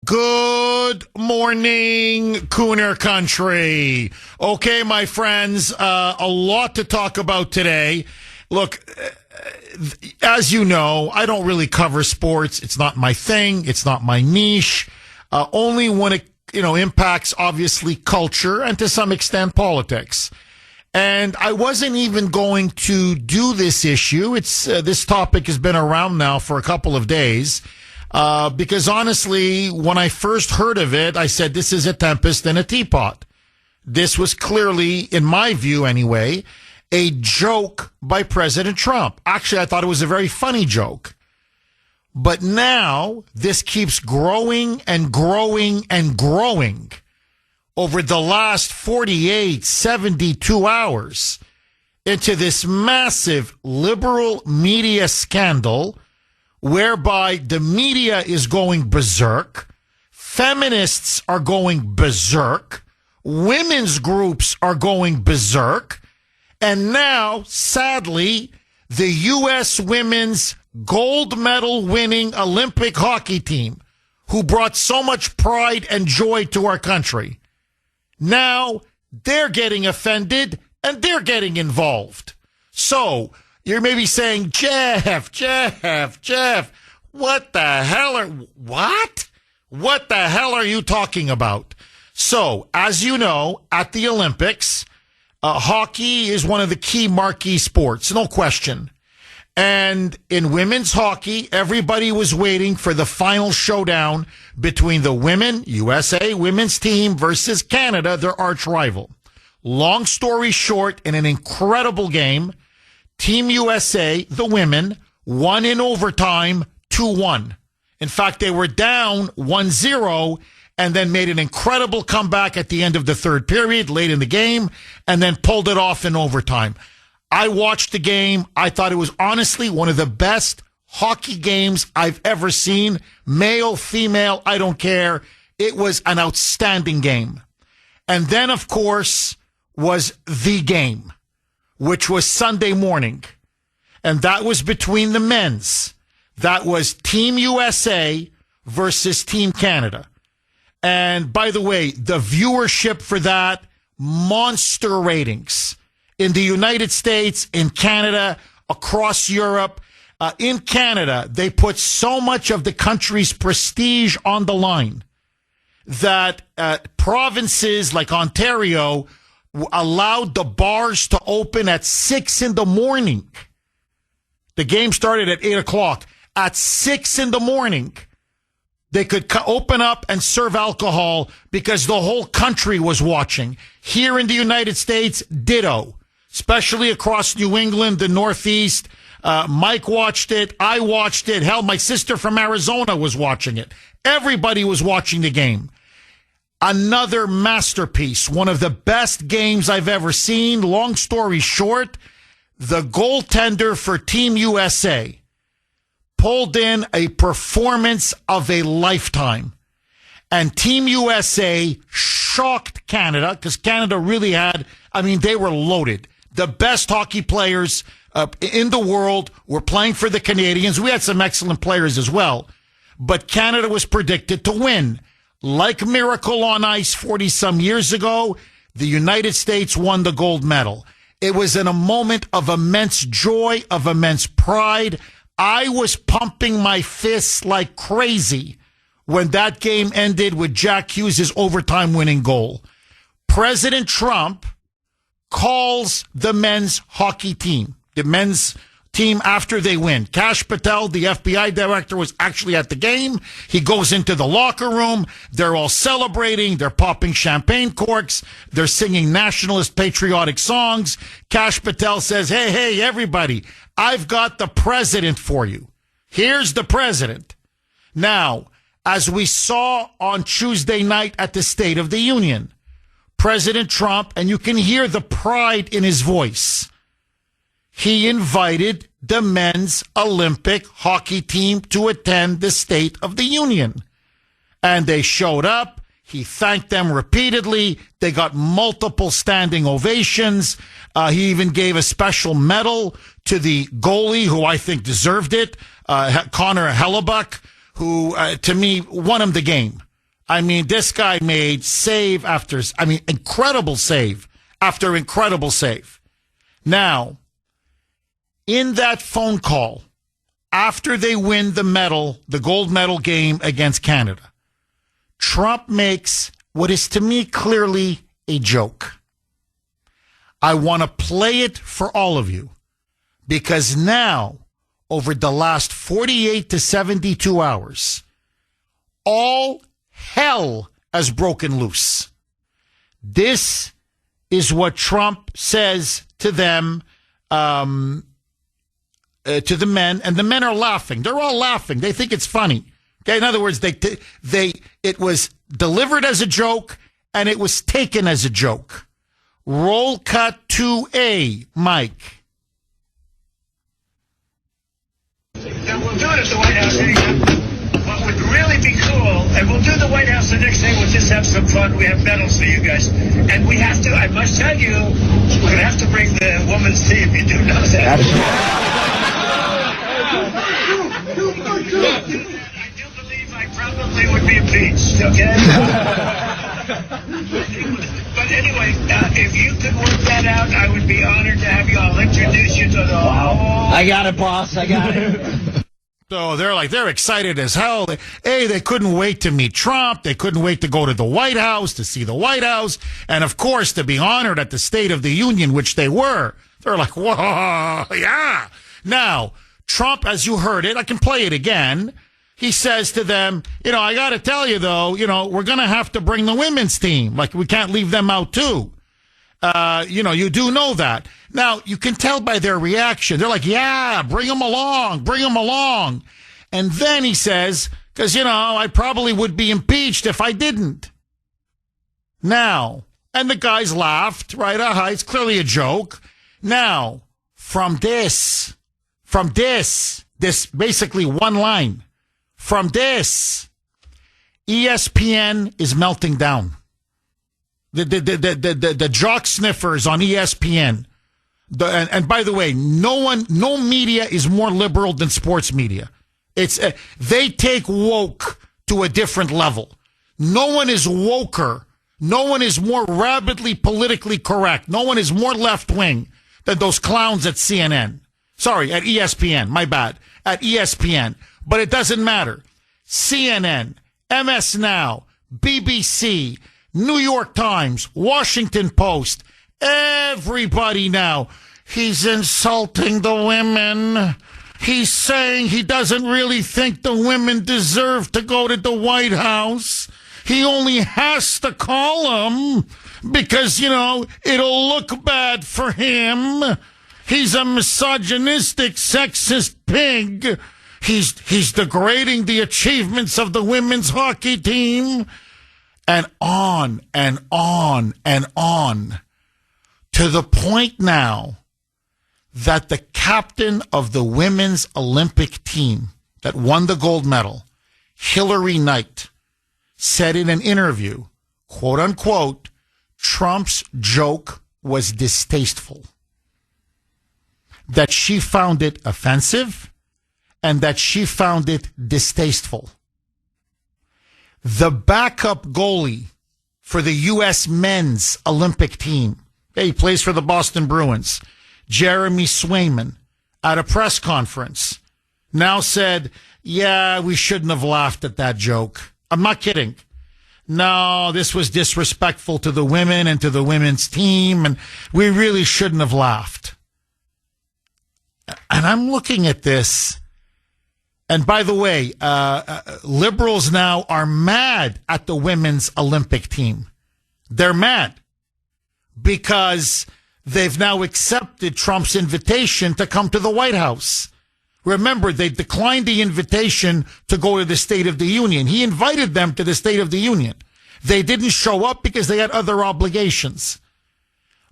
Good morning, Kuhner country. Okay, my friends, a lot to talk about today. Look, as you know, I don't really cover sports. It's not my thing. It's not my niche. Only when it, impacts obviously culture and to some extent politics. And I wasn't even going to do this issue. This topic has been around now for a couple of days. Because honestly, when I first heard of it, I said, this is a tempest in a teapot. This was clearly, in my view anyway, a joke by President Trump. Actually, I thought it was a very funny joke. But now this keeps growing and growing and growing over the last 48, 72 hours into this massive liberal media scandal whereby the media is going berserk, feminists are going berserk, women's groups are going berserk, and now, sadly, the U.S. women's gold medal winning Olympic hockey team, who brought so much pride and joy to our country, now they're getting offended and they're getting involved. So, you're maybe saying, Jeff, what the hell are you talking about? So, as you know, at the Olympics, hockey is one of the key marquee sports, no question. And in women's hockey, everybody was waiting for the final showdown between the women, USA women's team versus Canada, their arch rival. Long story short, in an incredible game, Team USA, the women, won in overtime 2-1. In fact, they were down 1-0 and then made an incredible comeback at the end of the third period, late in the game, and then pulled it off in overtime. I watched the game. I thought it was honestly one of the best hockey games I've ever seen. Male, female, I don't care. It was an outstanding game. And then, of course, was the game, which was Sunday morning. And that was between the men's. That was Team USA versus Team Canada. And by the way, the viewership for that, monster ratings. In the United States, in Canada, across Europe. In Canada, they put so much of the country's prestige on the line that provinces like Ontario allowed the bars to open at 6 a.m. The game started at 8 o'clock. At 6 a.m, they could open up and serve alcohol because the whole country was watching. Here in the United States, ditto, especially across New England, the Northeast. Mike watched it. I watched it. Hell, my sister from Arizona was watching it. Everybody was watching the game. Another masterpiece, one of the best games I've ever seen. Long story short, the goaltender for Team USA pulled in a performance of a lifetime. And Team USA shocked Canada because Canada really they were loaded. The best hockey players in the world were playing for the Canadians. We had some excellent players as well. But Canada was predicted to win. Like Miracle on Ice 40-some years ago, the United States won the gold medal. It was in a moment of immense joy, of immense pride. I was pumping my fists like crazy when that game ended with Jack Hughes' overtime winning goal. President Trump calls the men's hockey team, the men's team after they win. Kash Patel, the FBI director, was actually at the game. He goes into the locker room. They're all celebrating. They're popping champagne corks. They're singing nationalist patriotic songs. Kash Patel says, hey, everybody, I've got the president for you. Here's the president. Now, as we saw on Tuesday night at the State of the Union, President Trump, and you can hear the pride in his voice, he invited the men's Olympic hockey team to attend the State of the Union. And they showed up. He thanked them repeatedly. They got multiple standing ovations. He even gave a special medal to the goalie, who I think deserved it, Connor Hellebuck, who, to me, won him the game. I mean, this guy made save after, incredible save after incredible save. Now, in that phone call, after they win the gold medal game against Canada, Trump makes what is to me clearly a joke. I want to play it for all of you because now, over the last 48 to 72 hours, all hell has broken loose. This is what Trump says to them, to the men, and the men are laughing. They're all laughing. They think it's funny. Okay, in other words, it was delivered as a joke and it was taken as a joke. Roll cut 2A, Mike. Now we'll do it at the White House anytime. What would really be cool, and we'll do the White House the next day, we'll just have some fun. We have medals for you guys. And we have to, I must tell you, we're going to have to bring the women's team. You do know that. I do believe I probably would be impeached, okay? But anyway, if you could work that out, I would be honored to have you. I'll introduce you to the whole... I got it, boss. I got it. So they're excited as hell. They couldn't wait to meet Trump. They couldn't wait to go to the White House, to see the White House, and of course to be honored at the State of the Union, which they were. They're like, whoa, yeah. Now, Trump, as you heard it, I can play it again. He says to them, I got to tell you, though, we're going to have to bring the women's team. Like, we can't leave them out, too. You do know that. Now, you can tell by their reaction. They're like, yeah, bring them along, bring them along. And then he says, because, I probably would be impeached if I didn't. Now, and the guys laughed, right? It's clearly a joke. Now, from this basically one line. From this, ESPN is melting down. The jock sniffers on ESPN. And by the way, no media is more liberal than sports media. They take woke to a different level. No one is woker. No one is more rabidly politically correct. No one is more left wing than those clowns at CNN. Sorry, at ESPN. My bad. At ESPN. But it doesn't matter. CNN, MS Now, BBC, New York Times, Washington Post, everybody now. He's insulting the women. He's saying he doesn't really think the women deserve to go to the White House. He only has to call them because, it'll look bad for him. He's a misogynistic, sexist pig. He's degrading the achievements of the women's hockey team. And on and on and on. To the point now that the captain of the women's Olympic team that won the gold medal, Hillary Knight, said in an interview, quote unquote, Trump's joke was distasteful. That she found it offensive and that she found it distasteful. The backup goalie for the U.S. men's Olympic team, he plays for the Boston Bruins, Jeremy Swayman, at a press conference, now said, yeah, we shouldn't have laughed at that joke. I'm not kidding. No, this was disrespectful to the women and to the women's team, and we really shouldn't have laughed. And I'm looking at this. And by the way, liberals now are mad at the women's Olympic team. They're mad because they've now accepted Trump's invitation to come to the White House. Remember, they declined the invitation to go to the State of the Union. He invited them to the State of the Union. They didn't show up because they had other obligations.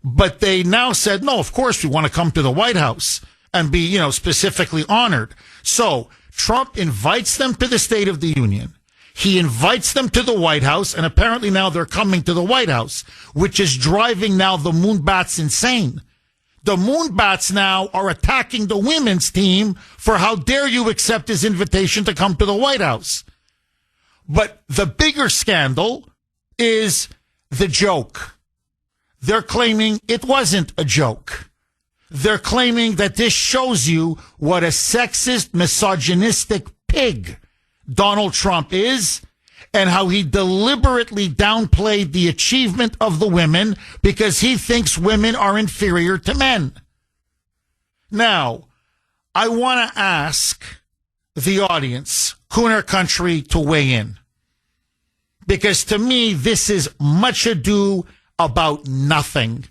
But they now said, no, of course we want to come to the White House and be, specifically honored. So Trump invites them to the State of the Union. He invites them to the White House, and apparently now they're coming to the White House, which is driving now the Moonbats insane. The Moonbats now are attacking the women's team for how dare you accept his invitation to come to the White House. But the bigger scandal is the joke. They're claiming it wasn't a joke. They're claiming that this shows you what a sexist, misogynistic pig Donald Trump is, and how he deliberately downplayed the achievement of the women because he thinks women are inferior to men. Now, I want to ask the audience, Kuhner Country, to weigh in. Because to me, this is much ado about nothing.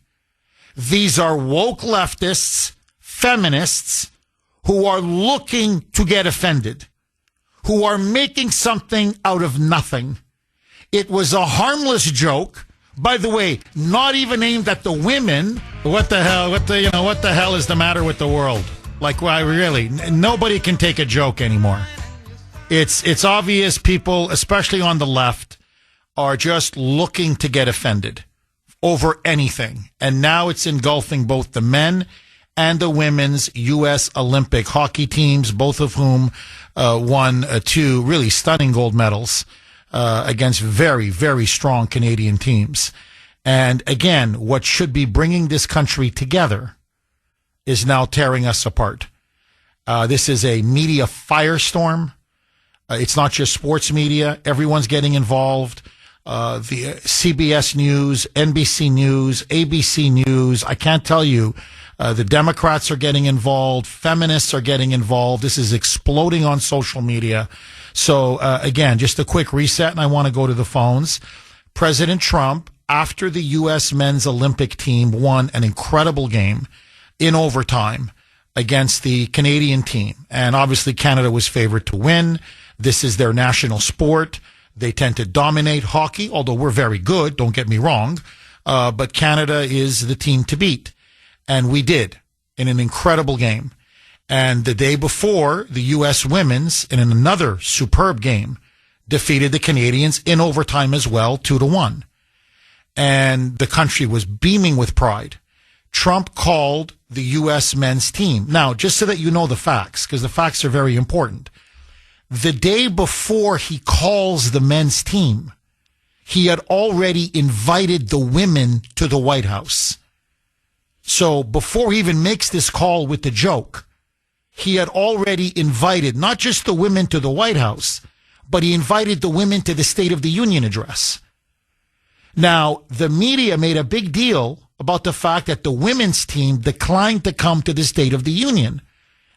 These are woke leftists, feminists, who are looking to get offended, who are making something out of nothing. It was a harmless joke. By the way, not even aimed at the women. What the hell? What the hell is the matter with the world? Like, why really? Nobody can take a joke anymore. It's obvious people, especially on the left, are just looking to get offended over anything. And now it's engulfing both the men and the women's U.S. Olympic hockey teams, both of whom won two really stunning gold medals against very, very strong Canadian teams. And again, what should be bringing this country together is now tearing us apart. This is a media firestorm. It's not just sports media. Everyone's getting involved. The CBS News, NBC News, ABC News. I can't tell you. The Democrats are getting involved. Feminists are getting involved. This is exploding on social media. So, again, just a quick reset, and I want to go to the phones. President Trump, after the U.S. men's Olympic team won an incredible game in overtime against the Canadian team, and obviously Canada was favored to win. This is their national sport. They tend to dominate hockey, although we're very good, don't get me wrong. But Canada is the team to beat. And we did in an incredible game. And the day before, the U.S. women's, in another superb game, defeated the Canadians in overtime as well, 2-1. And the country was beaming with pride. Trump called the U.S. men's team. Now, just so that you know the facts, because the facts are very important. The day before he calls the men's team, he had already invited the women to the White House. So before he even makes this call with the joke, he had already invited not just the women to the White House, but he invited the women to the State of the Union address. Now, the media made a big deal about the fact that the women's team declined to come to the State of the Union.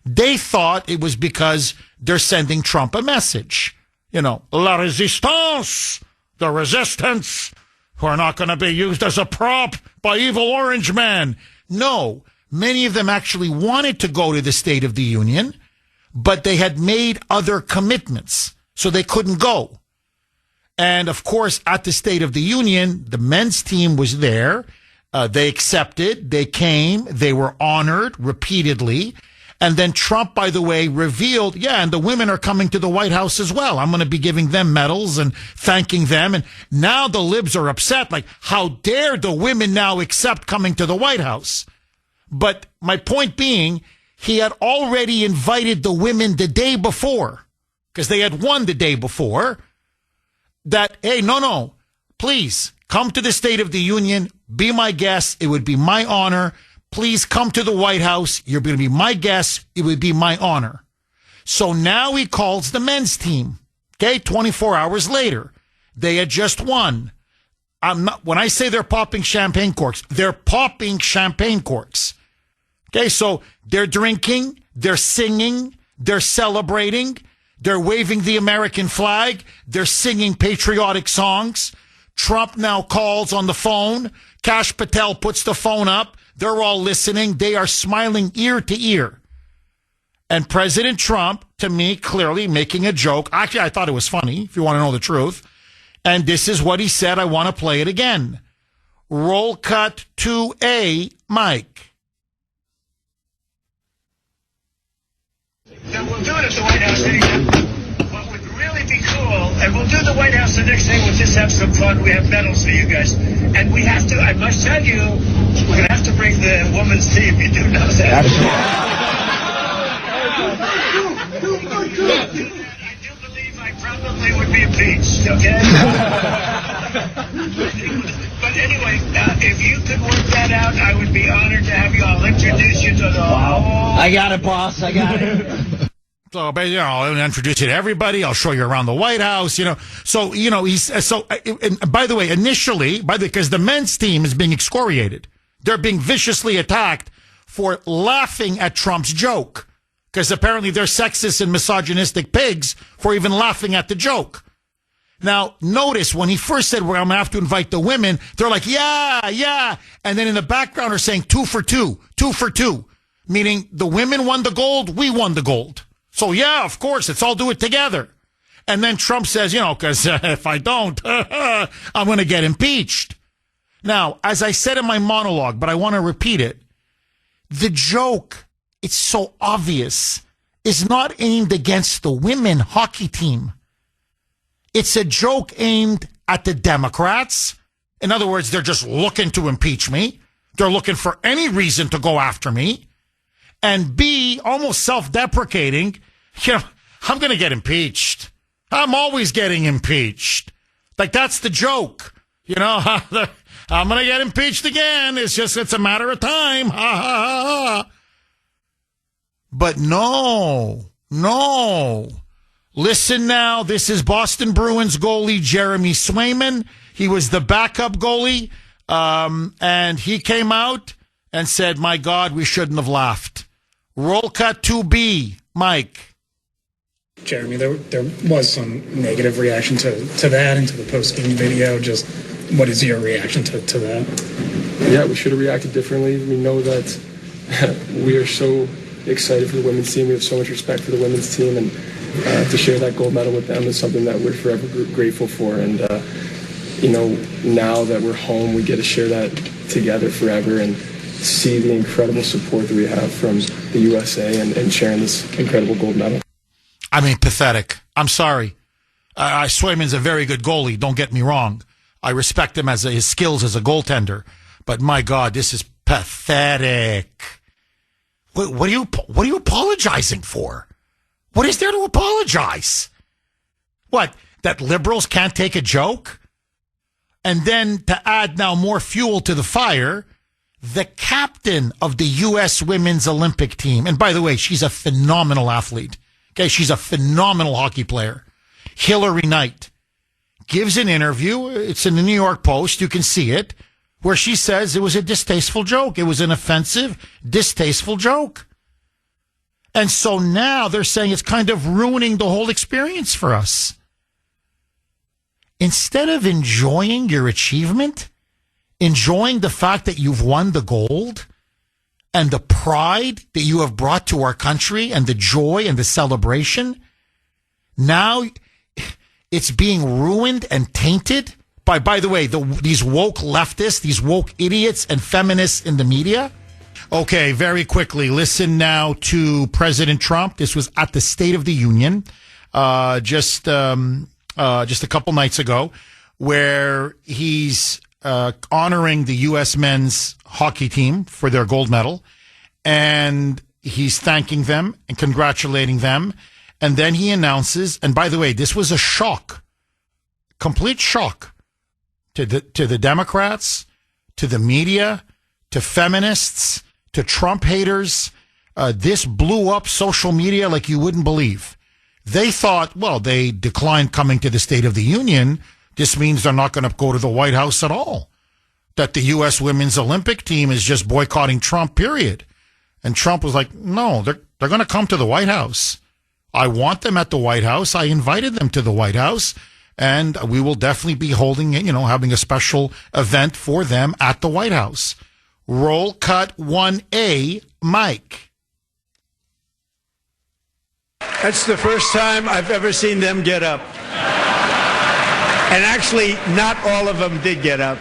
They thought it was because they're sending Trump a message. You know, la résistance, the resistance, who are not going to be used as a prop by evil orange man. No, many of them actually wanted to go to the State of the Union, but they had made other commitments, so they couldn't go. And of course, at the State of the Union, the men's team was there. They accepted, they came, they were honored repeatedly. And then Trump, by the way, revealed, yeah, and the women are coming to the White House as well. I'm going to be giving them medals and thanking them. And now the libs are upset. Like, how dare the women now accept coming to the White House? But my point being, he had already invited the women the day before, because they had won the day before, that, hey, no, please come to the State of the Union, be my guest. It would be my honor. Please come to the White House. You're going to be my guest. It would be my honor. So now he calls the men's team. Okay, 24 hours later. They had just won. When I say they're popping champagne corks, they're popping champagne corks. Okay, so they're drinking, they're singing, they're celebrating, they're waving the American flag, they're singing patriotic songs. Trump now calls on the phone. Kash Patel puts the phone up. They're all listening. They are smiling ear to ear. And President Trump, to me, clearly making a joke. Actually, I thought it was funny, if you want to know the truth. And this is what he said. I want to play it again. Roll cut to a Mike. Now, we'll do it at the White House. What would really be cool, and we'll do the White House the next day. We'll just have some fun. We have medals for you guys. And we have to, I must tell you, we're going to have to bring the women's team. You do know that. I do believe I probably probably would be impeached, okay? But anyway, if you could work that out, I would be honored to have you. I'll introduce you to the whole... I got it, boss. I got it. So, I'll introduce you to everybody. I'll show you around the White House, So, and by the way, initially, because the men's team is being excoriated. They're being viciously attacked for laughing at Trump's joke. Because apparently they're sexist and misogynistic pigs for even laughing at the joke. Now, notice when he first said, well, I'm going to have to invite the women, they're like, yeah. And then in the background are saying 2 for 2, 2 for 2. Meaning the women won the gold, we won the gold. So, yeah, of course, let's all do it together. And then Trump says, because if I don't, I'm going to get impeached. Now, as I said in my monologue, but I want to repeat it, the joke, it's so obvious, is not aimed against the women hockey team. It's a joke aimed at the Democrats. In other words, they're just looking to impeach me. They're looking for any reason to go after me. And B, almost self-deprecating, I'm going to get impeached. I'm always getting impeached. Like, that's the joke. I'm going to get impeached again. It's a matter of time. Ha, ha, ha, ha. But no. Listen now, this is Boston Bruins goalie Jeremy Swayman. He was the backup goalie, and he came out and said, my God, we shouldn't have laughed. Roll cut 2B, Mike. Jeremy, there was some negative reaction to that and to the post-game video. Just what is your reaction to that? Yeah, we should have reacted differently. We know that we are so excited for the women's team. We have so much respect for the women's team, and to share that gold medal with them is something that we're forever grateful for. And, now that we're home, we get to share that together forever and see the incredible support that we have from the USA and sharing this incredible gold medal. I mean, pathetic. I'm sorry. Swayman's a very good goalie, don't get me wrong. I respect him as his skills as a goaltender. But my God, this is pathetic. What are you apologizing for? What is there to apologize? What, that liberals can't take a joke? And then to add now more fuel to the fire, the captain of the U.S. Women's Olympic team, and by the way, she's a phenomenal athlete. Okay, she's a phenomenal hockey player. Hillary Knight gives an interview. It's in the New York Post. You can see it, where she says it was a distasteful joke. It was an offensive, distasteful joke. And so now they're saying it's kind of ruining the whole experience for us. Instead of enjoying your achievement, enjoying the fact that you've won the gold and the pride that you have brought to our country and the joy and the celebration, now it's being ruined and tainted by the way, these woke leftists, these woke idiots and feminists in the media. Okay, very quickly, listen now to President Trump. This was at the State of the Union just a couple nights ago, where he's honoring the U.S. men's hockey team for their gold medal, and he's thanking them and congratulating them. And then he announces, and by the way, this was a shock, complete shock to the Democrats, to the media, to feminists, to Trump haters. This blew up social media like you wouldn't believe. They thought, well, they declined coming to the State of the Union. This means they're not going to go to the White House at all. That the U.S. Women's Olympic team is just boycotting Trump, period. And Trump was like, no, they're going to come to the White House. I want them at the White House. I invited them to the White House. And we will definitely be holding, having a special event for them at the White House. Roll cut 1A, Mike. That's the first time I've ever seen them get up. And actually, not all of them did get up.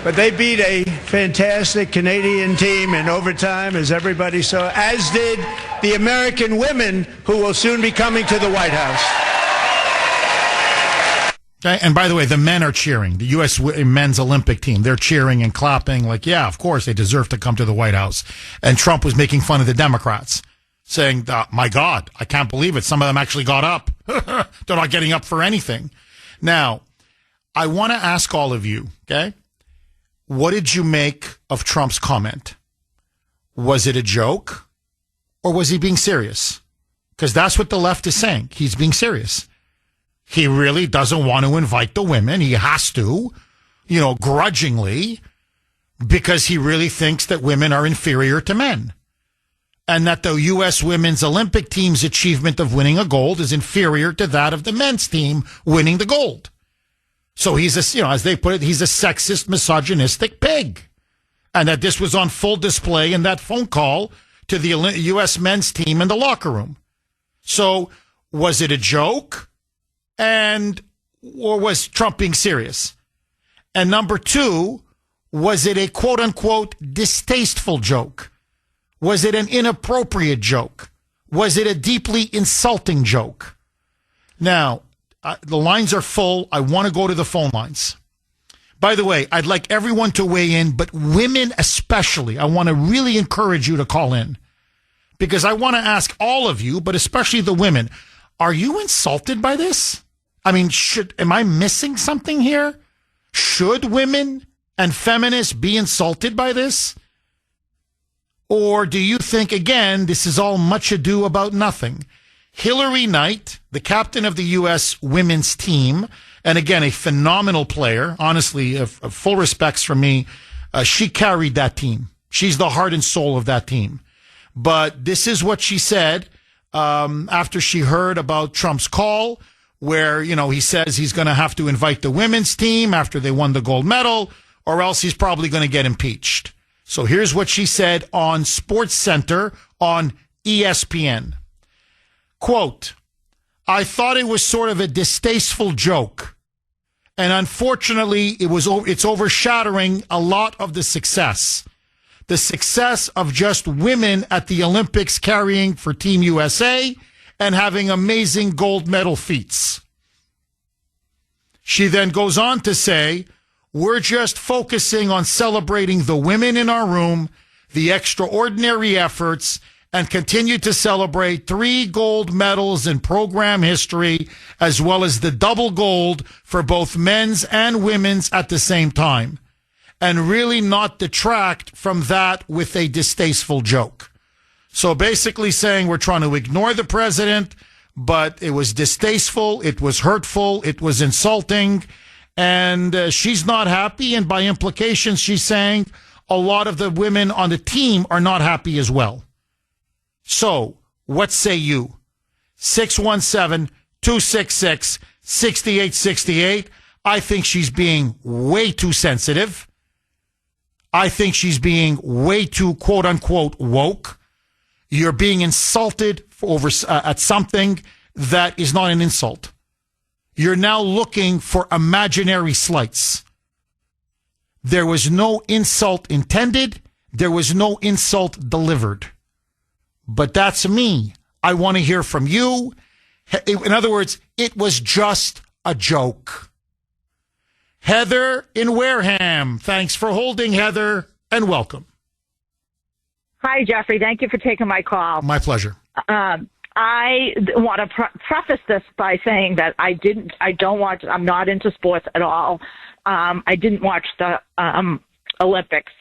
But they beat a fantastic Canadian team in overtime, as everybody saw, as did the American women who will soon be coming to the White House. Okay, and by the way, the men are cheering. The U.S. men's Olympic team, they're cheering and clapping like, yeah, of course, they deserve to come to the White House. And Trump was making fun of the Democrats, saying, my God, I can't believe it. Some of them actually got up. They're not getting up for anything. Now, I want to ask all of you, okay? What did you make of Trump's comment? Was it a joke or was he being serious? Because that's what the left is saying. He's being serious. He really doesn't want to invite the women. He has to, grudgingly, because he really thinks that women are inferior to men. And that the U.S. women's Olympic team's achievement of winning a gold is inferior to that of the men's team winning the gold. So he's as they put it, he's a sexist, misogynistic pig. And that this was on full display in that phone call to the U.S. men's team in the locker room. So was it a joke? Or was Trump being serious? And number two, was it a quote unquote distasteful joke? Was it an inappropriate joke? Was it a deeply insulting joke? Now, the lines are full. I want to go to the phone lines. By the way, I'd like everyone to weigh in, but women especially. I want to really encourage you to call in because I want to ask all of you, but especially the women, are you insulted by this? I mean, am I missing something here? Should women and feminists be insulted by this? Or do you think, again, this is all much ado about nothing? Hillary Knight, the captain of the U.S. women's team, and again, a phenomenal player, honestly, full respects from me, she carried that team. She's the heart and soul of that team. But this is what she said after she heard about Trump's call, where, he says he's going to have to invite the women's team after they won the gold medal, or else he's probably going to get impeached. So here's what she said on SportsCenter on ESPN. Quote, I thought it was sort of a distasteful joke. And unfortunately, it's overshadowing a lot of the success. The success of just women at the Olympics carrying for Team USA and having amazing gold medal feats. She then goes on to say, we're just focusing on celebrating the women in our room, the extraordinary efforts, and continue to celebrate 3 gold medals in program history, as well as the double gold for both men's and women's at the same time, and really not detract from that with a distasteful joke. So basically saying we're trying to ignore the president, but it was distasteful, it was hurtful, it was insulting, and she's not happy, and by implication, she's saying a lot of the women on the team are not happy as well. So, what say you? 617-266-6868. I think she's being way too sensitive. I think she's being way too, quote-unquote, woke. You're being insulted at something that is not an insult. You're now looking for imaginary slights. There was no insult intended. There was no insult delivered. But that's me. I want to hear from you. In other words, it was just a joke. Heather in Wareham. Thanks for holding, Heather, and welcome. Hi, Jeffrey. Thank you for taking my call. My pleasure. I want to preface this by saying that I'm not into sports at all. I didn't watch the Olympics.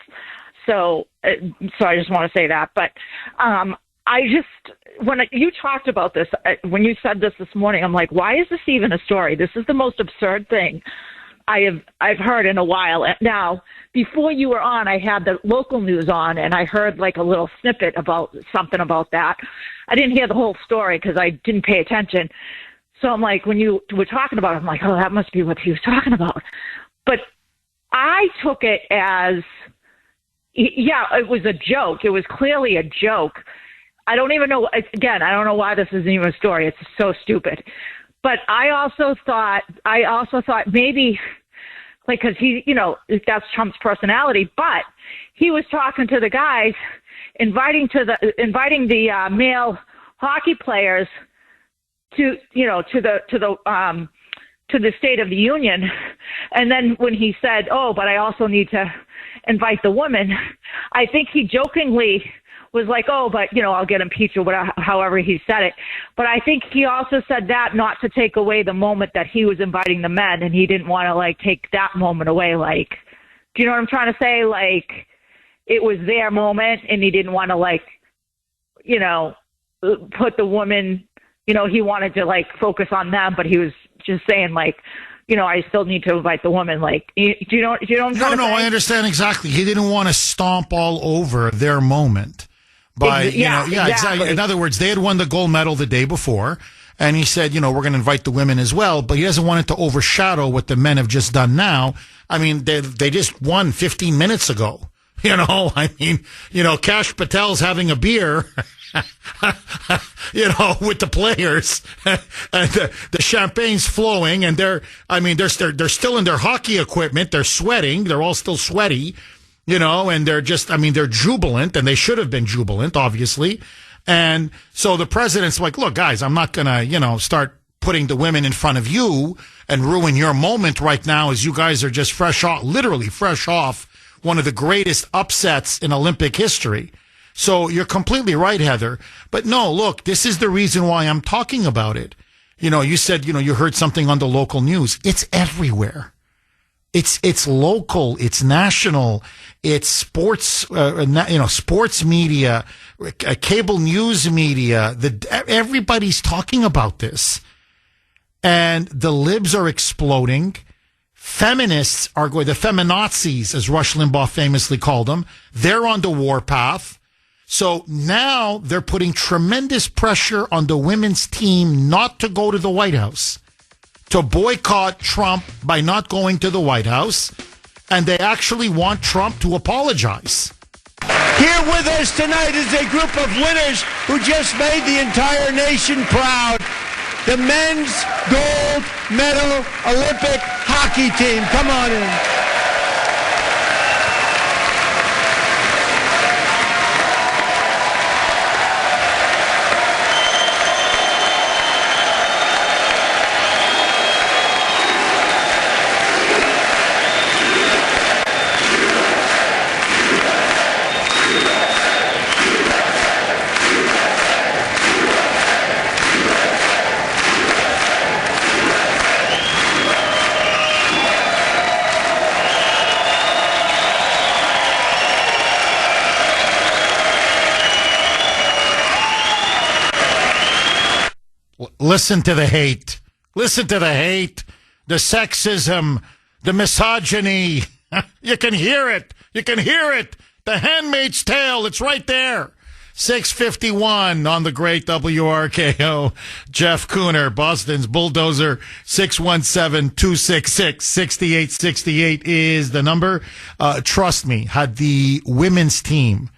So I just want to say that. But when you talked about this, when you said this morning, I'm like, why is this even a story? This is the most absurd thing I've heard in a while. Now, before you were on, I had the local news on, and I heard like a little snippet about something about that. I didn't hear the whole story because I didn't pay attention. So I'm like, when you were talking about it, I'm like, oh, that must be what he was talking about. But I took it as, yeah, it was a joke. It was clearly a joke. I don't even know. Again, I don't know why this isn't even a story. It's so stupid. But I also thought maybe, like, because that's Trump's personality. But he was talking to the guys, inviting the male hockey players to the State of the Union, and then when he said, "Oh, but I also need to invite the women," I think he jokingly was like, oh, but, I'll get impeached or whatever, however he said it. But I think he also said that not to take away the moment that he was inviting the men, and he didn't want to, take that moment away. Do you know what I'm trying to say? It was their moment, and he didn't want to, put the woman, he wanted to, focus on them, but he was just saying, I still need to invite the woman. Do you know what I'm trying to say? I understand exactly. He didn't want to stomp all over their moment by, exactly. In other words, they had won the gold medal the day before, and he said, we're going to invite the women as well, but he doesn't want it to overshadow what the men have just done now. I mean, they just won 15 minutes ago. Kash Patel's having a beer, with the players, and the champagne's flowing, and they're still in their hockey equipment. They're sweating. They're all still sweaty, and they're jubilant, and they should have been jubilant, obviously. And so the president's like, look, guys, I'm not going to, start putting the women in front of you and ruin your moment right now as you guys are just literally fresh off one of the greatest upsets in Olympic history. So you're completely right, Heather. But no, look, this is the reason why I'm talking about it. You said, you heard something on the local news. It's everywhere. It's local. It's national. It's sports, sports media, cable news media. Everybody's talking about this. And the libs are exploding. Feminists are going, the feminazis, as Rush Limbaugh famously called them, they're on the warpath. So now they're putting tremendous pressure on the women's team not to go to the White House, to boycott Trump by not going to the White House. And they actually want Trump to apologize. Here with us tonight is a group of winners who just made the entire nation proud. The men's gold medal Olympic hockey team. Come on in. Listen to the hate. Listen to the hate, the sexism, the misogyny. You can hear it. You can hear it. The Handmaid's Tale. It's right there. 6:51 on the great WRKO. Jeff Kuhner, Boston's Bulldozer. 617-266-6868 is the number. Trust me, had the women's team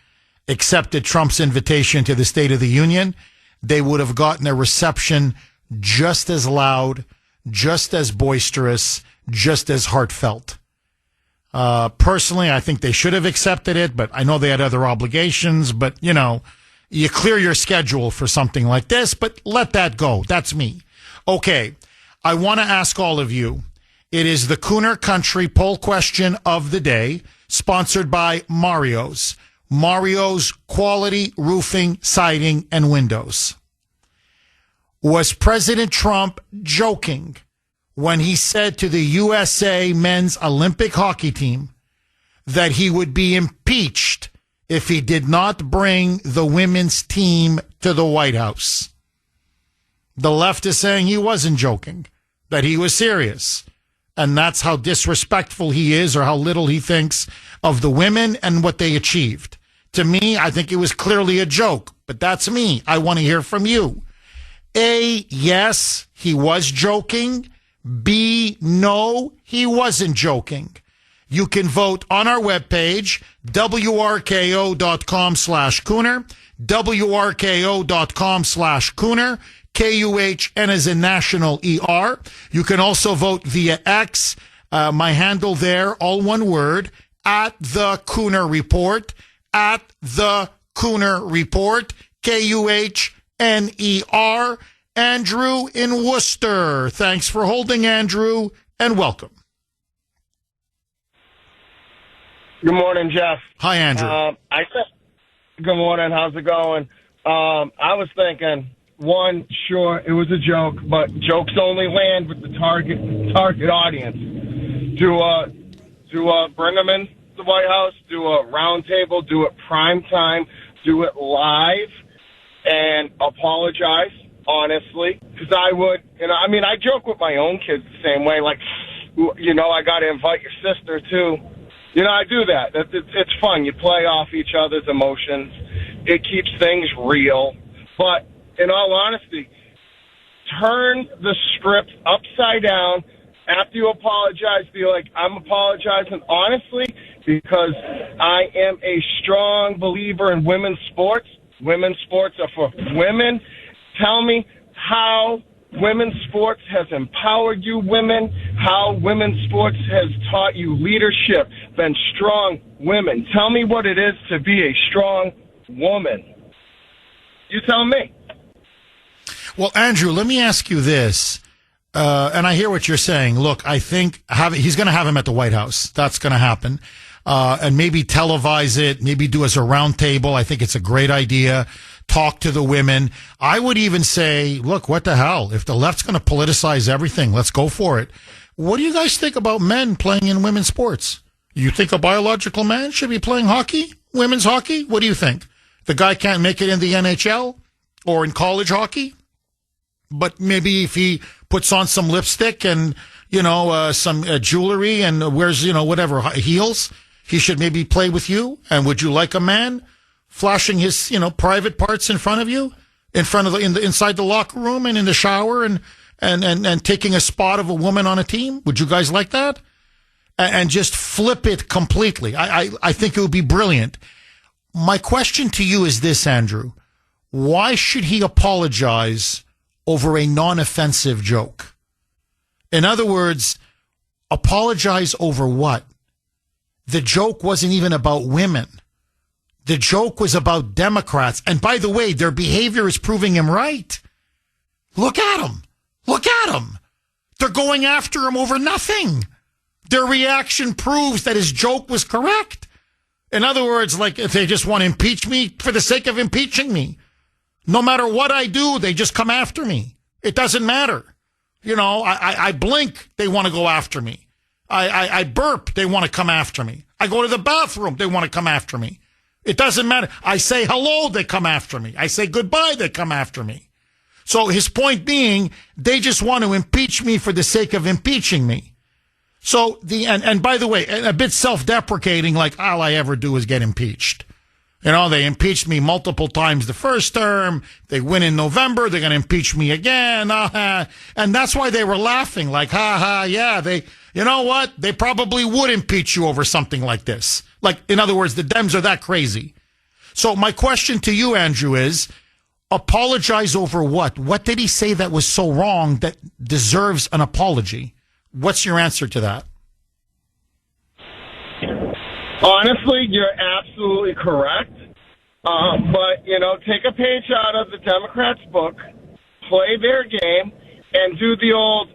accepted Trump's invitation to the State of the Union, they would have gotten a reception just as loud, just as boisterous, just as heartfelt. Personally, I think they should have accepted it, but I know they had other obligations. But, you clear your schedule for something like this, but let that go. That's me. Okay, I want to ask all of you. It is the Kuhner Country poll question of the day, sponsored by Mario's. Mario's Quality Roofing, Siding, and Windows. Was President Trump joking when he said to the USA men's Olympic hockey team that he would be impeached if he did not bring the women's team to the White House? The left is saying he wasn't joking, that he was serious. And that's how disrespectful he is, or how little he thinks of the women and what they achieved. To me, I think it was clearly a joke, but that's me. I want to hear from you. A, yes, he was joking. B, no, he wasn't joking. You can vote on our webpage, wrko.com/Kuhner, wrko.com/Kuhner, Kuhn as in national ER. You can also vote via X, my handle there, all one word, at the Kuhner Report. At the Kuhner Report, Kuhner. Andrew in Worcester. Thanks for holding, Andrew, and welcome. Good morning, Jeff. Hi, Andrew. I Good morning. How's it going? I was thinking, one, sure, it was a joke, but jokes only land with the target audience. Bring them in the White House, do a round table, do it prime time, do it live, and apologize, honestly. Because I would, I joke with my own kids the same way, like, I got to invite your sister, too. I do that. It's fun. You play off each other's emotions. It keeps things real. But in all honesty, turn the script upside down. After you apologize, be like, I'm apologizing honestly because I am a strong believer in women's sports. Women's sports are for women. Tell me how women's sports has empowered you women, how women's sports has taught you leadership, been strong women. Tell me what it is to be a strong woman. You tell me. Well, Andrew, let me ask you this. And I hear what you're saying. Look, I think he's going to have him at the White House. That's going to happen. And maybe televise it, maybe do as a round table. I think it's a great idea. Talk to the women. I would even say, look, what the hell? If the left's going to politicize everything, let's go for it. What do you guys think about men playing in women's sports? You think a biological man should be playing hockey, women's hockey? What do you think? The guy can't make it in the NHL or in college hockey? But maybe if he puts on some lipstick and, some jewelry and wears, whatever, heels, he should maybe play with you. And would you like a man flashing his, private parts in front of you, inside the locker room and in the shower and taking a spot of a woman on a team? Would you guys like that? And just flip it completely. I think it would be brilliant. My question to you is this, Andrew. Why should he apologize over a non-offensive joke? In other words, apologize over what? The joke wasn't even about women. The joke was about Democrats. And by the way, their behavior is proving him right. Look at him. Look at him. They're going after him over nothing. Their reaction proves that his joke was correct. In other words, like if they just want to impeach me for the sake of impeaching me. No matter what I do, they just come after me. It doesn't matter. I blink, they want to go after me. I burp, they want to come after me. I go to the bathroom, they want to come after me. It doesn't matter. I say hello, they come after me. I say goodbye, they come after me. So his point being, they just want to impeach me for the sake of impeaching me. So and by the way, a bit self-deprecating, like all I ever do is get impeached. They impeached me multiple times the first term. They win in November. They're going to impeach me again. And that's why they were laughing like, yeah, you know what? They probably would impeach you over something like this. Like, in other words, the Dems are that crazy. So my question to you, Andrew, is apologize over what? What did he say that was so wrong that deserves an apology? What's your answer to that? Honestly, you're absolutely correct. But, take a page out of the Democrats' book, play their game, and do the old,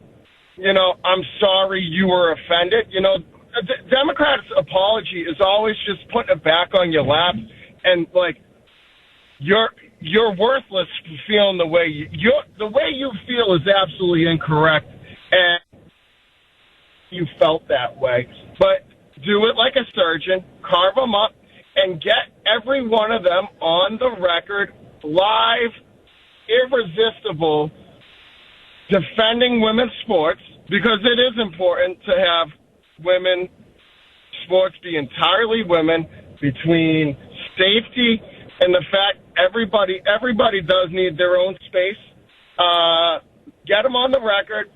I'm sorry you were offended. The Democrats' apology is always just putting it back on your lap and, like, you're worthless for feeling the way you feel is absolutely incorrect, and you felt that way. But do it like a surgeon, carve them up, and get every one of them on the record, live, irresistible, defending women's sports, because it is important to have women sports be entirely women, between safety and the fact everybody does need their own space. Get them on the record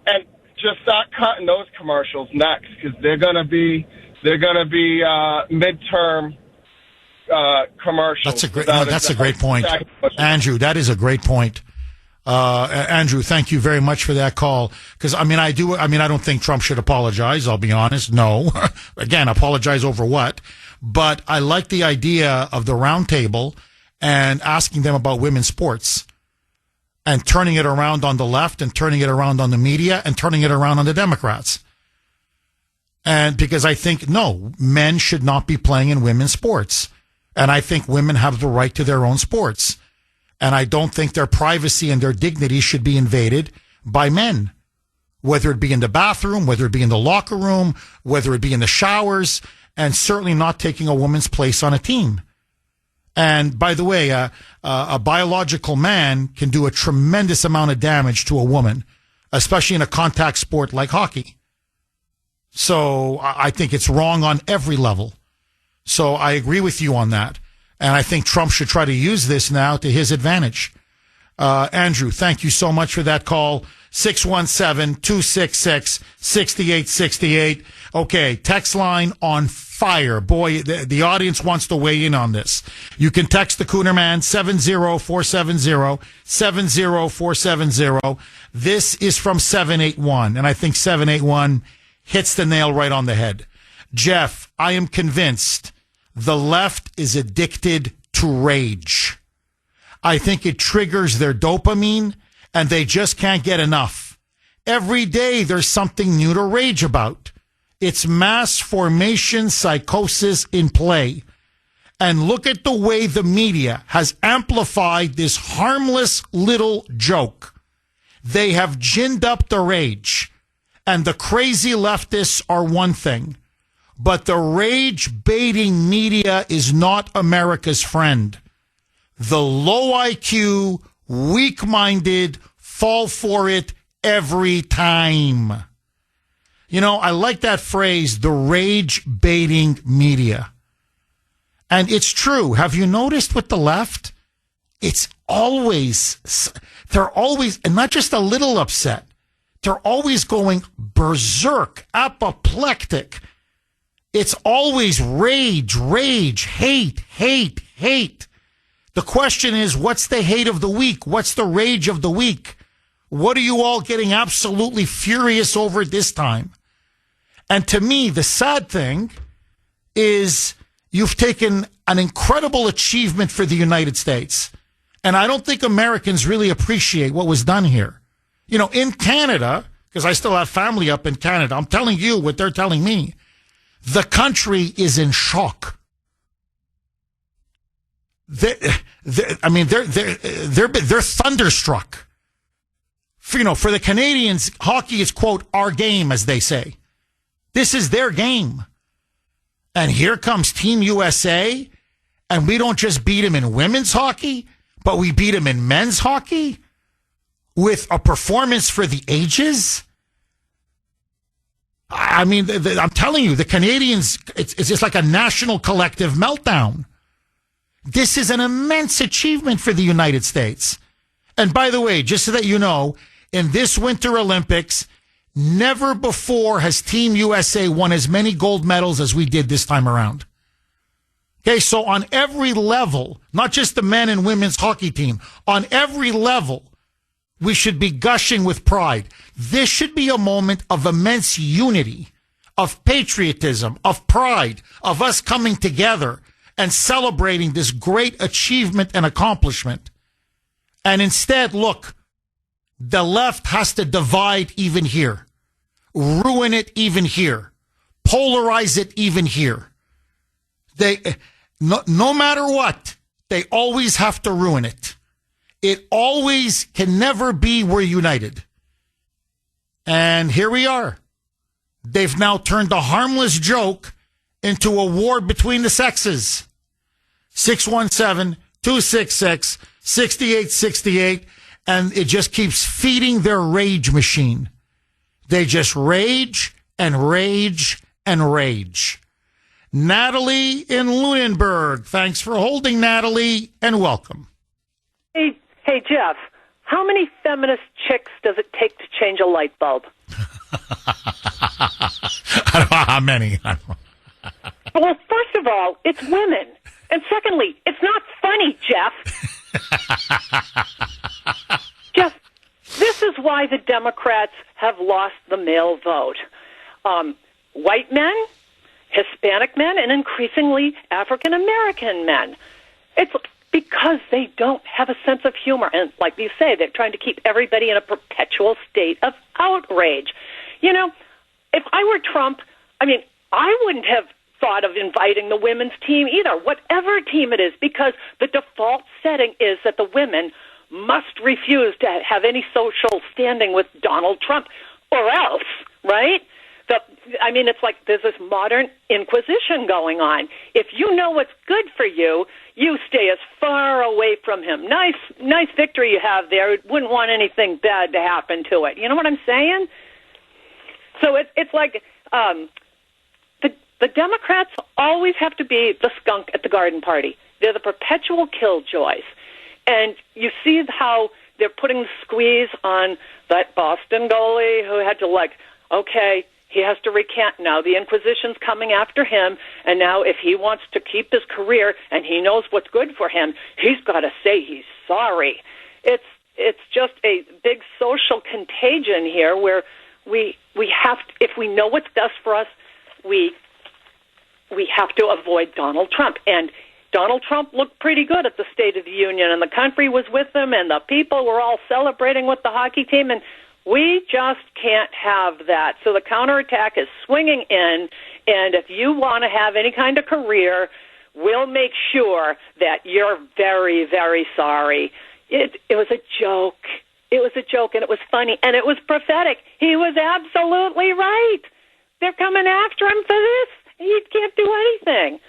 and just start cutting those commercials next, because they're gonna be midterm commercials. That's a great point, Andrew. That is a great point. Andrew, thank you very much for that call. Because I don't think Trump should apologize. I'll be honest. No, again, apologize over what? But I like the idea of the round table and asking them about women's sports and turning it around on the left and turning it around on the media and turning it around on the Democrats. And because I think, no, men should not be playing in women's sports. And I think women have the right to their own sports. And I don't think their privacy and their dignity should be invaded by men, whether it be in the bathroom, whether it be in the locker room, whether it be in the showers, and certainly not taking a woman's place on a team. And by the way, a biological man can do a tremendous amount of damage to a woman, especially in a contact sport like hockey. So I think it's wrong on every level. So I agree with you on that. And I think Trump should try to use this now to his advantage. Andrew, thank you so much for that call. 617-266-6868. Okay, text line on fire. Boy, the audience wants to weigh in on this. You can text the Kuhner Man, 70470. This is from 781, and I think 781 hits the nail right on the head. Jeff, I am convinced the left is addicted to rage. I think it triggers their dopamine, and they just can't get enough. Every day there's something new to rage about. It's mass formation psychosis in play. And look at the way the media has amplified this harmless little joke. They have ginned up the rage. And the crazy leftists are one thing. But the rage-baiting media is not America's friend. The low IQ, weak-minded fall for it every time. You know, I like that phrase, the rage-baiting media. And it's true. Have you noticed with the left? It's always, they're always, and not just a little upset, they're always going berserk, apoplectic. It's always rage, hate. The question is, what's the hate of the week? What's the rage of the week? What are you all getting absolutely furious over this time? And to me, the sad thing is you've taken an incredible achievement for the United States. And I don't think Americans really appreciate what was done here. You know, in Canada, because I still have family up in Canada, I'm telling you what they're telling me. The country is in shock. They're thunderstruck. For the Canadians, hockey is, quote, our game, as they say. This is their game. And here comes Team USA, and we don't just beat them in women's hockey, but we beat them in men's hockey with a performance for the ages. I mean, I'm telling you, the Canadians, it's just like a national collective meltdown. This is an immense achievement for the United States. And by the way, just so that you know, in this Winter Olympics, never before has Team USA won as many gold medals as we did this time around. Okay, so on every level, not just the men and women's hockey team, on every level, we should be gushing with pride. This should be a moment of immense unity, of patriotism, of pride, of us coming together and celebrating this great achievement and accomplishment. And instead, look, the left has to divide even here, ruin it even here, polarize it even here. They, no matter what, they always have to ruin it. It always can never be we're united. And here we are. They've now turned a harmless joke into a war between the sexes. 617-266-6868. And it just keeps feeding their rage machine. They just rage and rage and rage. Natalie in Lunenburg. Thanks for holding, Natalie, and welcome. Hey, Jeff, how many feminist chicks does it take to change a light bulb? I don't know how many. Well, first of all, it's women. And secondly, it's not funny, Jeff. Jeff, this is why the Democrats have lost the male vote. White men, Hispanic men, and increasingly African-American men. It's because they don't have a sense of humor. And like you say, they're trying to keep everybody in a perpetual state of outrage. You know, if I were Trump, I wouldn't have thought of inviting the women's team either, whatever team it is, because the default setting is that the women must refuse to have any social standing with Donald Trump or else, right? It's like there's this modern inquisition going on. If you know what's good for you, you stay as far away from him. Nice victory you have there. Wouldn't want anything bad to happen to it. You know what I'm saying? So it's like the Democrats always have to be the skunk at the garden party. They're the perpetual killjoys. And you see how they're putting the squeeze on that Boston goalie who had to, okay, he has to recant now. The Inquisition's coming after him, and now if he wants to keep his career and he knows what's good for him, he's got to say he's sorry. It's just a big social contagion here where we have to, if we know what's best for us, we have to avoid Donald Trump. And Donald Trump looked pretty good at the State of the Union, and the country was with him, and the people were all celebrating with the hockey team, and we just can't have that. So the counterattack is swinging in, and if you want to have any kind of career, we'll make sure that you're very, very sorry. It was a joke. It was a joke, and it was funny, and it was prophetic. He was absolutely right. They're coming after him for this. He can't do anything.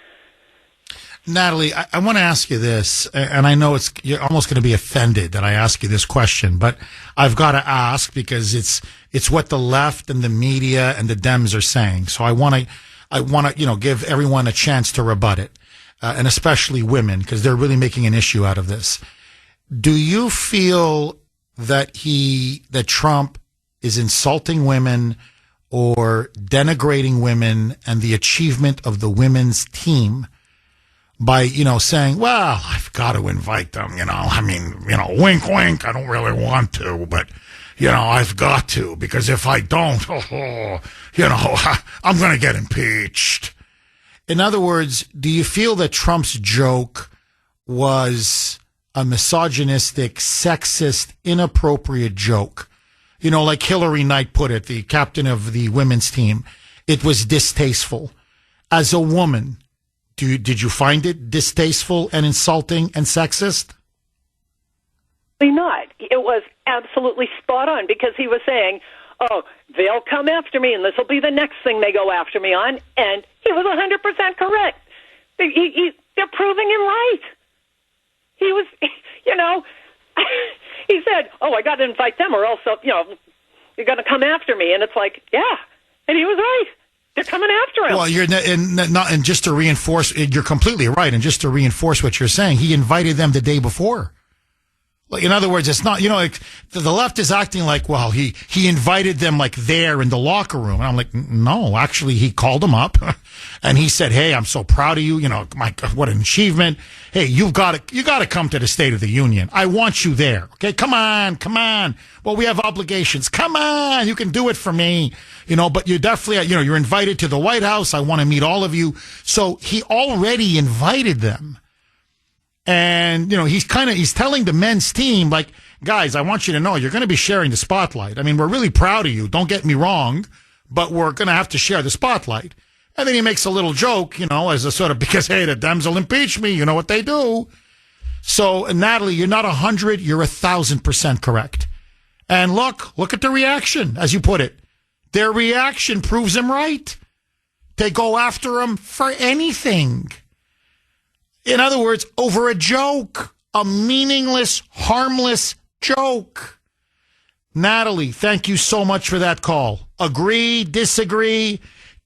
Natalie, I want to ask you this, and I know you're almost going to be offended that I ask you this question, but I've got to ask because it's what the left and the media and the Dems are saying. So I want to give everyone a chance to rebut it, and especially women, because they're really making an issue out of this. Do you feel that Trump is insulting women or denigrating women and the achievement of the women's team by, saying, well, I've got to invite them, wink, wink, I don't really want to, but, I've got to, because if I don't, I'm going to get impeached. In other words, do you feel that Trump's joke was a misogynistic, sexist, inappropriate joke? Like Hillary Knight put it, the captain of the women's team, it was distasteful. As a woman, did you find it distasteful and insulting and sexist? Not. It was absolutely spot on because he was saying, oh, they'll come after me and this will be the next thing they go after me on. And he was 100% correct. They're proving him right. He was, he said, oh, I got to invite them or else, you're going to come after me. And it's like, yeah. And he was right. They're coming after him. Well, and just to reinforce, you're completely right. And just to reinforce what you're saying, he invited them the day before. Like, in other words, it's not, the left is acting like, well, he invited them there in the locker room. And I'm like, no, actually, he called them up and he said, hey, I'm so proud of you. What an achievement. Hey, you got to come to the State of the Union. I want you there. Okay. Come on. Well, we have obligations. Come on. You can do it for me. But you definitely, you're invited to the White House. I want to meet all of you. So he already invited them. And, he's telling the men's team, guys, I want you to know you're going to be sharing the spotlight. I mean, we're really proud of you. Don't get me wrong, but we're going to have to share the spotlight. And then he makes a little joke, as a sort of, because, hey, the Dems will impeach me. You know what they do. So, Natalie, you're not 100, you're 1,000% correct. And look at the reaction, as you put it. Their reaction proves him right. They go after him for anything. In other words, over a joke, a meaningless, harmless joke. Natalie, thank you so much for that call. Agree, disagree?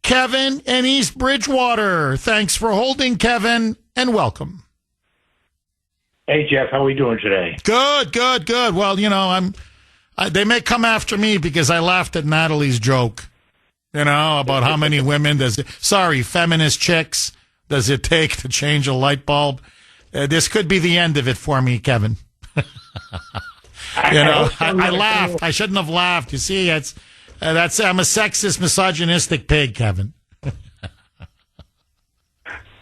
Kevin in East Bridgewater. Thanks for holding, Kevin, and welcome. Hey, Jeff, how are we doing today? Good. Well, they may come after me because I laughed at Natalie's joke, about how many women feminist chicks does it take to change a light bulb? This could be the end of it for me, Kevin. I laughed. I shouldn't have laughed. You see, I'm a sexist, misogynistic pig, Kevin.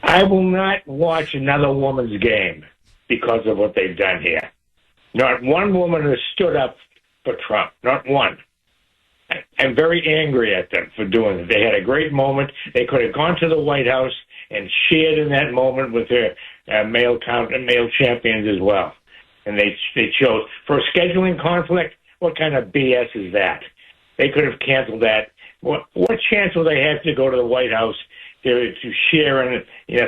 I will not watch another woman's game because of what they've done here. Not one woman has stood up for Trump. Not one. I'm very angry at them for doing it. They had a great moment. They could have gone to the White House and shared in that moment with their male champions as well. And they chose for a scheduling conflict. What kind of BS is that? They could have canceled that. What chance will they have to go to the White House to share and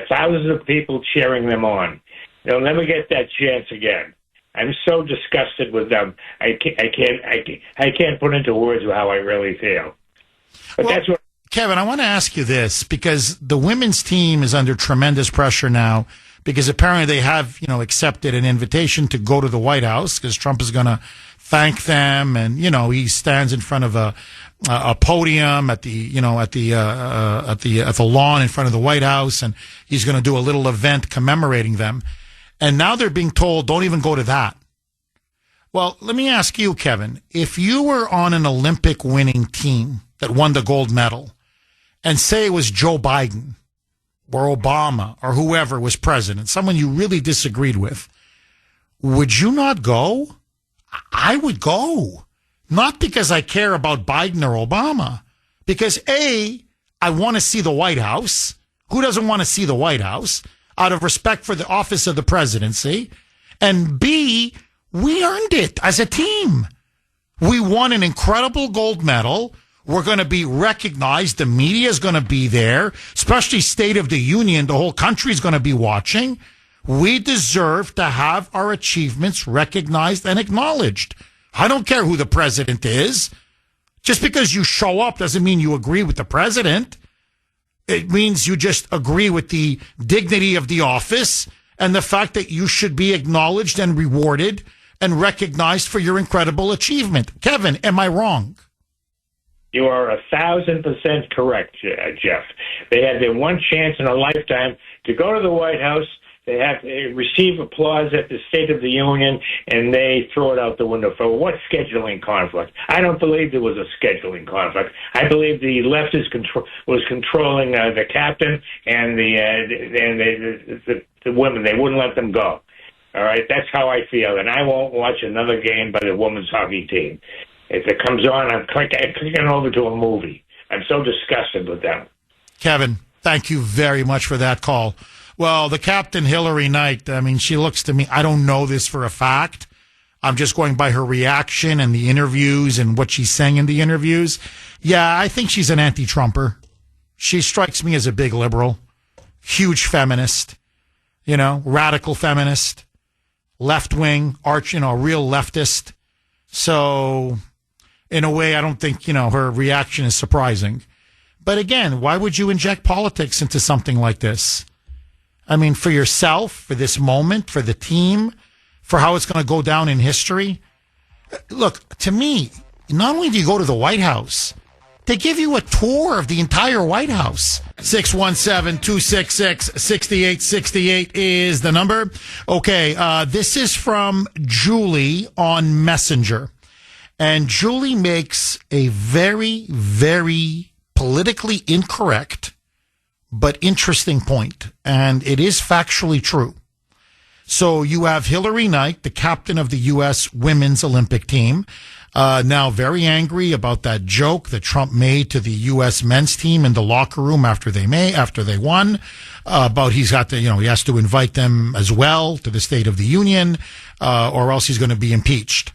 thousands of people cheering them on? They'll never get that chance again. I'm so disgusted with them. I can't put into words how I really feel. But that's what. Kevin, I want to ask you this because the women's team is under tremendous pressure now because apparently they have, accepted an invitation to go to the White House because Trump is going to thank them, and he stands in front of a podium at the lawn in front of the White House, and he's going to do a little event commemorating them. And now they're being told, don't even go to that. Well, let me ask you, Kevin, if you were on an Olympic winning team that won the gold medal, and say it was Joe Biden or Obama or whoever was president, someone you really disagreed with, would you not go? I would go. Not because I care about Biden or Obama. Because A, I want to see the White House. Who doesn't want to see the White House? Out of respect for the office of the presidency. And B, we earned it as a team. We won an incredible gold medal. We're going to be recognized. The media is going to be there, especially State of the Union. The whole country is going to be watching. We deserve to have our achievements recognized and acknowledged. I don't care who the president is. Just because you show up doesn't mean you agree with the president. It means you just agree with the dignity of the office and the fact that you should be acknowledged and rewarded and recognized for your incredible achievement. Kevin, am I wrong? You are 1,000% correct, Jeff. They had their one chance in a lifetime to go to the White House. They have to receive applause at the State of the Union, and they throw it out the window for what scheduling conflict? I don't believe there was a scheduling conflict. I believe the left was controlling the captain and the women. They wouldn't let them go. All right, that's how I feel, and I won't watch another game by the women's hockey team. If it comes on, I'm clicking over to a movie. I'm so disgusted with them. Kevin, thank you very much for that call. Well, the captain, Hillary Knight, she looks to me, I don't know this for a fact. I'm just going by her reaction and the interviews and what she's saying in the interviews. Yeah, I think she's an anti-Trumper. She strikes me as a big liberal, huge feminist, radical feminist, left-wing, real leftist. So, in a way, I don't think, her reaction is surprising. But again, why would you inject politics into something like this? For yourself, for this moment, for the team, for how it's going to go down in history. Look, to me, not only do you go to the White House, they give you a tour of the entire White House. 617-266-6868 is the number. Okay, this is from Julie on Messenger. And Julie makes a very, very politically incorrect but interesting point, and it is factually true. So you have Hillary Knight, the captain of the U.S. women's Olympic team, now very angry about that joke that Trump made to the U.S. men's team in the locker room after they won, about he has to invite them as well to the State of the Union, or else he's going to be impeached.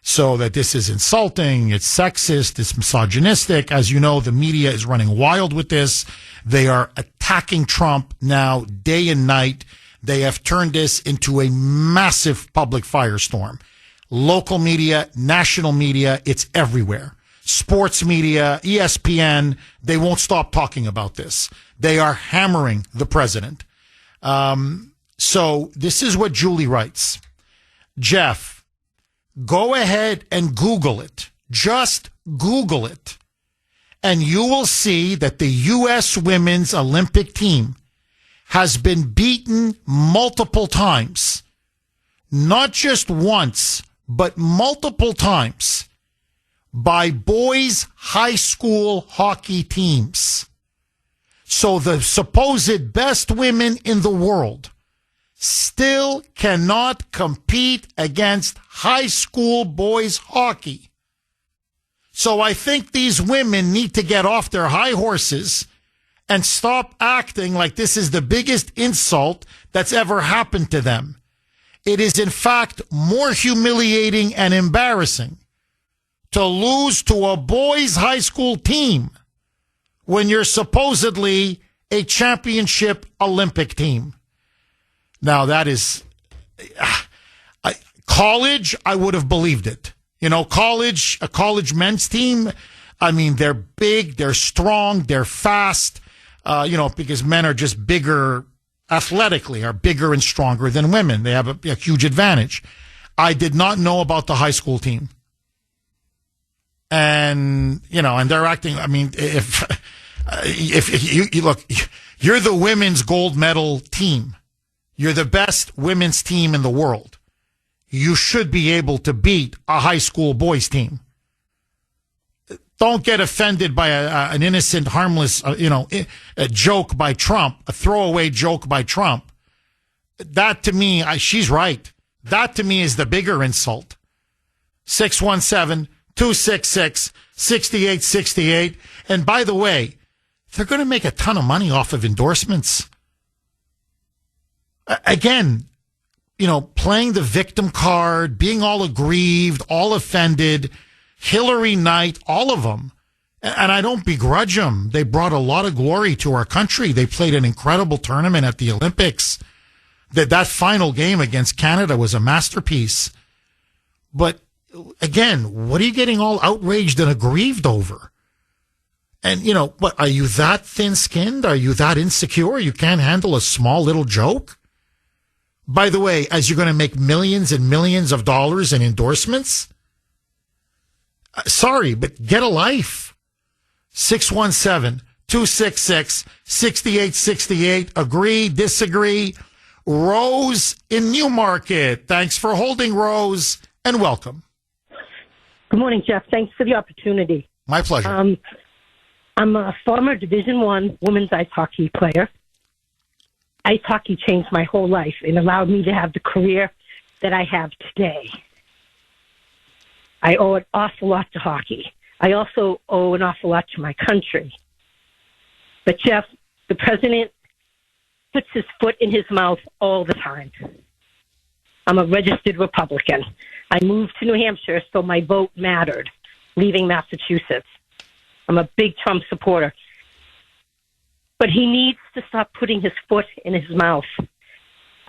So that this is insulting, it's sexist, it's misogynistic. As you know, the media is running wild with this. They are attacking Trump now day and night. They have turned this into a massive public firestorm. Local media, national media, it's everywhere. Sports media, ESPN, they won't stop talking about this. They are hammering the president. So this is what Julie writes. Jeff, go ahead and Google it. Just Google it. And you will see that the U.S. women's Olympic team has been beaten multiple times. Not just once, but multiple times by boys' high school hockey teams. So the supposed best women in the world still cannot compete against high school boys hockey. So I think these women need to get off their high horses and stop acting like this is the biggest insult that's ever happened to them. It is, in fact, more humiliating and embarrassing to lose to a boys' high school team when you're supposedly a championship Olympic team. Now, that is... college, I would have believed it. You know, a college men's team, I mean, they're big, they're strong, they're fast, because men are just bigger athletically, are bigger and stronger than women. They have a huge advantage. I did not know about the high school team. And, and they're acting, I mean, if you look, you're the women's gold medal team. You're the best women's team in the world. You should be able to beat a high school boys team. Don't get offended by an innocent, harmless, a joke by Trump, a throwaway joke by Trump. That to me, she's right. That to me is the bigger insult. 617-266-6868. And by the way, they're going to make a ton of money off of endorsements. Again, playing the victim card, being all aggrieved, all offended, Hillary Knight, all of them. And I don't begrudge them. They brought a lot of glory to our country. They played an incredible tournament at the Olympics. That final game against Canada was a masterpiece. But again, what are you getting all outraged and aggrieved over? And, what, are you that thin-skinned? Are you that insecure? You can't handle a small little joke? By the way, as you're going to make millions and millions of dollars in endorsements? Sorry, but get a life. 617-266-6868. Agree, disagree. Rose in Newmarket. Thanks for holding, Rose, and welcome. Good morning, Jeff. Thanks for the opportunity. My pleasure. I'm a former Division I women's ice hockey player. Ice hockey changed my whole life and allowed me to have the career that I have today. I owe an awful lot to hockey. I also owe an awful lot to my country. But, Jeff, the president puts his foot in his mouth all the time. I'm a registered Republican. I moved to New Hampshire, so my vote mattered, leaving Massachusetts. I'm a big Trump supporter. But he needs to stop putting his foot in his mouth.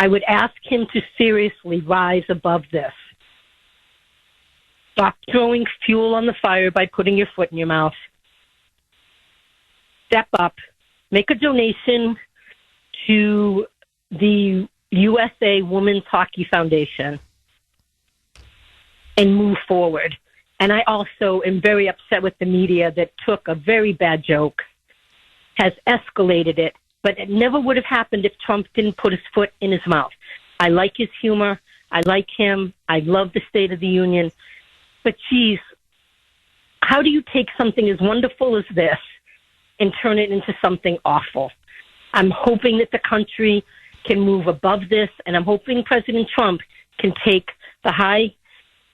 I would ask him to seriously rise above this. Stop throwing fuel on the fire by putting your foot in your mouth. Step up. Make a donation to the USA Women's Hockey Foundation and move forward. And I also am very upset with the media that took a very bad joke, has escalated it, but it never would have happened if Trump didn't put his foot in his mouth. I like his humor. I like him. I love the State of the Union. But, geez, how do you take something as wonderful as this and turn it into something awful? I'm hoping that the country can move above this, and I'm hoping President Trump can take the high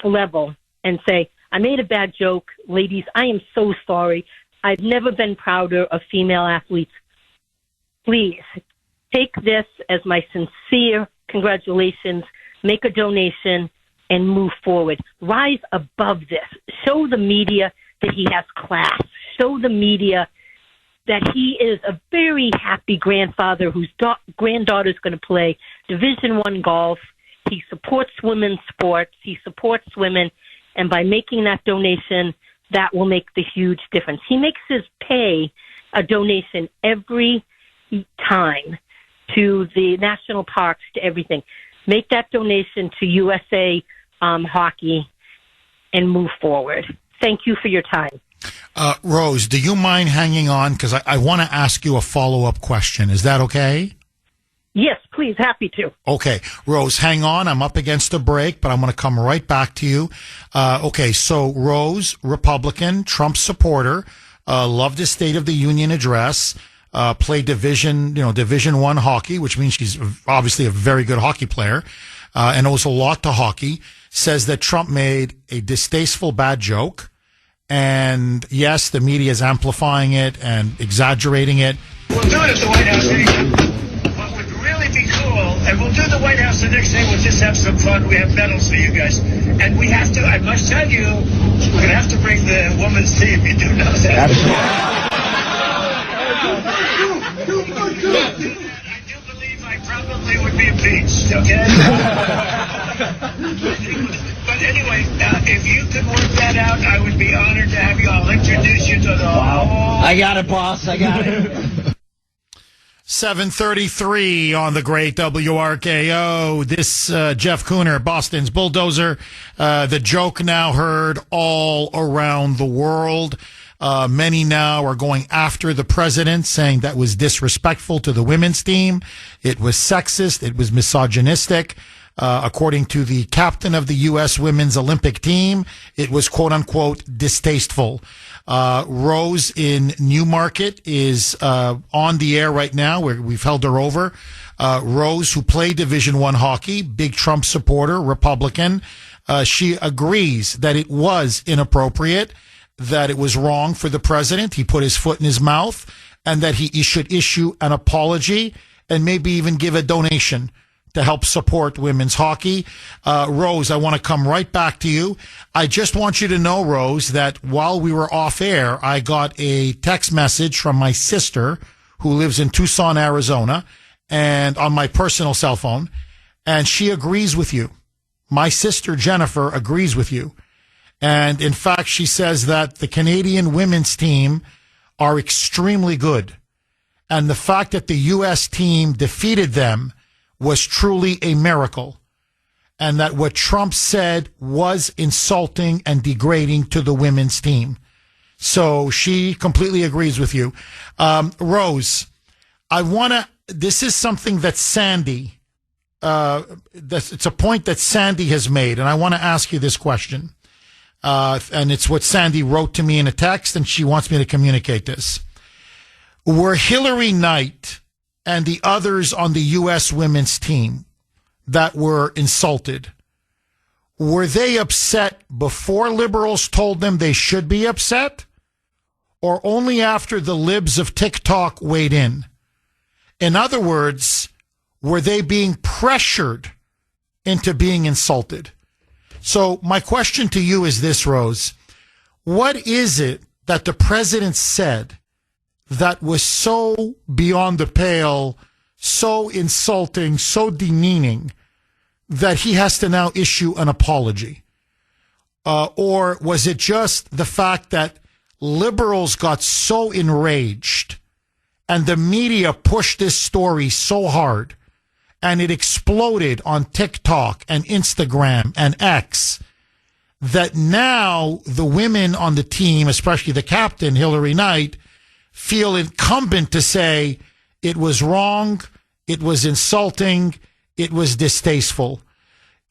level and say, I made a bad joke. Ladies, I am so sorry. I've never been prouder of female athletes. Please take this as my sincere congratulations, make a donation, and move forward. Rise above this. Show the media that he has class. Show the media that he is a very happy grandfather whose granddaughter is going to play Division I golf. He supports women's sports. He supports women. And by making that donation, that will make the huge difference. He makes his pay a donation every time to the national parks, to everything. Make that donation to USA Hockey and move forward. Thank you for your time. Rose, do you mind hanging on? Because I want to ask you a follow-up question. Is that okay? Yes, please. Happy to. Okay. Rose, hang on. I'm up against a break, but I'm going to come right back to you. Okay. So Rose, Republican, Trump supporter, loved his State of the Union address, played Division I hockey, which means she's obviously a very good hockey player, and owes a lot to hockey, says that Trump made a distasteful bad joke And yes, the media is amplifying it and exaggerating it. We'll do it at the White House anytime. What would really be cool, and we'll do the White House the next day, we'll just have some fun. We have medals for you guys. And we have to, I must tell you, we're going to have to bring the women's team. You do know that. I do believe I probably would be impeached, okay? But anyway, if you could work that out, I would be honored to have you. I'll introduce you to the whole... I got it, boss. I got it. 7:33 on the great WRKO. This Jeff Kuhner, Boston's bulldozer. The joke now heard all around the world. Many now are going after the president, saying that was disrespectful to the women's team. It was sexist. It was misogynistic. According to the captain of the U.S. women's Olympic team, it was quote unquote distasteful. Rose in Newmarket is on the air right now. We've held her over. Rose, who played Division I hockey, big Trump supporter, Republican. She agrees that it was inappropriate, that it was wrong for the president. He put his foot in his mouth, and that he should issue an apology and maybe even give a donation to help support women's hockey. Rose, I want to come right back to you. I just want you to know, Rose, that while we were off air, I got a text message from my sister who lives in Tucson, Arizona, and on my personal cell phone, and she agrees with you. My sister, Jennifer, agrees with you. And in fact, she says that the Canadian women's team are extremely good. And the fact that the U.S. team defeated them was truly a miracle, and that what Trump said was insulting and degrading to the women's team. So she completely agrees with you. Rose, this is something that Sandy, it's a point that Sandy has made, and I want to ask you this question. And it's what Sandy wrote to me in a text, and she wants me to communicate this. Were Hillary Knight and the others on the U.S. women's team that were insulted, were they upset before liberals told them they should be upset, or only after the libs of TikTok weighed in? In other words, were they being pressured into being insulted? So my question to you is this, Rose. What is it that the president said that was so beyond the pale, so insulting, so demeaning, that he has to now issue an apology? Or was it just the fact that liberals got so enraged and the media pushed this story so hard and it exploded on TikTok and Instagram and X that now the women on the team, especially the captain, Hillary Knight, feel incumbent to say it was wrong, it was insulting, it was distasteful?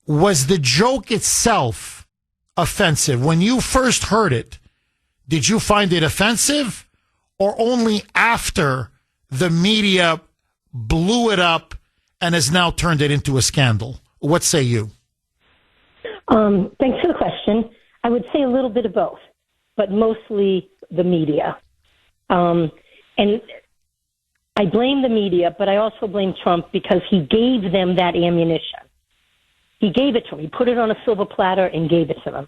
Was the joke itself offensive? When you first heard it, did you find it offensive, or only after the media blew it up and has now turned it into a scandal? What say you? Thanks for the question. I would say a little bit of both, but mostly the media. And I blame the media, but I also blame Trump because he gave them that ammunition. He gave it to them. He put it on a silver platter and gave it to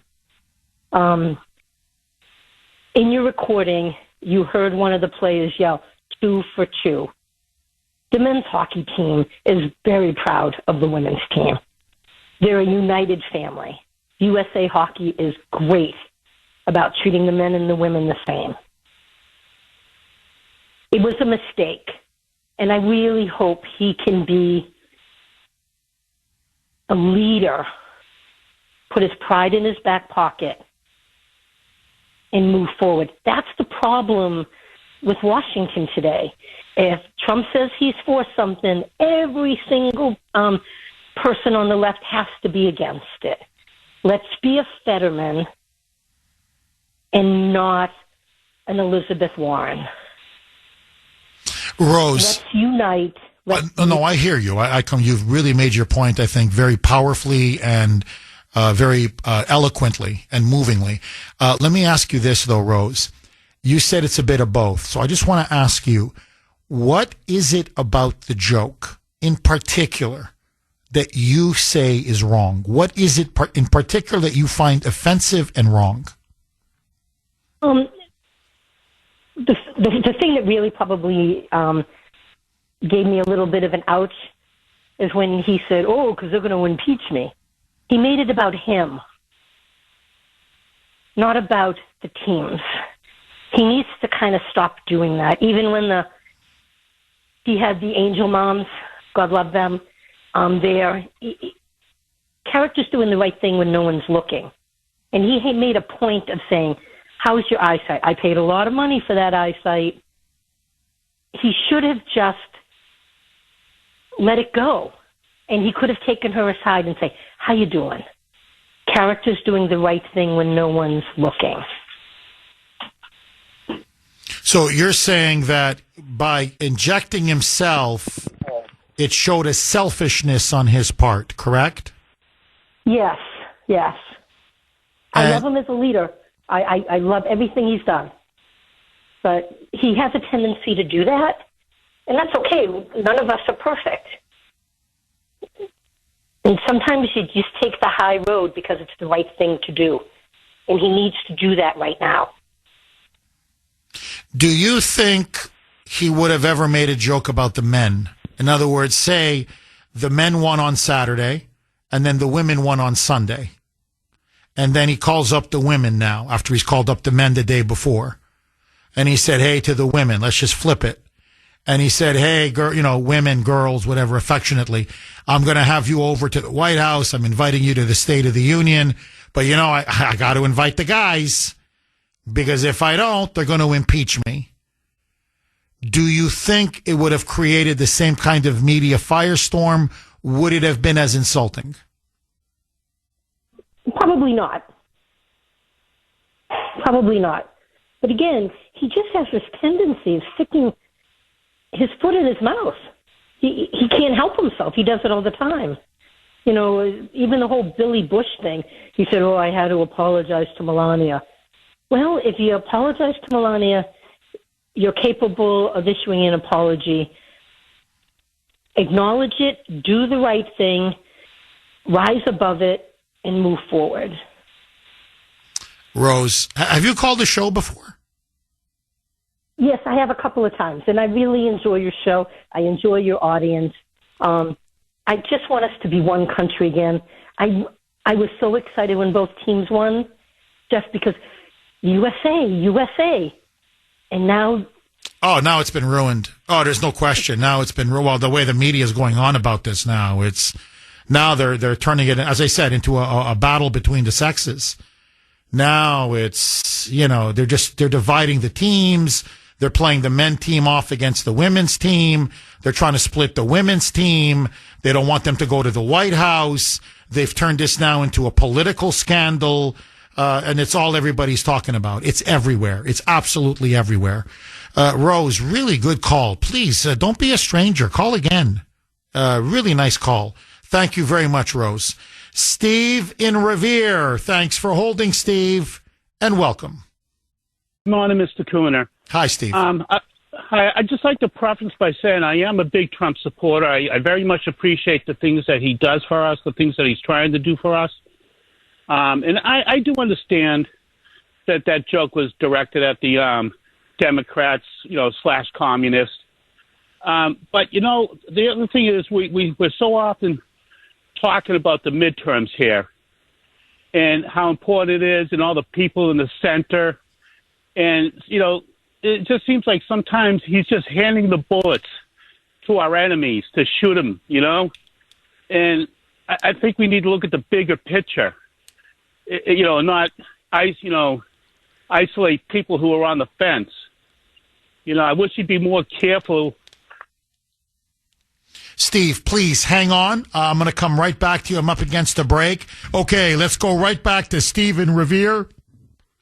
them. In your recording, you heard one of the players yell, 2 for 2. The men's hockey team is very proud of the women's team. They're a united family. USA Hockey is great about treating the men and the women the same. It was a mistake, and I really hope he can be a leader, put his pride in his back pocket, and move forward. That's the problem with Washington today. If Trump says he's for something, every single person on the left has to be against it. Let's be a Fetterman and not an Elizabeth Warren. Rose. Let's unite. No, I hear you. You've really made your point, I think, very powerfully and very eloquently and movingly. Let me ask you this, though, Rose. You said it's a bit of both. So I just want to ask you, what is it about the joke in particular that you say is wrong? What is it in particular that you find offensive and wrong? The thing that really probably gave me a little bit of an ouch is when he said, "Oh, because they're going to impeach me." He made it about him, not about the teams. He needs to kind of stop doing that. Even when he had the Angel Moms, God love them, there, characters doing the right thing when no one's looking. And he made a point of saying, "How's your eyesight? I paid a lot of money for that eyesight." He should have just let it go. And he could have taken her aside and say, "How you doing?" Characters doing the right thing when no one's looking. So you're saying that by injecting himself, it showed a selfishness on his part, correct? Yes, yes. I love him as a leader. I love everything he's done. But he has a tendency to do that, and that's okay. None of us are perfect. And sometimes you just take the high road because it's the right thing to do. And he needs to do that right now. Do you think he would have ever made a joke about the men? In other words, say the men won on Saturday and then the women won on Sunday. And then he calls up the women now after he's called up the men the day before. And he said, "Hey, to the women, let's just flip it." And he said, "Hey, women, girls, whatever, affectionately, I'm going to have you over to the White House. I'm inviting you to the State of the Union. But, I got to invite the guys because if I don't, they're going to impeach me." Do you think it would have created the same kind of media firestorm? Would it have been as insulting? Probably not. Probably not. But again, he just has this tendency of sticking his foot in his mouth. He can't help himself. He does it all the time. Even the whole Billy Bush thing. He said, "Oh, I had to apologize to Melania." Well, if you apologize to Melania, you're capable of issuing an apology. Acknowledge it, do the right thing, rise above it, and move forward. Rose, have you called the show before? Yes, I have a couple of times, and I really enjoy your show. I enjoy your audience. I just want us to be one country again. I was so excited when both teams won, just because USA, and now... Oh, now it's been ruined. Oh, there's no question. Now it's been ruined. Well, the way the media is going on about this now, they're turning it, as I said, into a battle between the sexes. Now it's, they're dividing the teams. They're playing the men team off against the women's team. They're trying to split the women's team. They don't want them to go to the White House. They've turned this now into a political scandal. And it's all everybody's talking about. It's everywhere. It's absolutely everywhere. Rose, really good call. Please, don't be a stranger. Call again. Really nice call. Thank you very much, Rose. Steve in Revere. Thanks for holding, Steve, and welcome. Good morning, Mr. Kuhner. Hi, Steve. I'd just like to preface by saying I am a big Trump supporter. I very much appreciate the things that he does for us, the things that he's trying to do for us. And I do understand that joke was directed at the Democrats, / communists. But, the other thing is we're so often talking about the midterms here and how important it is and all the people in the center. And, it just seems like sometimes he's just handing the bullets to our enemies to shoot them, And I think we need to look at the bigger picture, not isolate people who are on the fence. I wish he'd be more careful. Steve, please hang on. I'm going to come right back to you. I'm up against a break. Okay, let's go right back to Steve in Revere.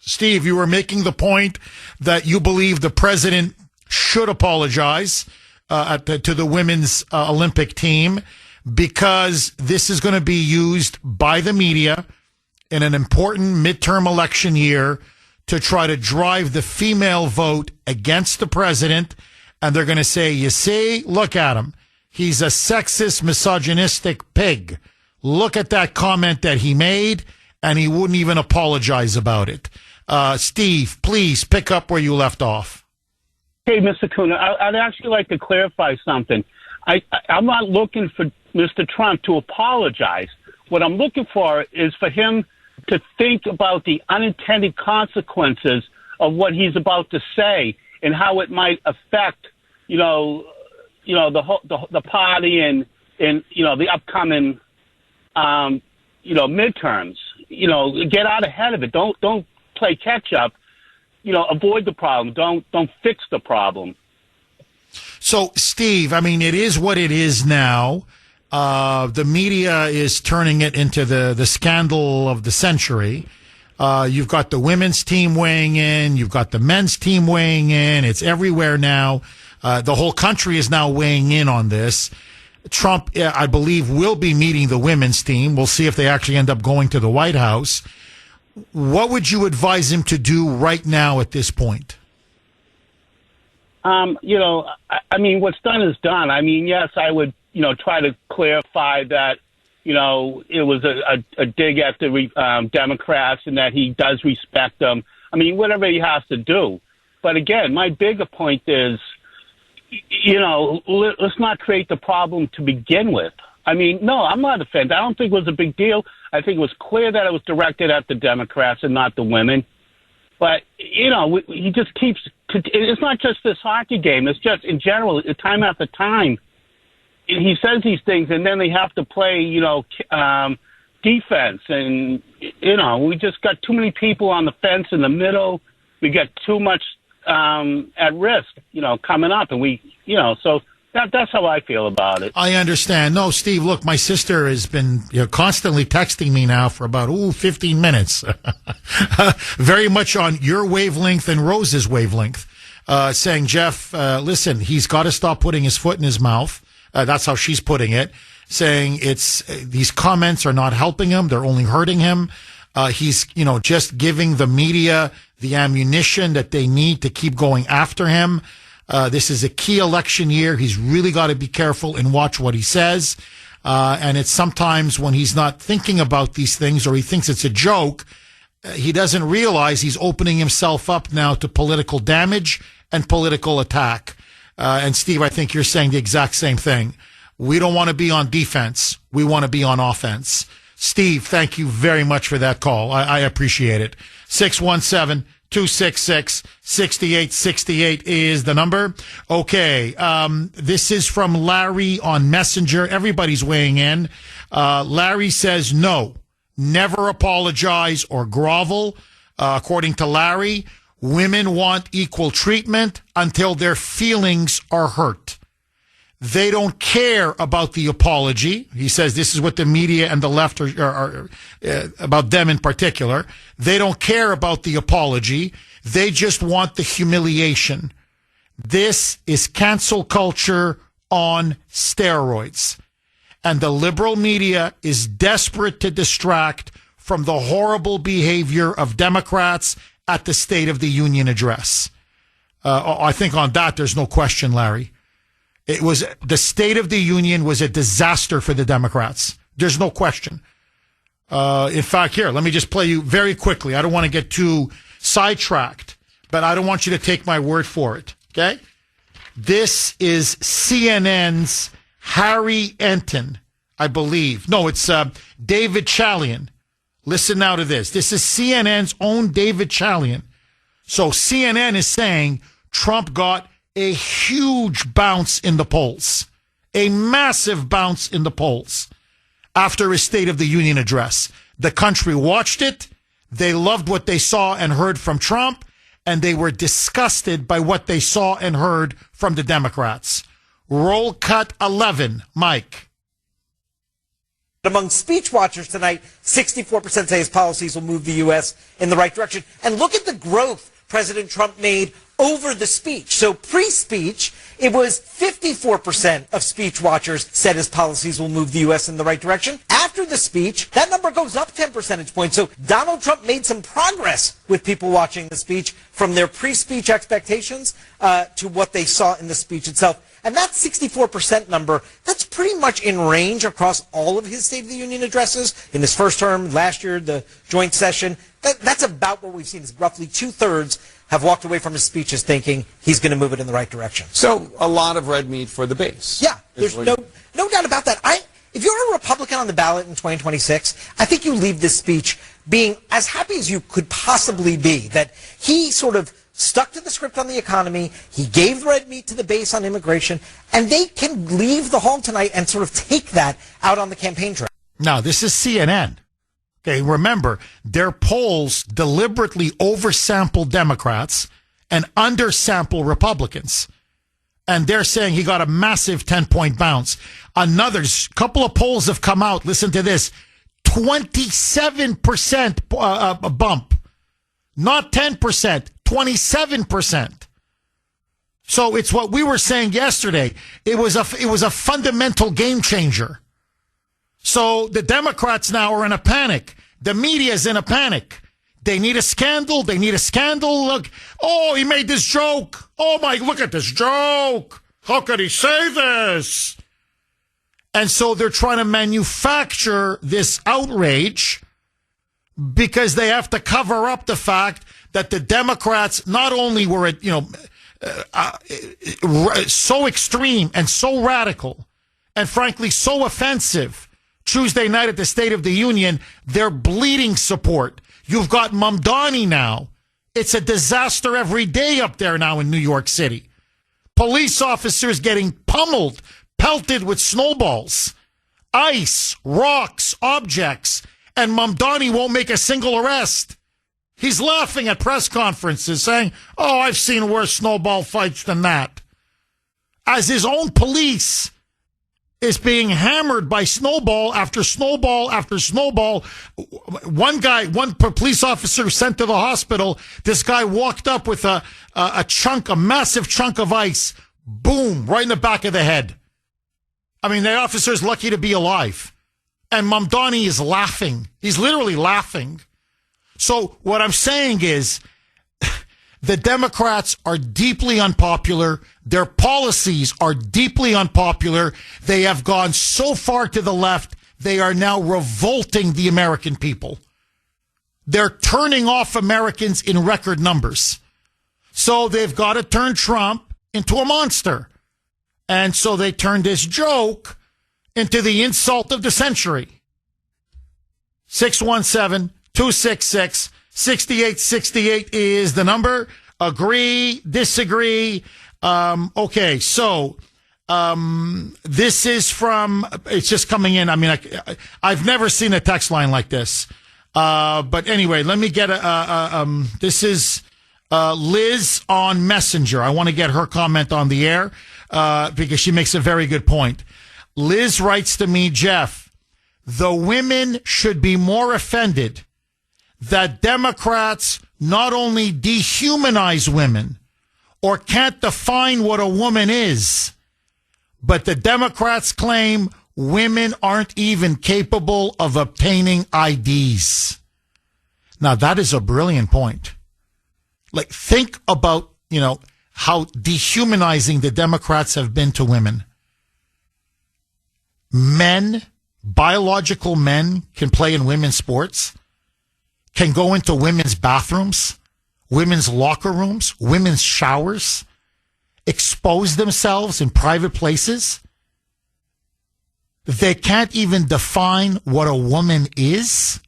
Steve, you were making the point that you believe the president should apologize to the women's Olympic team because this is going to be used by the media in an important midterm election year to try to drive the female vote against the president. And they're going to say, you see, look at him. He's a sexist, misogynistic pig. Look at that comment that he made, and he wouldn't even apologize about it. Steve, please pick up where you left off. Hey, Mr. Kuhner, I'd actually like to clarify something. I'm not looking for Mr. Trump to apologize. What I'm looking for is for him to think about the unintended consequences of what he's about to say and how it might affect, the party and the upcoming, midterms. Get out ahead of it. Don't play catch up. Avoid the problem. Don't fix the problem. So, Steve, I mean, it is what it is now. The media is turning it into the scandal of the century. You've got the women's team weighing in. You've got the men's team weighing in. It's everywhere now. The whole country is now weighing in on this. Trump, I believe, will be meeting the women's team. We'll see if they actually end up going to the White House. What would you advise him to do right now at this point? I mean, what's done is done. I mean, yes, I would, try to clarify that, it was a dig at the Democrats and that he does respect them. I mean, whatever he has to do. But again, my bigger point is, let's not create the problem to begin with. I mean, no, I'm not offended. I don't think it was a big deal. I think it was clear that it was directed at the Democrats and not the women. But, he just keeps – it's not just this hockey game. It's just in general, time after time. He says these things, and then they have to play, defense. And, we just got too many people on the fence in the middle. We got too much at risk, coming up. And so that's how I feel about it. I understand. No, Steve, look, my sister has been constantly texting me now for about 15 minutes. Very much on your wavelength and Rose's wavelength, saying, Jeff, listen, he's got to stop putting his foot in his mouth. That's how she's putting it, saying these comments are not helping him. They're only hurting him. He's, just giving the media the ammunition that they need to keep going after him. This is a key election year. He's really got to be careful and watch what he says. And it's sometimes when he's not thinking about these things or he thinks it's a joke, he doesn't realize he's opening himself up now to political damage and political attack. And Steve, I think you're saying the exact same thing. We don't want to be on defense. We want to be on offense. Steve, thank you very much for that call. I appreciate it. 617-266-6868 is the number. Okay. This is from Larry on Messenger. Everybody's weighing in. Larry says no, never apologize or grovel. According to Larry, women want equal treatment until their feelings are hurt. They don't care about the apology. He says this is what the media and the left are about them in particular. They don't care about the apology. They just want the humiliation. This is cancel culture on steroids. And the liberal media is desperate to distract from the horrible behavior of Democrats at the State of the Union address. I think on that, there's no question, Larry. It was the State of the Union was a disaster for the Democrats. There's no question. In fact, here, let me just play you very quickly. I don't want to get too sidetracked, but I don't want you to take my word for it. Okay? This is CNN's Harry Enton, I believe. No, it's David Chalian. Listen now to this. This is CNN's own David Chalian. So CNN is saying Trump got a huge bounce in the polls, a massive bounce in the polls after his State of the Union address. The country watched it. They loved what they saw and heard from Trump, and they were disgusted by what they saw and heard from the Democrats. Roll cut 11, Mike. Among speech watchers tonight, 64% say his policies will move the U.S. in the right direction. And look at the growth President Trump made over the speech. So pre-speech, it was 54% of speech watchers said his policies will move the U.S. in the right direction. After the speech, that number goes up 10 percentage points. So Donald Trump made some progress with people watching the speech from their pre-speech expectations to what they saw in the speech itself. And that 64% number, that's pretty much in range across all of his State of the Union addresses. In his first term, last year, the joint session, that's about what we've seen. Is roughly 2/3 have walked away from his speeches thinking he's going to move it in the right direction. So a lot of red meat for the base. Yeah, there's no doubt about that. If you're a Republican on the ballot in 2026, I think you leave this speech being as happy as you could possibly be, that he sort of stuck to the script on the economy, he gave red meat to the base on immigration, and they can leave the hall tonight and sort of take that out on the campaign trail. Now, this is CNN. Okay, remember, their polls deliberately oversample Democrats and undersample Republicans. And they're saying he got a massive 10-point bounce. Another couple of polls have come out. Listen to this. 27% bump. Not 10%, 27%. So it's what we were saying yesterday. It was a fundamental game changer. So the Democrats now are in a panic. The media is in a panic. They need a scandal. They need a scandal. Look, oh, he made this joke. Oh, my, look at this joke. How could he say this? And so they're trying to manufacture this outrage because they have to cover up the fact that the Democrats not only were, so extreme and so radical and frankly so offensive Tuesday night at the State of the Union, they're bleeding support. You've got Mamdani now. It's a disaster every day up there now in New York City. Police officers getting pummeled, pelted with snowballs, ice, rocks, objects, and Mamdani won't make a single arrest. He's laughing at press conferences saying, oh, I've seen worse snowball fights than that. As his own police is being hammered by snowball after snowball after snowball. One police officer sent to the hospital, this guy walked up with a massive chunk of ice, boom, right in the back of the head. I mean, the officer's lucky to be alive. And Mamdani is laughing. He's literally laughing. So what I'm saying is, the Democrats are deeply unpopular. Their policies are deeply unpopular. They have gone so far to the left, they are now revolting the American people. They're turning off Americans in record numbers. So they've got to turn Trump into a monster. And so they turned this joke into the insult of the century. 617-266-6868 is the number. Agree, disagree. Okay, so this is from, it's just coming in. I mean, I've never seen a text line like this. But anyway, let me get this is Liz on Messenger. I want to get her comment on the air because she makes a very good point. Liz writes to me, Jeff, the women should be more offended that Democrats not only dehumanize women or can't define what a woman is, but the Democrats claim women aren't even capable of obtaining IDs. Now, that is a brilliant point. Like, think about, how dehumanizing the Democrats have been to women. Men, biological men, can play in women's sports, can go into women's bathrooms, women's locker rooms, women's showers, expose themselves in private places. They can't even define what a woman is.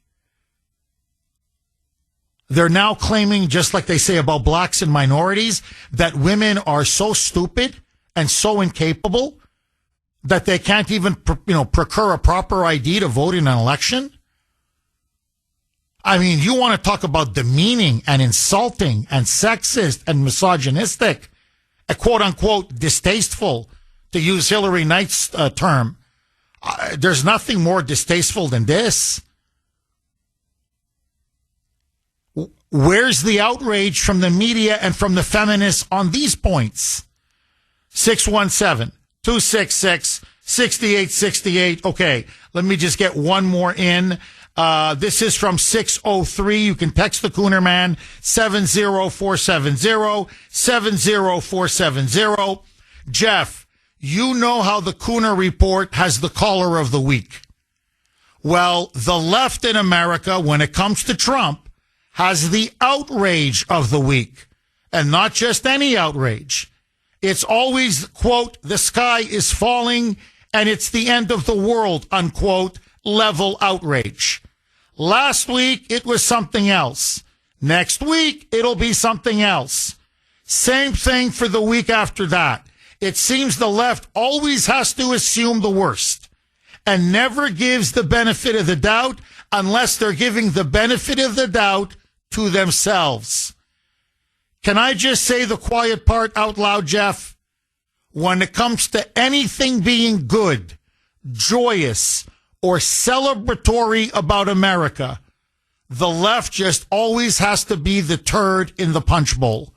They're now claiming, just like they say about blacks and minorities, that women are so stupid and so incapable that they can't even, procure a proper ID to vote in an election. I mean, you want to talk about demeaning and insulting and sexist and misogynistic, quote unquote, distasteful, to use Hillary Knight's term. There's nothing more distasteful than this. Where's the outrage from the media and from the feminists on these points? 617-266-6868. Okay, let me just get one more in. This is from 603. You can text the Kuhner Man, 70470. Jeff, you know how the Kuhner Report has the caller of the week. Well, the left in America, when it comes to Trump, has the outrage of the week. And not just any outrage. It's always, quote, the sky is falling and it's the end of the world, unquote, level outrage. Last week, it was something else. Next week, it'll be something else. Same thing for the week after that. It seems the left always has to assume the worst and never gives the benefit of the doubt unless they're giving the benefit of the doubt to themselves. Can I just say the quiet part out loud, Jeff? When it comes to anything being good, joyous, or celebratory about America, the left just always has to be the turd in the punch bowl,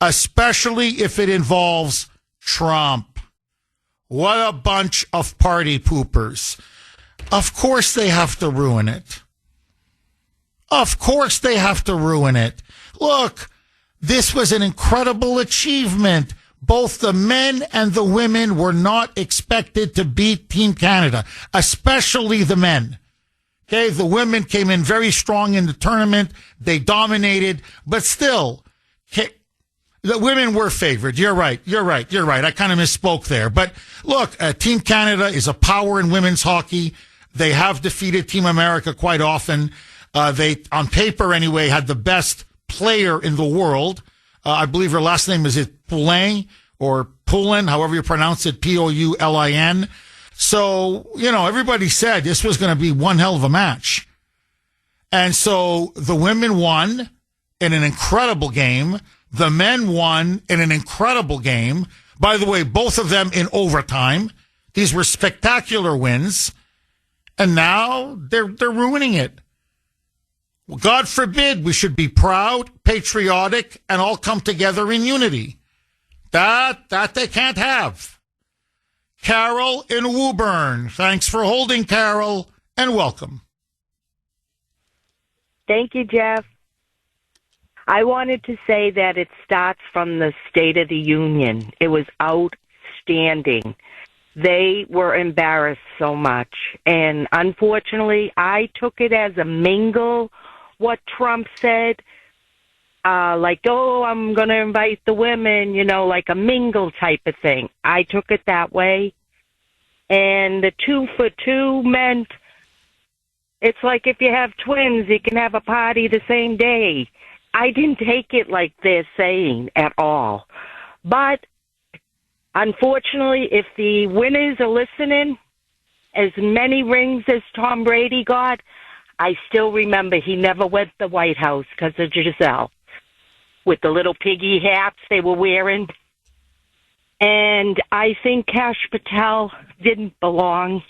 especially if it involves Trump. What a bunch of party poopers. Of course they have to ruin it. Of course they have to ruin it. Look, this was an incredible achievement. Both the men and the women were not expected to beat Team Canada, especially the men. Okay, the women came in very strong in the tournament. They dominated, but still, the women were favored. You're right. I kind of misspoke there. But look, Team Canada is a power in women's hockey. They have defeated Team America quite often. They, on paper anyway, had the best player in the world. I believe her last name is Poulin or Poulin, however you pronounce it, Poulin. So, everybody said this was going to be one hell of a match. And so the women won in an incredible game. The men won in an incredible game. By the way, both of them in overtime. These were spectacular wins. And now they're ruining it. Well, God forbid we should be proud, patriotic, and all come together in unity. That they can't have. Carol in Woburn. Thanks for holding, Carol, and welcome. Thank you, Jeff. I wanted to say that it starts from the State of the Union. It was outstanding. They were embarrassed so much. And unfortunately, I took it as a mingle, what Trump said. I'm going to invite the women, like a mingle type of thing. I took it that way. And the 2 for 2 meant it's like if you have twins, you can have a party the same day. I didn't take it like they're saying at all. But unfortunately, if the winners are listening, as many rings as Tom Brady got, I still remember he never went to the White House because of Giselle, with the little piggy hats they were wearing. And I think Kash Patel didn't belong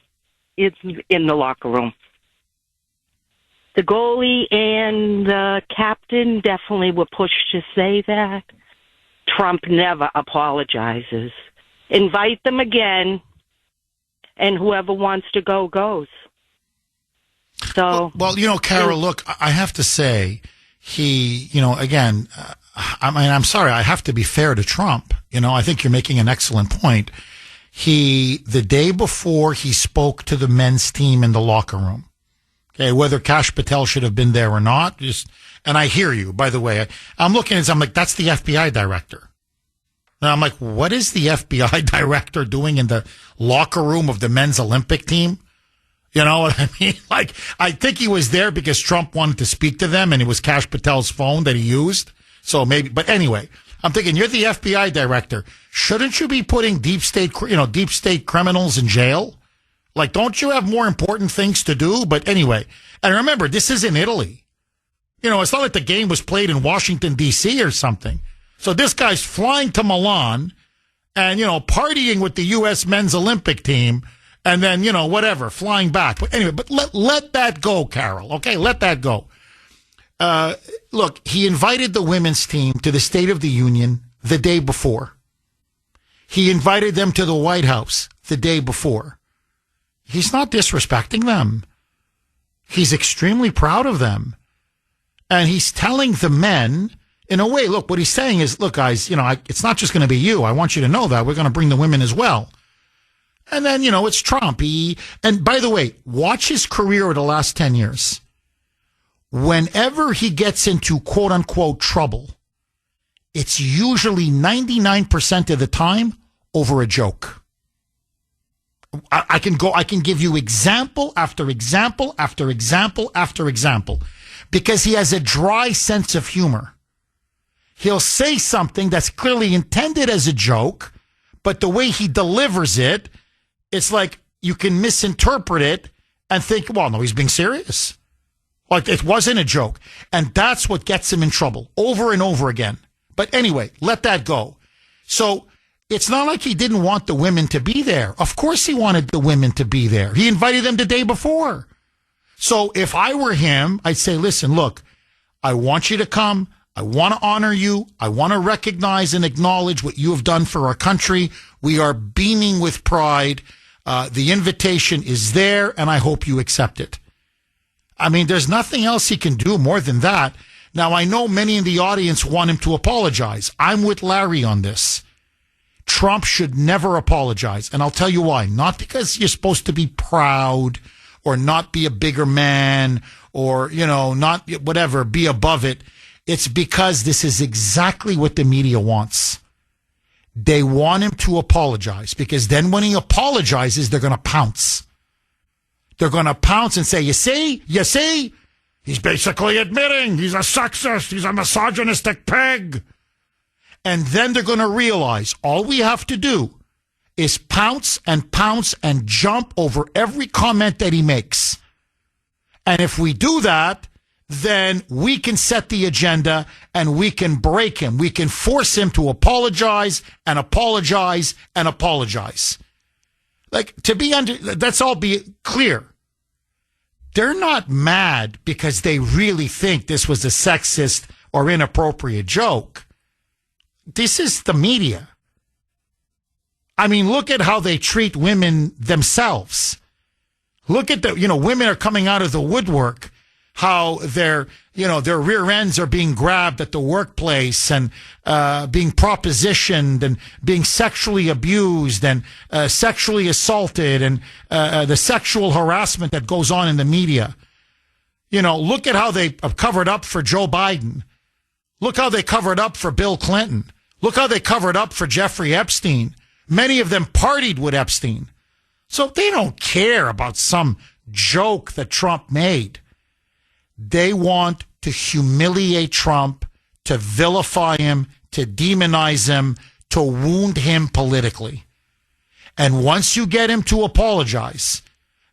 in the locker room. The goalie and the captain definitely were pushed to say that. Trump never apologizes. Invite them again, and whoever wants to go, goes. So, well, Carol, look, I have to say, again, I'm sorry, I have to be fair to Trump. I think you're making an excellent point. The day before he spoke to the men's team in the locker room, okay, whether Kash Patel should have been there or not, and I hear you, by the way. I'm looking at it, I'm like, that's the FBI director. And I'm like, what is the FBI director doing in the locker room of the men's Olympic team? You know what I mean? Like, I think he was there because Trump wanted to speak to them, and it was Kash Patel's phone that he used. So maybe, but anyway, I'm thinking, you're the FBI director. Shouldn't you be putting deep state criminals in jail? Like, don't you have more important things to do? But anyway, and remember, this is in Italy. It's not like the game was played in Washington, D.C. or something. So this guy's flying to Milan and, partying with the U.S. men's Olympic team and then, whatever, flying back. But anyway, but let that go, Carol. Okay, let that go. Look, he invited the women's team to the State of the Union the day before. He invited them to the White House the day before. He's not disrespecting them. He's extremely proud of them. And he's telling the men, in a way, look, what he's saying is, look, guys, it's not just going to be you. I want you to know that. We're going to bring the women as well. And then, it's Trump. And by the way, watch his career over the last 10 years. Whenever he gets into quote unquote trouble, it's usually 99% of the time over a joke. I can give you example after example after example after example, because he has a dry sense of humor. He'll say something that's clearly intended as a joke, but the way he delivers it, it's like you can misinterpret it and think, well, no, he's being serious. Like it wasn't a joke. And that's what gets him in trouble over and over again. But anyway, let that go. So it's not like he didn't want the women to be there. Of course he wanted the women to be there. He invited them the day before. So if I were him, I'd say, listen, look, I want you to come. I want to honor you. I want to recognize and acknowledge what you have done for our country. We are beaming with pride. The invitation is there, and I hope you accept it. I mean, there's nothing else he can do more than that. Now, I know many in the audience want him to apologize. I'm with Larry on this. Trump should never apologize. And I'll tell you why. Not because you're supposed to be proud or not be a bigger man or, not whatever, be above it. It's because this is exactly what the media wants. They want him to apologize because then when he apologizes, they're going to pounce. They're going to pounce and say, you see, he's basically admitting he's a sexist. He's a misogynistic pig. And then they're going to realize all we have to do is pounce and jump over every comment that he makes. And if we do that, then we can set the agenda and we can break him. We can force him to apologize and apologize and apologize. Like, let's all be clear. They're not mad because they really think this was a sexist or inappropriate joke. This is the media. I mean, look at how they treat women themselves. Look at women are coming out of the woodwork, how their rear ends are being grabbed at the workplace and being propositioned and being sexually abused and sexually assaulted and the sexual harassment that goes on in the media. Look at how they have covered up for Joe Biden. Look how they covered up for Bill Clinton. Look how they covered up for Jeffrey Epstein. Many of them partied with Epstein. So they don't care about some joke that Trump made. They want to humiliate Trump, to vilify him, to demonize him, to wound him politically. And once you get him to apologize,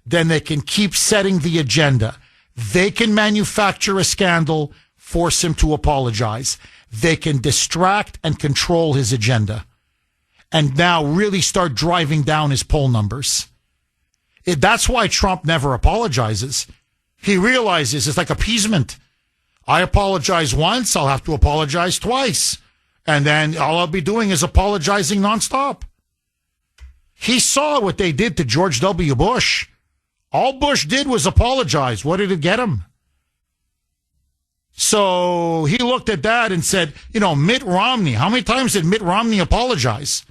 then they can keep setting the agenda. They can manufacture a scandal, force him to apologize. They can distract and control his agenda. And now really start driving down his poll numbers. That's why Trump never apologizes. He realizes it's like appeasement. I apologize once, I'll have to apologize twice. And then all I'll be doing is apologizing nonstop. He saw what they did to George W. Bush. All Bush did was apologize. What did it get him? So he looked at that and said, Mitt Romney, how many times did Mitt Romney apologize?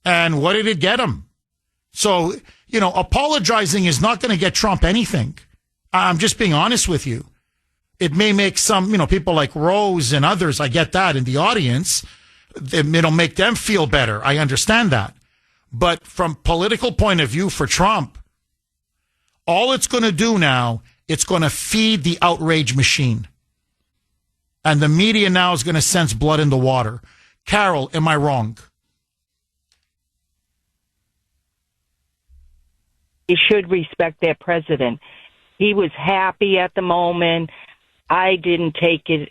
And what did it get him? So, apologizing is not going to get Trump anything. I'm just being honest with you. It may make some, people like Rose and others, I get that in the audience. It'll make them feel better. I understand that. But from political point of view for Trump, all it's going to do now, it's going to feed the outrage machine. And the media now is going to sense blood in the water. Carol, am I wrong? They should respect their president. He was happy at the moment. I didn't take it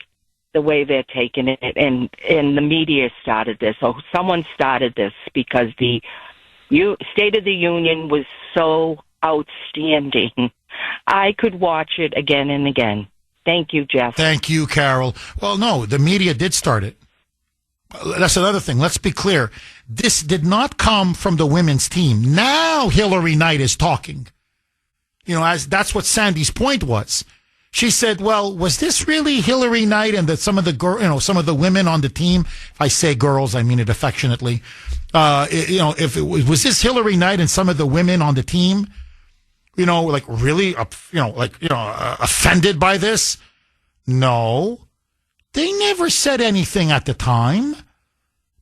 the way they're taking it, and the media started this. So someone started this because the State of the Union was so outstanding. I could watch it again and again. Thank you, Jeff. Thank you, Carol. Well, no, the media did start it. That's another thing. Let's be clear. This did not come from the women's team. Now Hillary Knight is talking. You know, as that's what Sandy's point was. She said, "Well, was this really Hillary Knight and some of the women on the team? If I say girls, I mean it affectionately. If it was this Hillary Knight and some of the women on the team, really, offended by this? No, they never said anything at the time.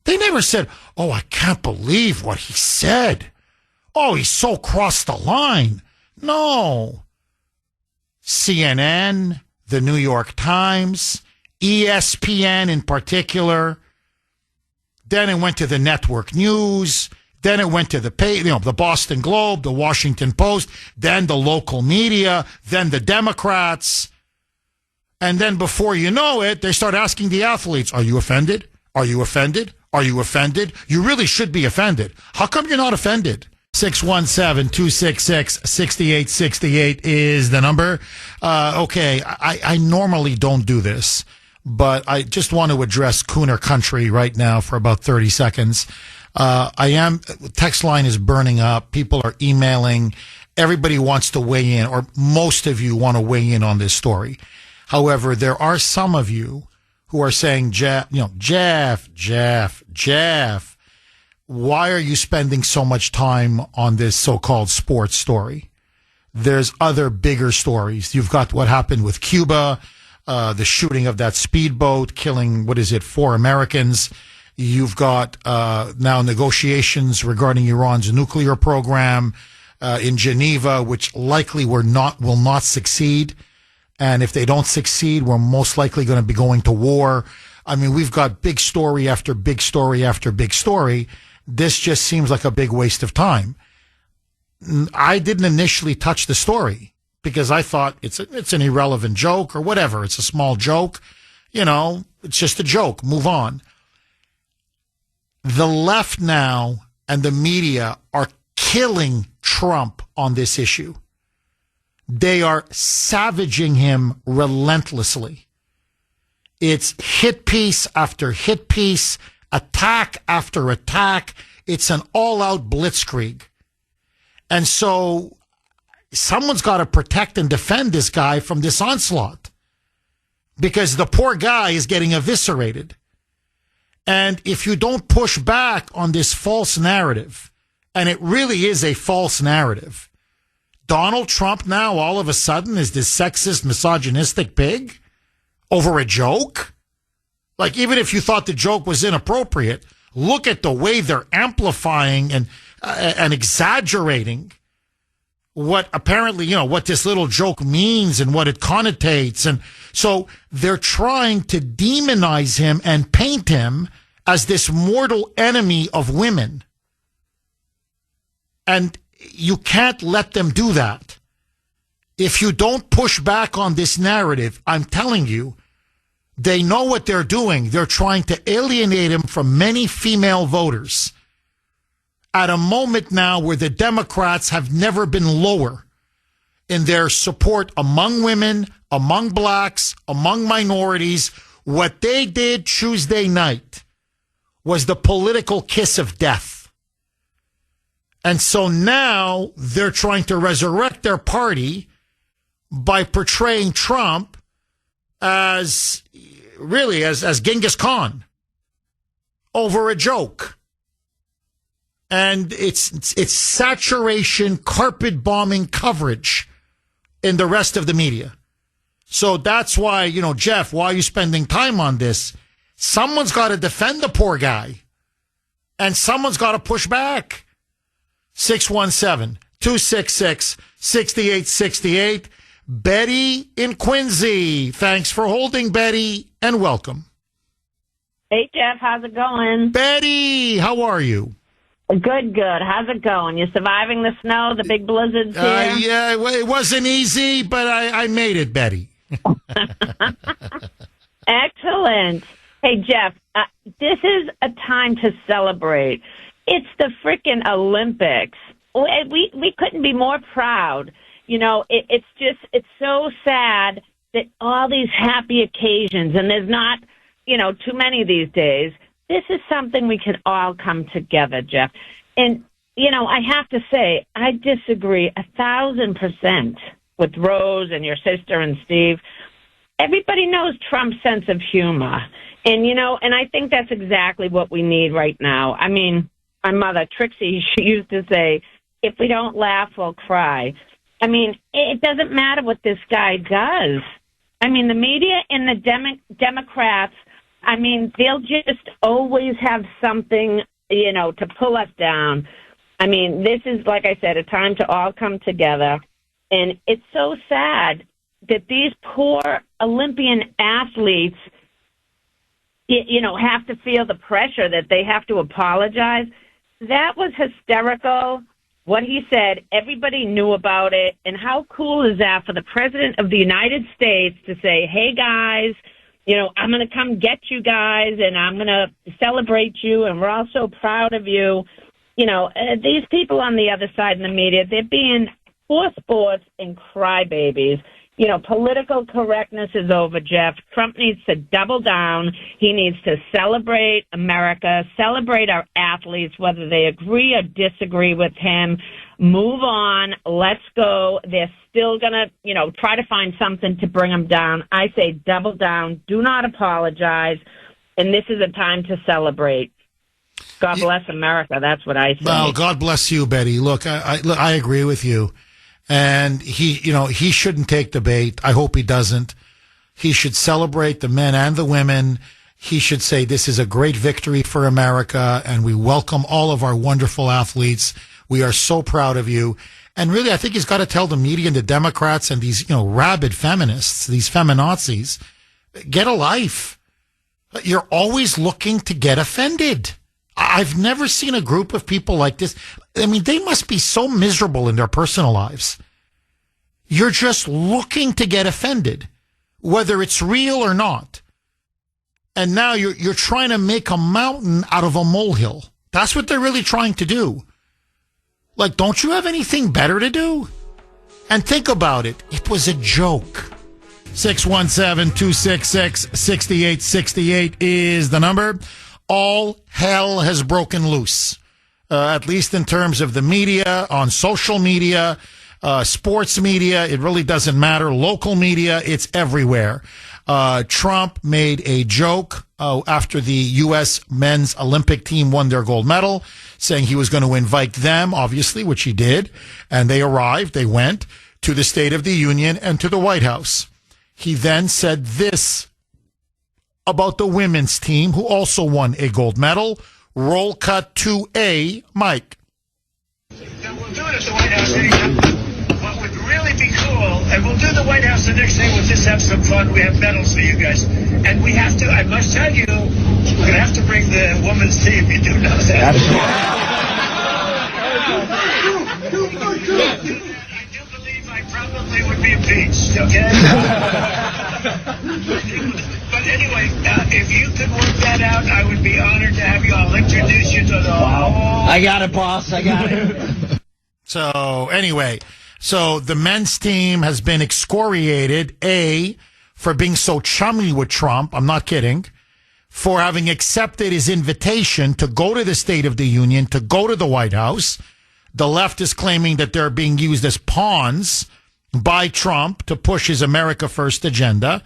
They never said, "Oh, I can't believe what he said. Oh, he so crossed the line." No. CNN, the New York Times, ESPN in particular. Then it went to the network news. Then it went to the Boston Globe, the Washington Post, then the local media, then the Democrats. And then before you know it, they start asking the athletes, "Are you offended? Are you offended? Are you offended? You really should be offended. How come you're not offended?" 617-266-6868 is the number. Okay, I normally don't do this, but I just want to address Kuhner country right now for about 30 seconds. Text line is burning up. People are emailing. Everybody wants to weigh in, or most of you want to weigh in on this story. However, there are some of you who are saying, Jeff, why are you spending so much time on this so-called sports story? There's other bigger stories. You've got what happened with Cuba, the shooting of that speedboat, killing, 4 Americans. You've got now negotiations regarding Iran's nuclear program in Geneva, which likely will not succeed. And if they don't succeed, we're most likely going to be going to war. I mean, we've got big story after big story after big story. This just seems like a big waste of time. I didn't initially touch the story because I thought it's an irrelevant joke or whatever. It's a small joke. It's just a joke. Move on. The left now and the media are killing Trump on this issue. They are savaging him relentlessly. It's hit piece after hit piece, attack after attack. It's an all-out blitzkrieg. And so someone's got to protect and defend this guy from this onslaught because the poor guy is getting eviscerated. And if you don't push back on this false narrative, and it really is a false narrative, Donald Trump now all of a sudden is this sexist, misogynistic pig over a joke? Like, even if you thought the joke was inappropriate, look at the way they're amplifying and exaggerating what apparently, what this little joke means and what it connotates. And so they're trying to demonize him and paint him as this mortal enemy of women. And you can't let them do that. If you don't push back on this narrative, I'm telling you, they know what they're doing. They're trying to alienate him from many female voters at a moment now where the Democrats have never been lower in their support among women, among blacks, among minorities. What they did Tuesday night was the political kiss of death. And so now they're trying to resurrect their party by portraying Trump as Genghis Khan over a joke. And it's saturation, carpet bombing coverage in the rest of the media. So that's why, Jeff, why are you spending time on this? Someone's got to defend the poor guy. And someone's got to push back. 617-266-6868. Betty in Quincy. Thanks for holding, Betty, and welcome. Hey, Jeff, how's it going? Betty, how are you? Good. How's it going? You surviving the snow, the big blizzards here? Yeah, it wasn't easy, but I made it, Betty. Excellent. Hey, Jeff, this is a time to celebrate. It's the frickin' Olympics. We couldn't be more proud. It's so sad that all these happy occasions, and there's not, too many these days. This is something we can all come together, Jeff. And, I have to say, I disagree 1,000% with Rose and your sister and Steve. Everybody knows Trump's sense of humor. And, and I think that's exactly what we need right now. I mean, my mother, Trixie, she used to say, if we don't laugh, we'll cry. I mean, it doesn't matter what this guy does. I mean, the media and the Democrats, I mean, they'll just always have something, to pull us down. I mean, this is, like I said, a time to all come together. And it's so sad that these poor Olympian athletes, have to feel the pressure that they have to apologize. That was hysterical. What he said, everybody knew about it. And how cool is that for the President of the United States to say, hey, guys, I'm going to come get you guys and I'm going to celebrate you. And we're all so proud of you. These people on the other side in the media, they're being for sports and crybabies. Political correctness is over, Jeff. Trump needs to double down. He needs to celebrate America, celebrate our athletes, whether they agree or disagree with him. Move on. Let's go. They're still going to, try to find something to bring him down. I say double down. Do not apologize. And this is a time to celebrate. God bless America. That's what I say. Well, God bless you, Betty. Look, I agree with you. And he shouldn't take the bait. I hope he doesn't. He should celebrate the men and the women. He should say this is a great victory for America, and we welcome all of our wonderful athletes. We are so proud of you. And really, I think he's got to tell the media and the Democrats and these, rabid feminists, these feminazis, get a life. You're always looking to get offended. I've never seen a group of people like this. I mean, they must be so miserable in their personal lives. You're just looking to get offended, whether it's real or not. And now you're trying to make a mountain out of a molehill. That's what they're really trying to do. Like, don't you have anything better to do? And think about it. It was a joke. 617-266-6868 is the number. All hell has broken loose, at least in terms of the media, on social media, sports media. It really doesn't matter. Local media, it's everywhere. Trump made a joke after the U.S. men's Olympic team won their gold medal, saying he was going to invite them, obviously, which he did. And they arrived. They went to the State of the Union and to the White House. He then said this about the women's team, who also won a gold medal. Roll cut to A, Mike. Now, we'll do it at the White House anytime. What would really be cool, and we'll do the White House the next day, we'll just have some fun. We have medals for you guys. And we have to, I must tell you, we're going to have to bring the women's team. You do know that. I do believe I probably would be impeached, okay? But anyway, if you could work that out, I would be honored to have you all introduce you to the whole... I got it, boss. I got it. So, anyway, the men's team has been excoriated, A, for being so chummy with Trump. I'm not kidding. For having accepted his invitation to go to the State of the Union, to go to the White House. The left is claiming that they're being used as pawns by Trump to push his America First agenda.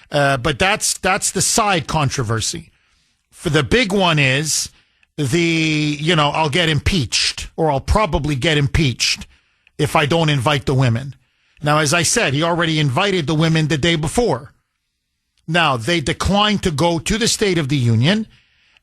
But that's the side controversy. For the big one is I'll get impeached, or I'll probably get impeached if I don't invite the women. Now, as I said, he already invited the women the day before. Now, they declined to go to the State of the Union,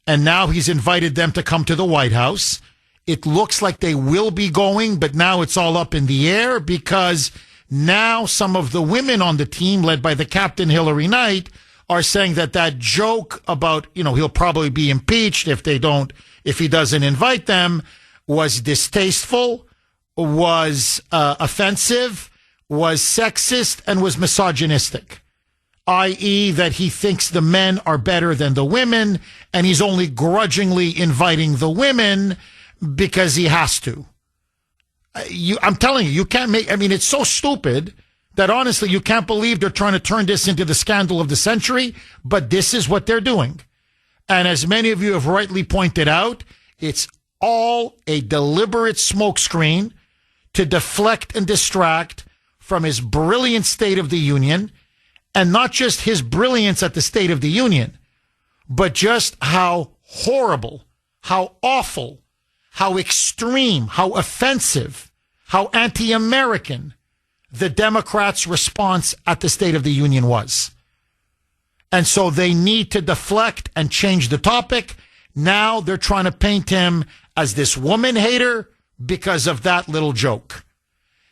and now he's invited them to come to the White House. It looks like they will be going, but now it's all up in the air because now some of the women on the team, led by the captain Hillary Knight, are saying that joke about, he'll probably be impeached if he doesn't invite them, was distasteful, was offensive, was sexist, and was misogynistic. I.e., that he thinks the men are better than the women, and he's only grudgingly inviting the women because he has to. I'm telling you, you can't it's so stupid that honestly, you can't believe they're trying to turn this into the scandal of the century, but this is what they're doing. And as many of you have rightly pointed out, it's all a deliberate smokescreen to deflect and distract from his brilliant State of the Union, and not just his brilliance at the State of the Union, but just how horrible, how awful, how extreme, how offensive, how anti-American the Democrats' response at the State of the Union was. And so they need to deflect and change the topic. Now they're trying to paint him as this woman hater because of that little joke.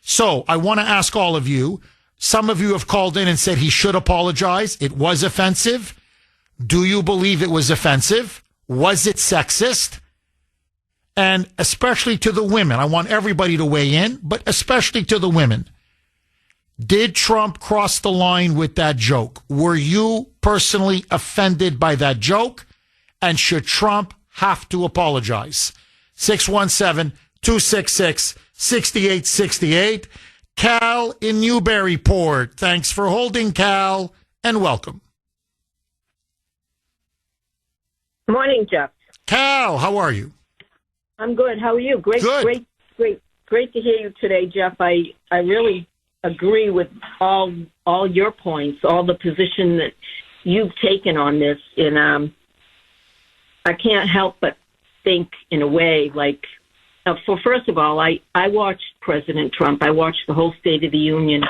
So I want to ask all of you, some of you have called in and said he should apologize. It was offensive. Do you believe it was offensive? Was it sexist? And especially to the women, I want everybody to weigh in, but especially to the women. Did Trump cross the line with that joke? Were you personally offended by that joke? And should Trump have to apologize? 617-266-6868. Cal in Newburyport. Thanks for holding, Cal, and welcome. Morning, Jeff. Cal, how are you? I'm good. How are you? Great to hear you today, Jeff. I really agree with all your points, all the position that you've taken on this. And I can't help but think in a way like, first of all, I watched President Trump. I watched the whole State of the Union,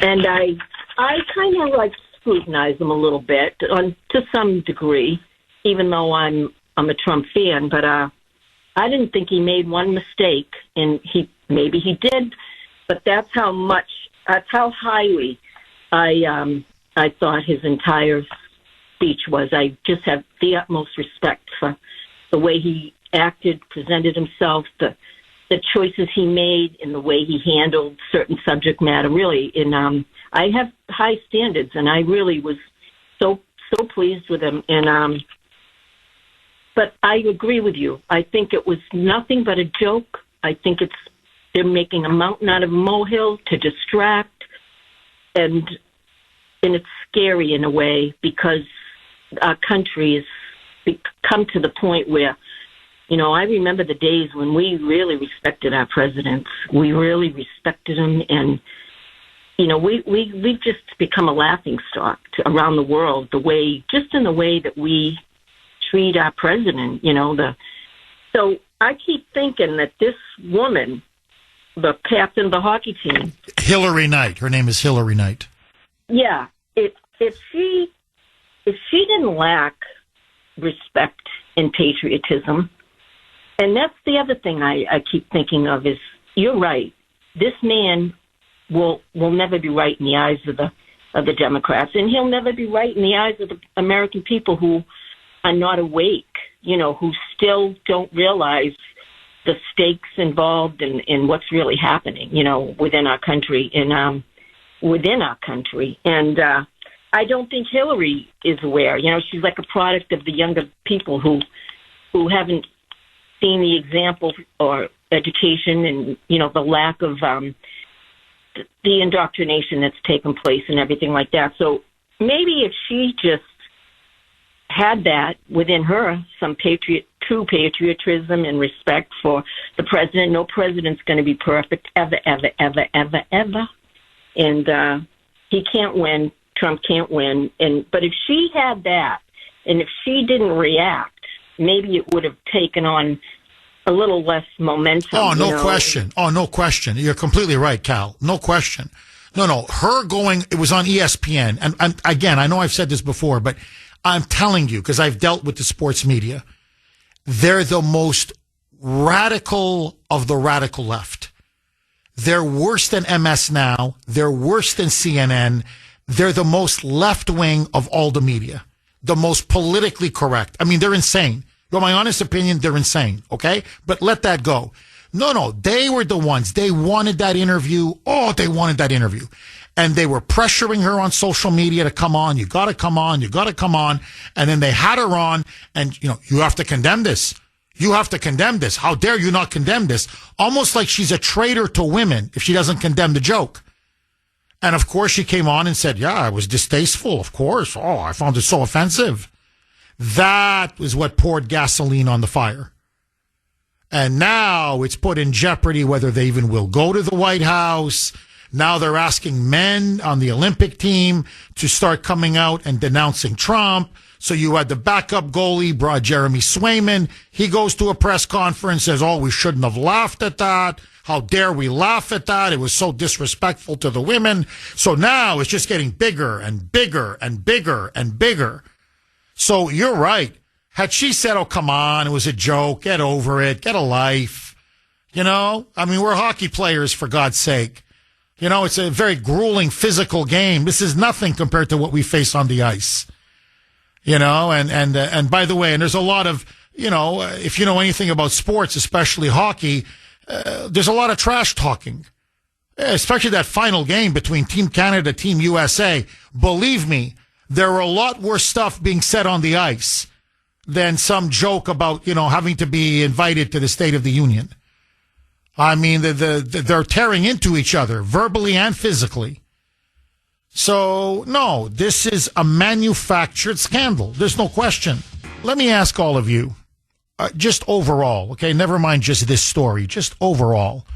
and I kind of like scrutinize him a little bit to some degree, even though I'm a Trump fan. But I didn't think he made one mistake, and maybe he did, but that's how highly I thought his entire speech was. I just have the utmost respect for the way he acted, presented himself, the choices he made, and the way he handled certain subject matter. Really, and I have high standards, and I really was so pleased with him. And but I agree with you. I think it was nothing but a joke. I think they're making a mountain out of a molehill to distract, and it's scary in a way because our country has come to the point where, I remember the days when we really respected our presidents. We really respected them, and we've just become a laughingstock around the world. In the way that we treat our president. So I keep thinking that this woman, the captain of the hockey team, Hillary Knight. Her name is Hillary Knight. Yeah, if she didn't lack respect and patriotism. And that's the other thing I keep thinking of is, you're right. This man will never be right in the eyes of the Democrats, and he'll never be right in the eyes of the American people who are not awake, who still don't realize the stakes involved in what's really happening, within our country and And I don't think Hillary is aware. She's like a product of the younger people who haven't seen the example or education and, the lack of the indoctrination that's taken place and everything like that. So maybe if she just had that within her, some true patriotism and respect for the president. No president's going to be perfect ever. And he can't win. Trump can't win. But if she had that, and if she didn't react, maybe it would have taken on a little less momentum. Oh, no question. Oh, no question. You're completely right, Cal. No question. No. Her going, it was on ESPN. And again, I know I've said this before, but I'm telling you, because I've dealt with the sports media, they're the most radical of the radical left. They're worse than MS Now. They're worse than CNN. They're the most left-wing of all the media, the most politically correct. I mean, they're insane. In my honest opinion, they're insane, okay? But let that go. No, they were the ones. They wanted that interview. Oh, they wanted that interview. And they were pressuring her on social media to come on. You got to come on. You got to come on. And then they had her on. And, you have to condemn this. You have to condemn this. How dare you not condemn this? Almost like she's a traitor to women if she doesn't condemn the joke. And of course, she came on and said, yeah, it was distasteful, of course. Oh, I found it so offensive. That was what poured gasoline on the fire. And now it's put in jeopardy whether they even will go to the White House. Now they're asking men on the Olympic team to start coming out and denouncing Trump. So you had the backup goalie, Jeremy Swayman. He goes to a press conference, says, oh, we shouldn't have laughed at that. How dare we laugh at that? It was so disrespectful to the women. So now it's just getting bigger and bigger and bigger and bigger. So you're right. Had she said, oh, come on, it was a joke, get over it, get a life. You know, I mean, we're hockey players, for God's sake. You know, it's a very grueling physical game. This is nothing compared to what we face on the ice. You know, and by the way, and there's a lot of, you know, if you know anything about sports, especially hockey, there's a lot of trash talking, especially that final game between Team Canada, Team USA. Believe me, there were a lot worse stuff being said on the ice than some joke about, you know, having to be invited to the State of the Union. I mean, they're tearing into each other verbally and physically. So, no, this is a manufactured scandal. There's no question. Let me ask all of you, just overall, okay, never mind just this story, just overall,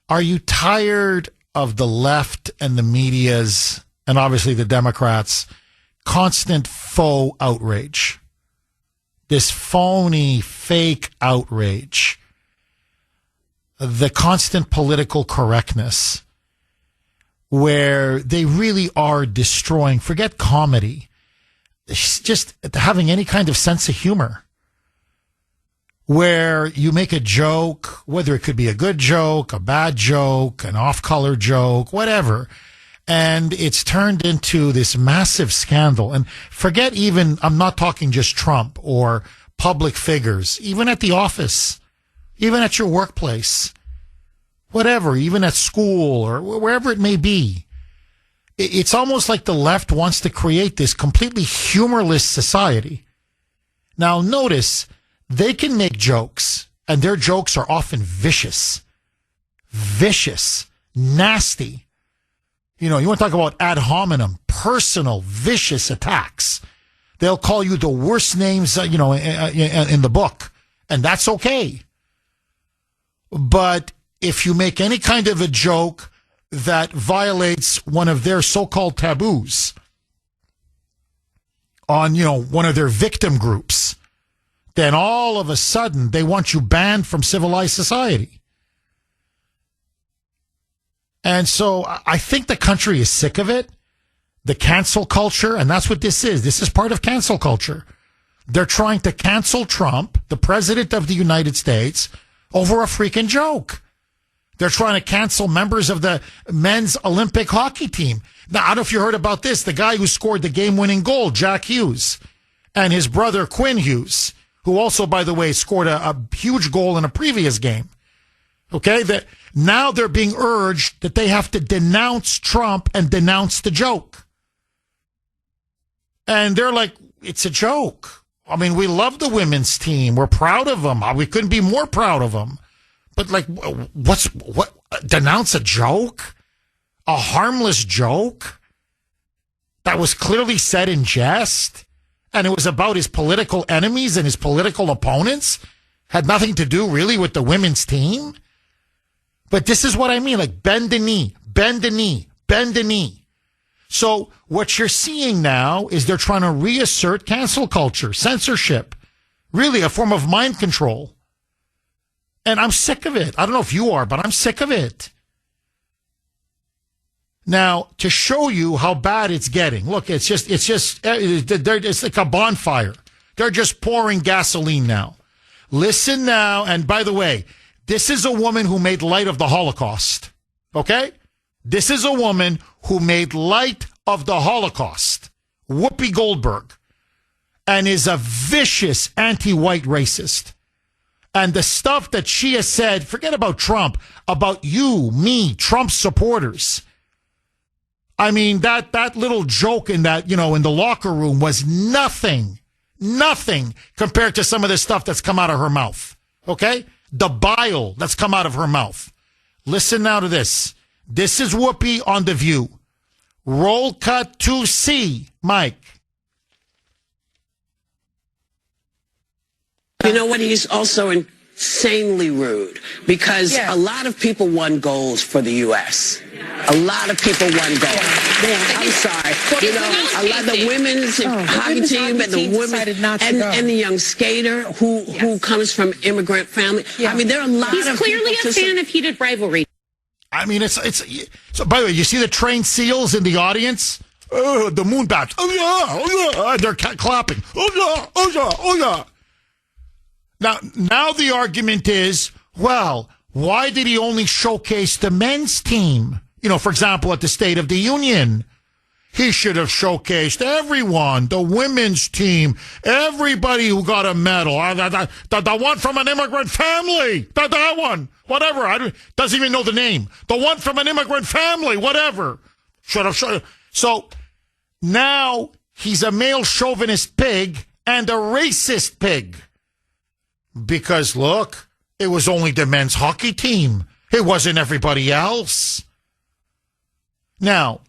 are you tired of the left and the media's, and obviously the Democrats, constant faux outrage? This phony, fake outrage. The constant political correctness, where they really are destroying, forget comedy, just having any kind of sense of humor, where you make a joke, whether it could be a good joke, a bad joke, an off-color joke, whatever, and it's turned into this massive scandal. And forget even, I'm not talking just Trump or public figures, even at the office, even at your workplace, whatever, even at school or wherever it may be. It's almost like the left wants to create this completely humorless society. Now, notice, they can make jokes, and their jokes are often vicious, nasty. You know, you want to talk about ad hominem, personal, vicious attacks. They'll call you the worst names, in the book, and that's okay. But if you make any kind of a joke that violates one of their so-called taboos on, one of their victim groups, then all of a sudden they want you banned from civilized society. And so I think the country is sick of it, the cancel culture, and that's what this is. This is part of cancel culture. They're trying to cancel Trump, the president of the United States, over a freaking joke. They're trying to cancel members of the men's Olympic hockey team. Now, I don't know if you heard about this. The guy who scored the game-winning goal, Jack Hughes, and his brother Quinn Hughes, who also, by the way, scored a huge goal in a previous game. Okay? That now they're being urged that they have to denounce Trump and denounce the joke. And they're like, it's a joke. I mean, we love the women's team. We're proud of them. We couldn't be more proud of them. But like, what, denounce a joke? A harmless joke that was clearly said in jest, and it was about his political enemies and his political opponents, had nothing to do really with the women's team. But this is what I mean, like bend the knee, bend the knee, bend the knee. So what you're seeing now is they're trying to reassert cancel culture, censorship, really a form of mind control. And I'm sick of it. I don't know if you are, but I'm sick of it. Now, to show you how bad it's getting, look, it's like a bonfire. They're just pouring gasoline now. Listen now, and by the way, this is a woman who made light of the Holocaust, okay? This is a woman who made light of the Holocaust, Whoopi Goldberg, and is a vicious anti-white racist. And the stuff that she has said, forget about Trump, about you, me, Trump supporters. I mean, that little joke in that, in the locker room was nothing compared to some of the stuff that's come out of her mouth. Okay? The bile that's come out of her mouth. Listen now to this. This is Whoopi on The View. Roll cut to C. Mike. You know what? He's also insanely rude because a lot of people won gold for the U.S. A lot of people won gold. I'm sorry. You know, a lot of the women's hockey team and the women and the young skater who comes from immigrant family. I mean, there are a lot He's of clearly people a fan of heated rivalry. I mean, it's so. By the way, you see the trained seals in the audience? The moonbats. Oh yeah. They're clapping. Oh yeah. Now the argument is, well, why did he only showcase the men's team? You know, for example, at the State of the Union, he should have showcased everyone, the women's team, everybody who got a medal. The one from an immigrant family, that one, whatever. Doesn't even know the name. The one from an immigrant family, whatever. Should have. So now he's a male chauvinist pig and a racist pig. Because, look, it was only the men's hockey team. It wasn't everybody else. Now,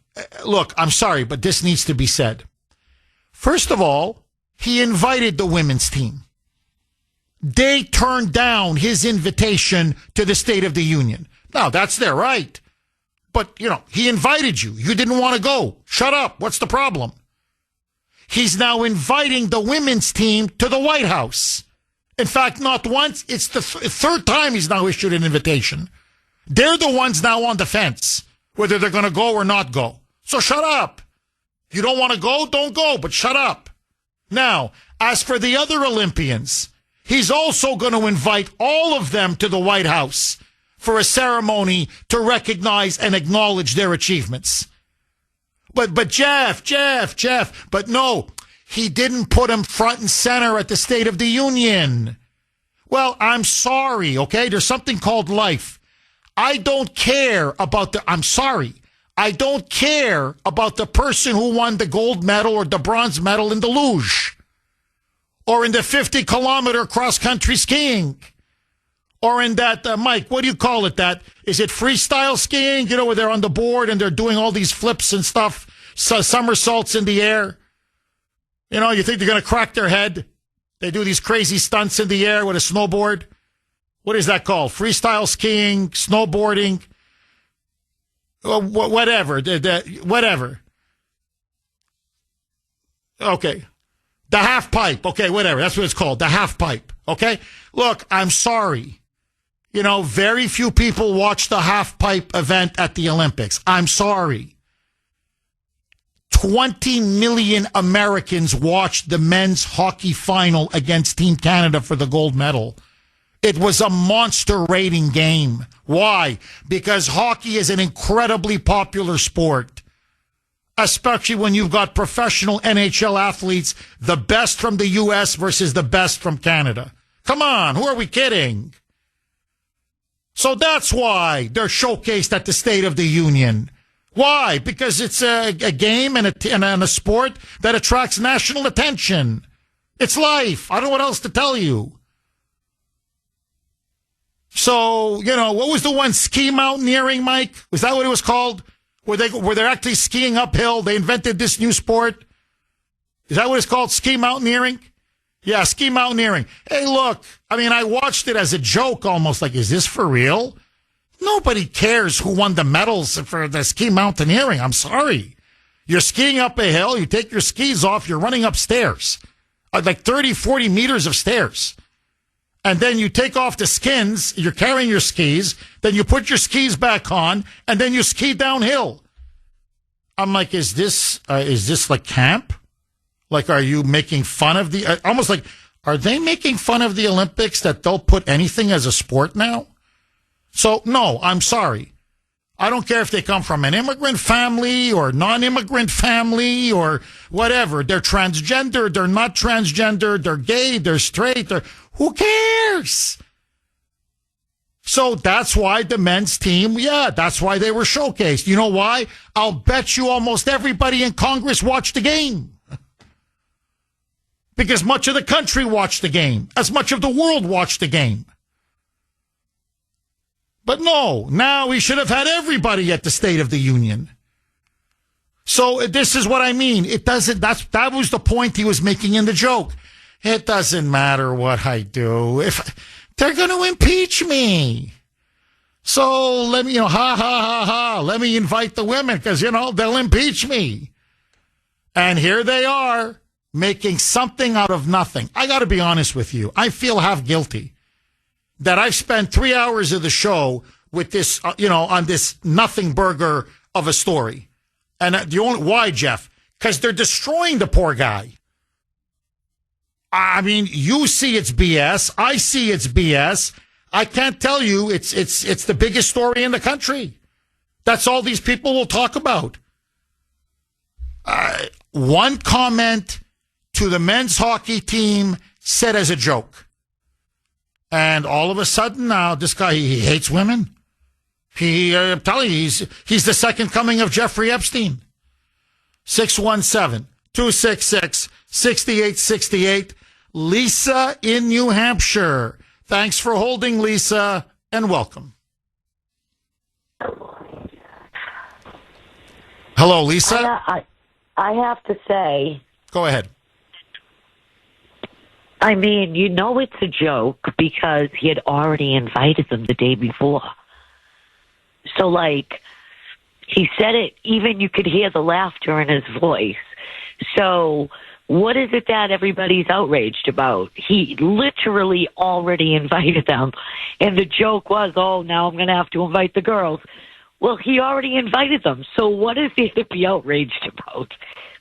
look, I'm sorry, but this needs to be said. First of all, he invited the women's team. They turned down his invitation to the State of the Union. Now, that's their right. But, you know, he invited you. You didn't want to go. Shut up. What's the problem? He's now inviting the women's team to the White House. In fact, not once. It's the third time he's now issued an invitation. They're the ones now on the fence, whether they're going to go or not go. So shut up. You don't want to go? Don't go, but shut up. Now, as for the other Olympians, he's also going to invite all of them to the White House for a ceremony to recognize and acknowledge their achievements. But Jeff, but no. He didn't put him front and center at the State of the Union. Well, I'm sorry, okay? There's something called life. I don't care about I'm sorry. I don't care about the person who won the gold medal or the bronze medal in the luge. Or in the 50-kilometer cross-country skiing. Or in that, Mike, what do you call it? Is it freestyle skiing? You know, where they're on the board and they're doing all these flips and stuff, somersaults in the air. You know, you think they're going to crack their head? They do these crazy stunts in the air with a snowboard. What is that called? Freestyle skiing, snowboarding, whatever. Whatever. Okay. The half pipe. Okay, whatever. That's what it's called. The half pipe. Okay? Look, I'm sorry. You know, very few people watch the half pipe event at the Olympics. I'm sorry. 20 million Americans watched the men's hockey final against Team Canada for the gold medal. It was a monster rating game. Why? Because hockey is an incredibly popular sport, especially when you've got professional NHL athletes, the best from the U.S. versus the best from Canada. Come on, who are we kidding? So that's why they're showcased at the State of the Union. Why? Because it's a game and a sport that attracts national attention. It's life. I don't know what else to tell you. So, you know, what was the one, ski mountaineering, Mike? Was that what it was called? Where they're actually skiing uphill? They invented this new sport. Is that what it's called? Ski mountaineering? Yeah, ski mountaineering. Hey, look, I mean, I watched it as a joke almost, like, is this for real? Nobody cares who won the medals for the ski mountaineering. I'm sorry. You're skiing up a hill, you take your skis off, you're running upstairs, like 30, 40 meters of stairs. And then you take off the skins, you're carrying your skis, then you put your skis back on, and then you ski downhill. I'm like, is this like camp? Like, are you making fun of almost like, are they making fun of the Olympics that they'll put anything as a sport now? So, no, I'm sorry. I don't care if they come from an immigrant family or non-immigrant family or whatever. They're transgender, they're not transgender, they're gay, they're straight, who cares? So that's why the men's team, that's why they were showcased. You know why? I'll bet you almost everybody in Congress watched the game. Because much of the country watched the game, as much of the world watched the game. But no, now we should have had everybody at the State of the Union. So this is what I mean. It doesn't, that was the point he was making in the joke. It doesn't matter what I do. If they're going to impeach me. So let me, ha, ha, ha, ha. Let me invite the women because, they'll impeach me. And here they are making something out of nothing. I got to be honest with you. I feel half guilty that I've spent 3 hours of the show with this, on this nothing burger of a story. And why, Jeff? Because they're destroying the poor guy. I mean, you see it's BS. I see it's BS. I can't tell you it's the biggest story in the country. That's all these people will talk about. One comment to the men's hockey team said as a joke. And all of a sudden now, this guy, he hates women. I'm telling you, he's the second coming of Jeffrey Epstein. 617-266-6868. Lisa in New Hampshire. Thanks for holding, Lisa, and welcome. Hello, Lisa. I have to say. Go ahead. I mean, it's a joke because he had already invited them the day before. So, he said it, even you could hear the laughter in his voice. So, what is it that everybody's outraged about? He literally already invited them. And the joke was, now I'm going to have to invite the girls. Well, he already invited them. So what is there to be outraged about?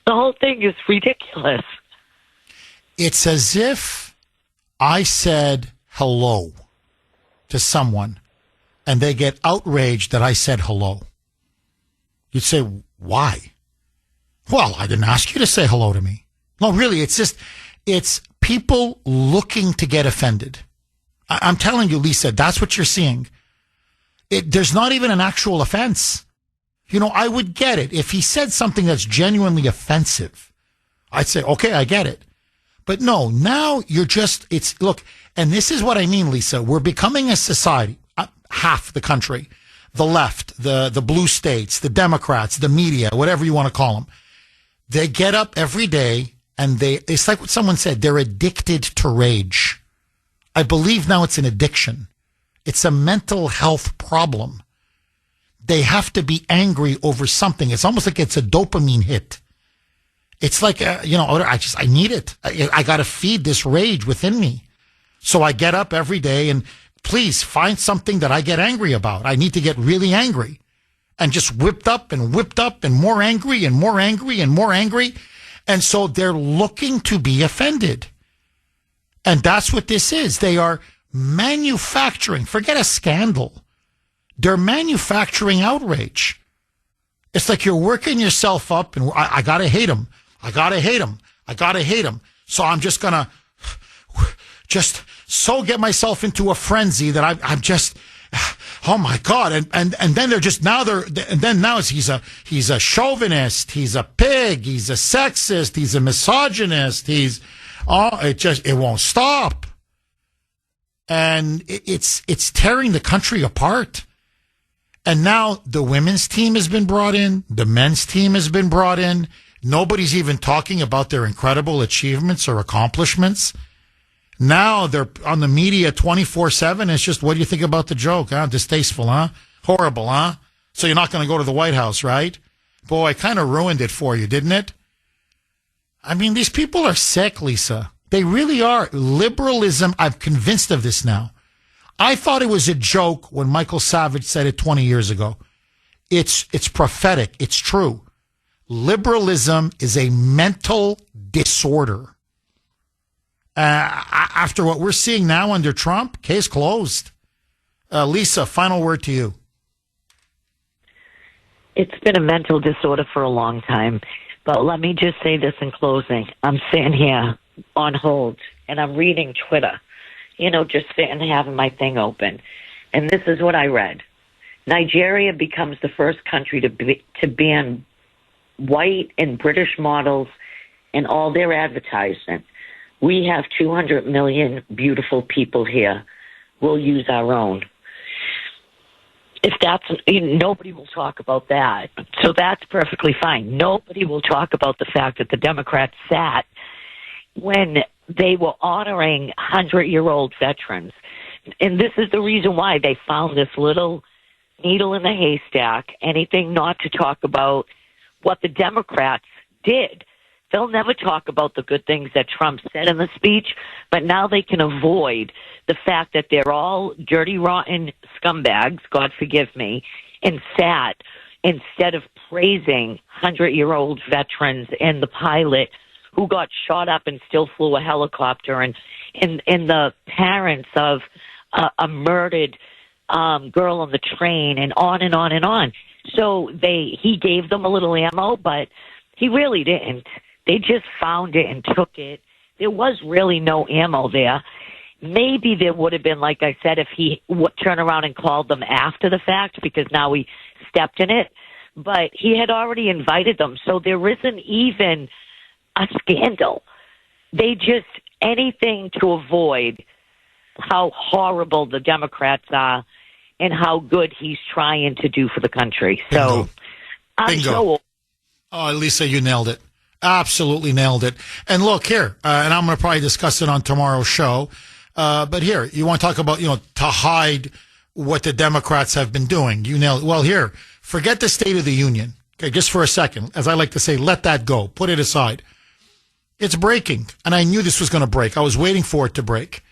The whole thing is ridiculous. It's as if I said hello to someone and they get outraged that I said hello. You'd say, why? Well, I didn't ask you to say hello to me. No, really, it's people looking to get offended. I'm telling you, Lisa, that's what you're seeing. There's not even an actual offense. I would get it. If he said something that's genuinely offensive, I'd say, okay, I get it. But no, now look, and this is what I mean, Lisa. We're becoming a society, half the country, the left, the blue states, the Democrats, the media, whatever you want to call them. They get up every day and it's like what someone said, they're addicted to rage. I believe now it's an addiction. It's a mental health problem. They have to be angry over something. It's almost like it's a dopamine hit. It's like, I need it. I got to feed this rage within me. So I get up every day and please find something that I get angry about. I need to get really angry and just whipped up and more angry and more angry and more angry. And so they're looking to be offended. And that's what this is. They are manufacturing, forget a scandal. They're manufacturing outrage. It's like you're working yourself up and I got to hate him. I got to hate him. I got to hate him. So I'm just going to get myself into a frenzy that I'm just, oh my God. And then he's a chauvinist. He's a pig. He's a sexist. He's a misogynist. It won't stop. And it's tearing the country apart. And now the women's team has been brought in. The men's team has been brought in. Nobody's even talking about their incredible achievements or accomplishments. Now they're on the media 24/7. It's just, what do you think about the joke? Huh? Distasteful, huh? Horrible, huh? So you're not going to go to the White House, right? Boy, I kind of ruined it for you, didn't it? I mean, these people are sick, Lisa. They really are. Liberalism, I'm convinced of this now. I thought it was a joke when Michael Savage said it 20 years ago. It's prophetic. It's true. Liberalism is a mental disorder. After what we're seeing now under Trump, case closed. Lisa, final word to you. It's been a mental disorder for a long time. But let me just say this in closing. I'm sitting here on hold, and I'm reading Twitter. Just sitting having my thing open. And this is what I read. Nigeria becomes the first country to ban white and British models in all their advertisement. We have 200 million beautiful people here. We'll use our own. if that's, nobody will talk about that. So that's perfectly fine. Nobody will talk about the fact that the Democrats sat when they were honoring 100-year-old veterans. And this is the reason why they found this little needle in the haystack, anything not to talk about what the Democrats did. They'll never talk about the good things that Trump said in the speech, but now they can avoid the fact that they're all dirty, rotten scumbags, God forgive me, and sat instead of praising 100-year-old veterans and the pilot who got shot up and still flew a helicopter, and the parents of a murdered girl on the train, and on and on and on. So he gave them a little ammo, but he really didn't. They just found it and took it. There was really no ammo there. Maybe there would have been, like I said, if he would turn around and called them after the fact, because now he stepped in it. But he had already invited them, so there isn't even a scandal. They just, anything to avoid how horrible the Democrats are and how good he's trying to do for the country. So, Bingo. Oh, Lisa, you nailed it. Absolutely nailed it. And look here, and I'm going to probably discuss it on tomorrow's show. But here, you want to talk about, to hide what the Democrats have been doing. You nailed it. Well, here, forget the State of the Union. Okay, just for a second. As I like to say, let that go. Put it aside. It's breaking. And I knew this was going to break. I was waiting for it to break.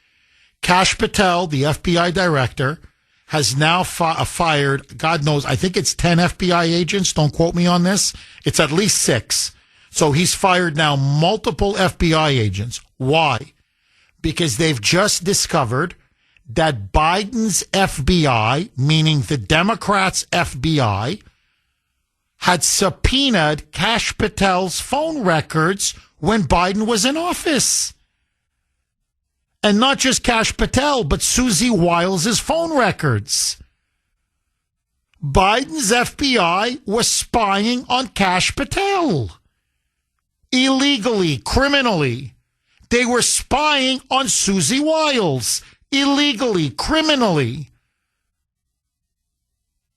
Kash Patel, the FBI director, has now fired, God knows, I think it's 10 FBI agents. Don't quote me on this. It's at least 6. So he's fired now multiple FBI agents. Why? Because they've just discovered that Biden's FBI, meaning the Democrats' FBI, had subpoenaed Kash Patel's phone records when Biden was in office. And not just Kash Patel, but Susie Wiles' phone records. Biden's FBI was spying on Kash Patel. Illegally, criminally. They were spying on Susie Wiles. Illegally, criminally.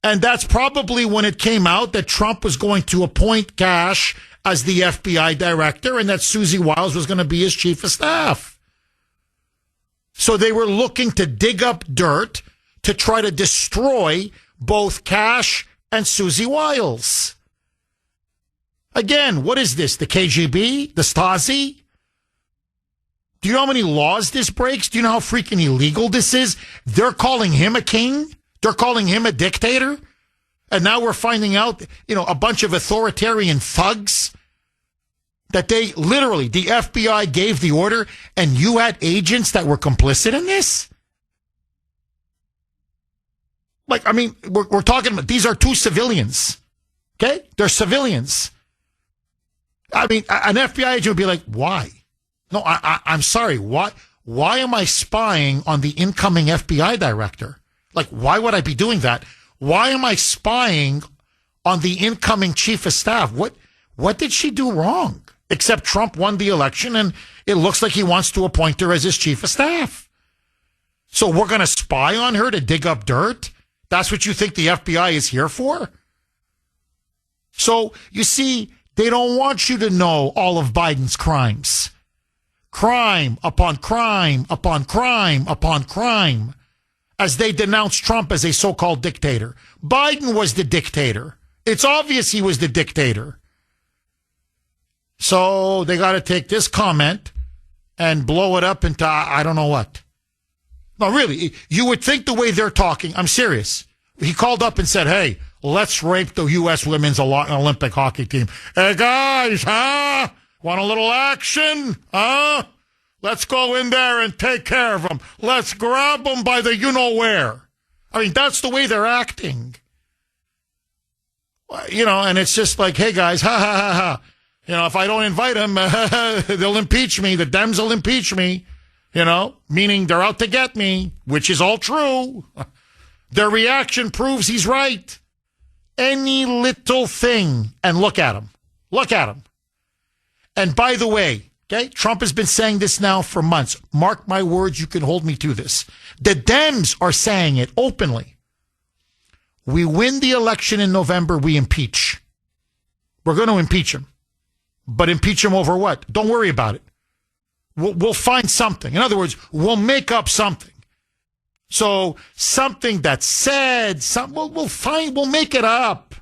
And that's probably when it came out that Trump was going to appoint Kash as the FBI director and that Susie Wiles was going to be his chief of staff. So they were looking to dig up dirt to try to destroy both Kash and Susie Wiles. Again, what is this? The KGB? The Stasi? Do you know how many laws this breaks? Do you know how freaking illegal this is? They're calling him a king. They're calling him a dictator. And now we're finding out, a bunch of authoritarian thugs that they literally, the FBI gave the order and you had agents that were complicit in this? We're talking about, these are 2 civilians. Okay? They're civilians. An FBI agent would be like, why? No, I'm sorry. Why am I spying on the incoming FBI director? Why would I be doing that? Why am I spying on the incoming chief of staff? What did she do wrong? Except Trump won the election and it looks like he wants to appoint her as his chief of staff. So we're going to spy on her to dig up dirt? That's what you think the FBI is here for? So, you see, they don't want you to know all of Biden's crimes. Crime upon crime upon crime upon crime, as they denounce Trump as a so-called dictator. Biden was the dictator. It's obvious he was the dictator. So they got to take this comment and blow it up into I don't know what. No, really, you would think the way they're talking, I'm serious. He called up and said, hey, let's rape the U.S. women's Olympic hockey team. Hey, guys, huh? Want a little action? Huh? Let's go in there and take care of them. Let's grab them by the you-know-where. That's the way they're acting. And it's just like, hey, guys, ha, ha, ha, ha. If I don't invite them, they'll impeach me. The Dems will impeach me, meaning they're out to get me, which is all true. Their reaction proves he's right. Any little thing. And look at him. Look at him. And by the way, okay, Trump has been saying this now for months. Mark my words, you can hold me to this. The Dems are saying it openly. We win the election in November, we impeach. We're going to impeach him. But impeach him over what? Don't worry about it. We'll find something. In other words, we'll make up something. So something that's said, we'll make it up.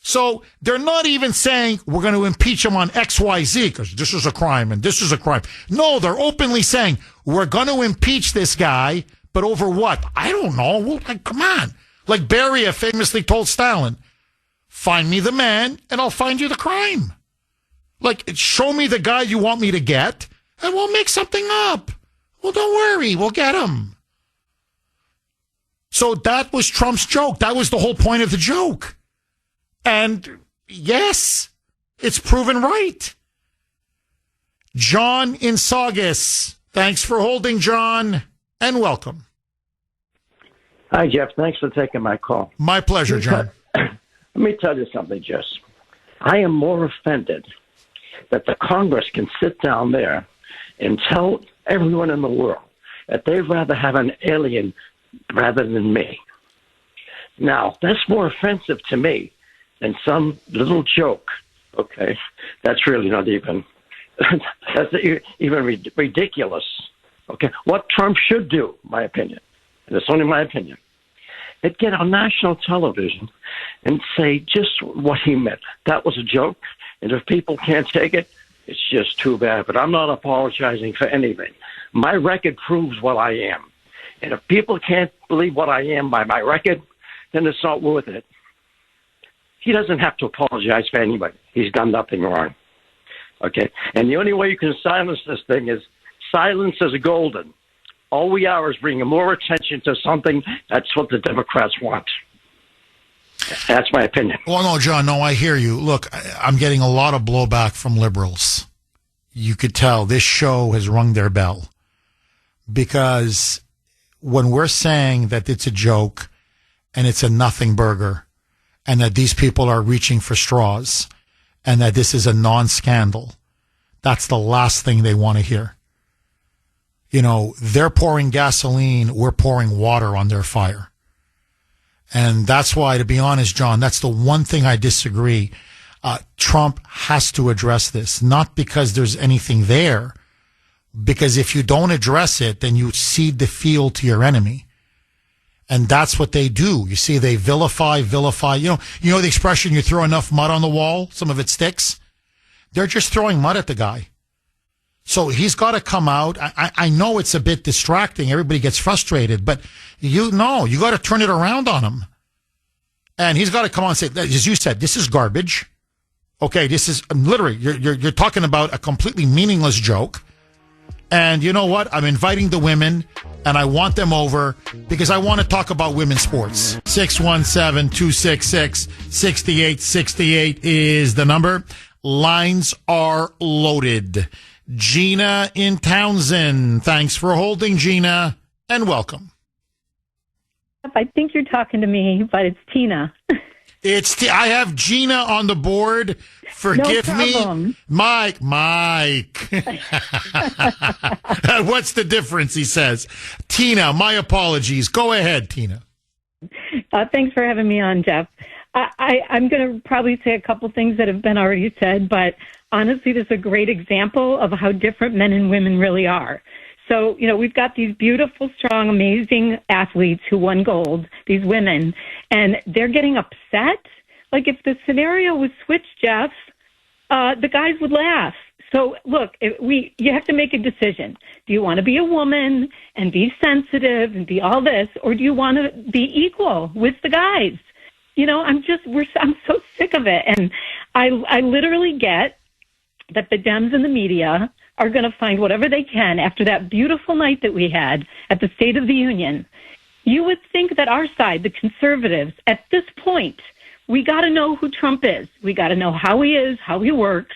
So they're not even saying we're going to impeach him on XYZ because this is a crime and this is a crime. No, they're openly saying we're going to impeach this guy, but over what? I don't know. Well, come on. Like Beria famously told Stalin, find me the man and I'll find you the crime. Like, show me the guy you want me to get and we'll make something up. Well, don't worry. We'll get him. So that was Trump's joke. That was the whole point of the joke. And yes, it's proven right. John in Saugus. Thanks for holding, John, and welcome. Hi, Jeff. Thanks for taking my call. My pleasure, John. Let me tell you something, Jess. I am more offended that the Congress can sit down there and tell everyone in the world that they'd rather have an alien rather than me. Now, that's more offensive to me than some little joke, okay? That's really not even, that's even ridiculous, okay? What Trump should do, my opinion, and it's only my opinion, he'd get on national television and say just what he meant. That was a joke, and if people can't take it, it's just too bad. But I'm not apologizing for anything. My record proves what I am. And if people can't believe what I am by my record, then it's not worth it. He doesn't have to apologize for anybody. He's done nothing wrong. Okay? And the only way you can silence this thing is silence is golden. All we are is bringing more attention to something. That's what the Democrats want. That's my opinion. Well, no, John, no, I hear you. Look, I'm getting a lot of blowback from liberals. You could tell this show has rung their bell. Because when we're saying that it's a joke and it's a nothing burger and that these people are reaching for straws and that this is a non-scandal, that's the last thing they want to hear. You know, they're pouring gasoline, we're pouring water on their fire. And that's why, to be honest, John, that's the one thing I disagree. Trump has to address this, not because there's anything there, because if you don't address it, then you cede the field to your enemy. And that's what they do. You see, they vilify. You know the expression, you throw enough mud on the wall, some of it sticks? They're just throwing mud at the guy. So he's got to come out. I know it's a bit distracting. Everybody gets frustrated, but you got to turn it around on him. And he's got to come on and say, as you said, this is garbage. Okay, this is literally, you're talking about a completely meaningless joke. And you know what? I'm inviting the women, and I want them over because I want to talk about women's sports. 617-266-6868 is the number. Lines are loaded. Gina in Townsend. Thanks for holding, Gina, and welcome. I think you're talking to me, but it's Tina. I have Gina on the board. Forgive me. Mike. What's the difference, he says. Tina, my apologies. Go ahead, Tina. Thanks for having me on, Jeff. I'm going to probably say a couple things that have been already said, but honestly, this is a great example of how different men and women really are. So, we've got these beautiful, strong, amazing athletes who won gold, these women, and they're getting upset. Like if the scenario was switched, Jeff, the guys would laugh. So look, you have to make a decision. Do you want to be a woman and be sensitive and be all this, or do you want to be equal with the guys? I'm so sick of it. And I literally get that the Dems and the media are going to find whatever they can after that beautiful night that we had at the State of the Union. You would think that our side, the conservatives, at this point, we got to know who Trump is. We got to know how he is, how he works.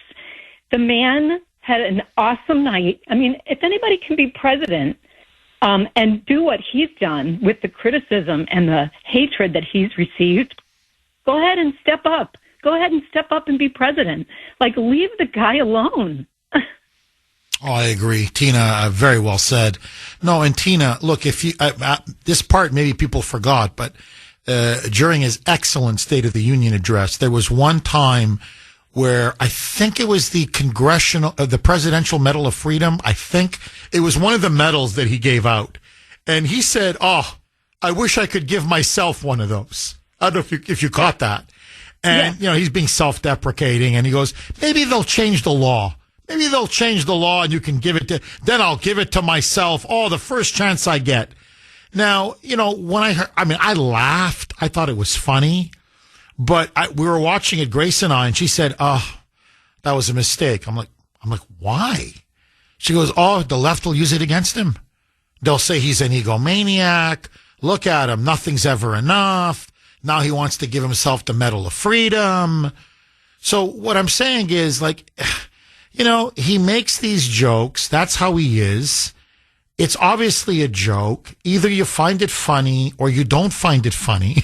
The man had an awesome night. I mean, if anybody can be president and do what he's done with the criticism and the hatred that he's received, go ahead and step up. Go ahead and step up and be president. Like, leave the guy alone. Oh, I agree. Tina, very well said. No, and Tina, look, if you, this part maybe people forgot, but during his excellent State of the Union address, there was one time where I think it was the the Presidential Medal of Freedom. I think it was one of the medals that he gave out. And he said, "Oh, I wish I could give myself one of those." I don't know if you caught that. And, he's being self-deprecating, and he goes, maybe they'll change the law. Maybe they'll change the law and you can give it then I'll give it to myself. Oh, the first chance I get. Now, when I laughed. I thought it was funny, but we were watching it, Grace and I, and she said, "Oh, that was a mistake." I'm like, why? She goes, "Oh, the left will use it against him. They'll say he's an egomaniac. Look at him. Nothing's ever enough. Now he wants to give himself the Medal of Freedom." So what I'm saying is, he makes these jokes. That's how he is. It's obviously a joke. Either you find it funny or you don't find it funny,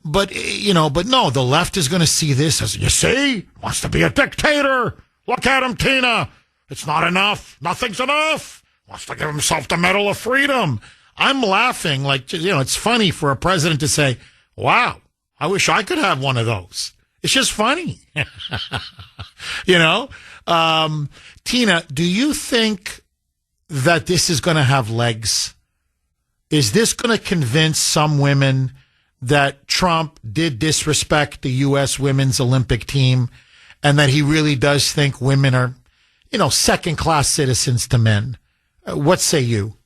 But no, the left is going to see this as, you see, wants to be a dictator. Look at him, Tina. It's not enough. Nothing's enough. Wants to give himself the Medal of Freedom. I'm laughing it's funny for a president to say, "Wow, I wish I could have one of those." It's just funny. Tina, do you think that this is going to have legs? Is this going to convince some women that Trump did disrespect the U.S. women's Olympic team and that he really does think women are, second-class citizens to men? What say you?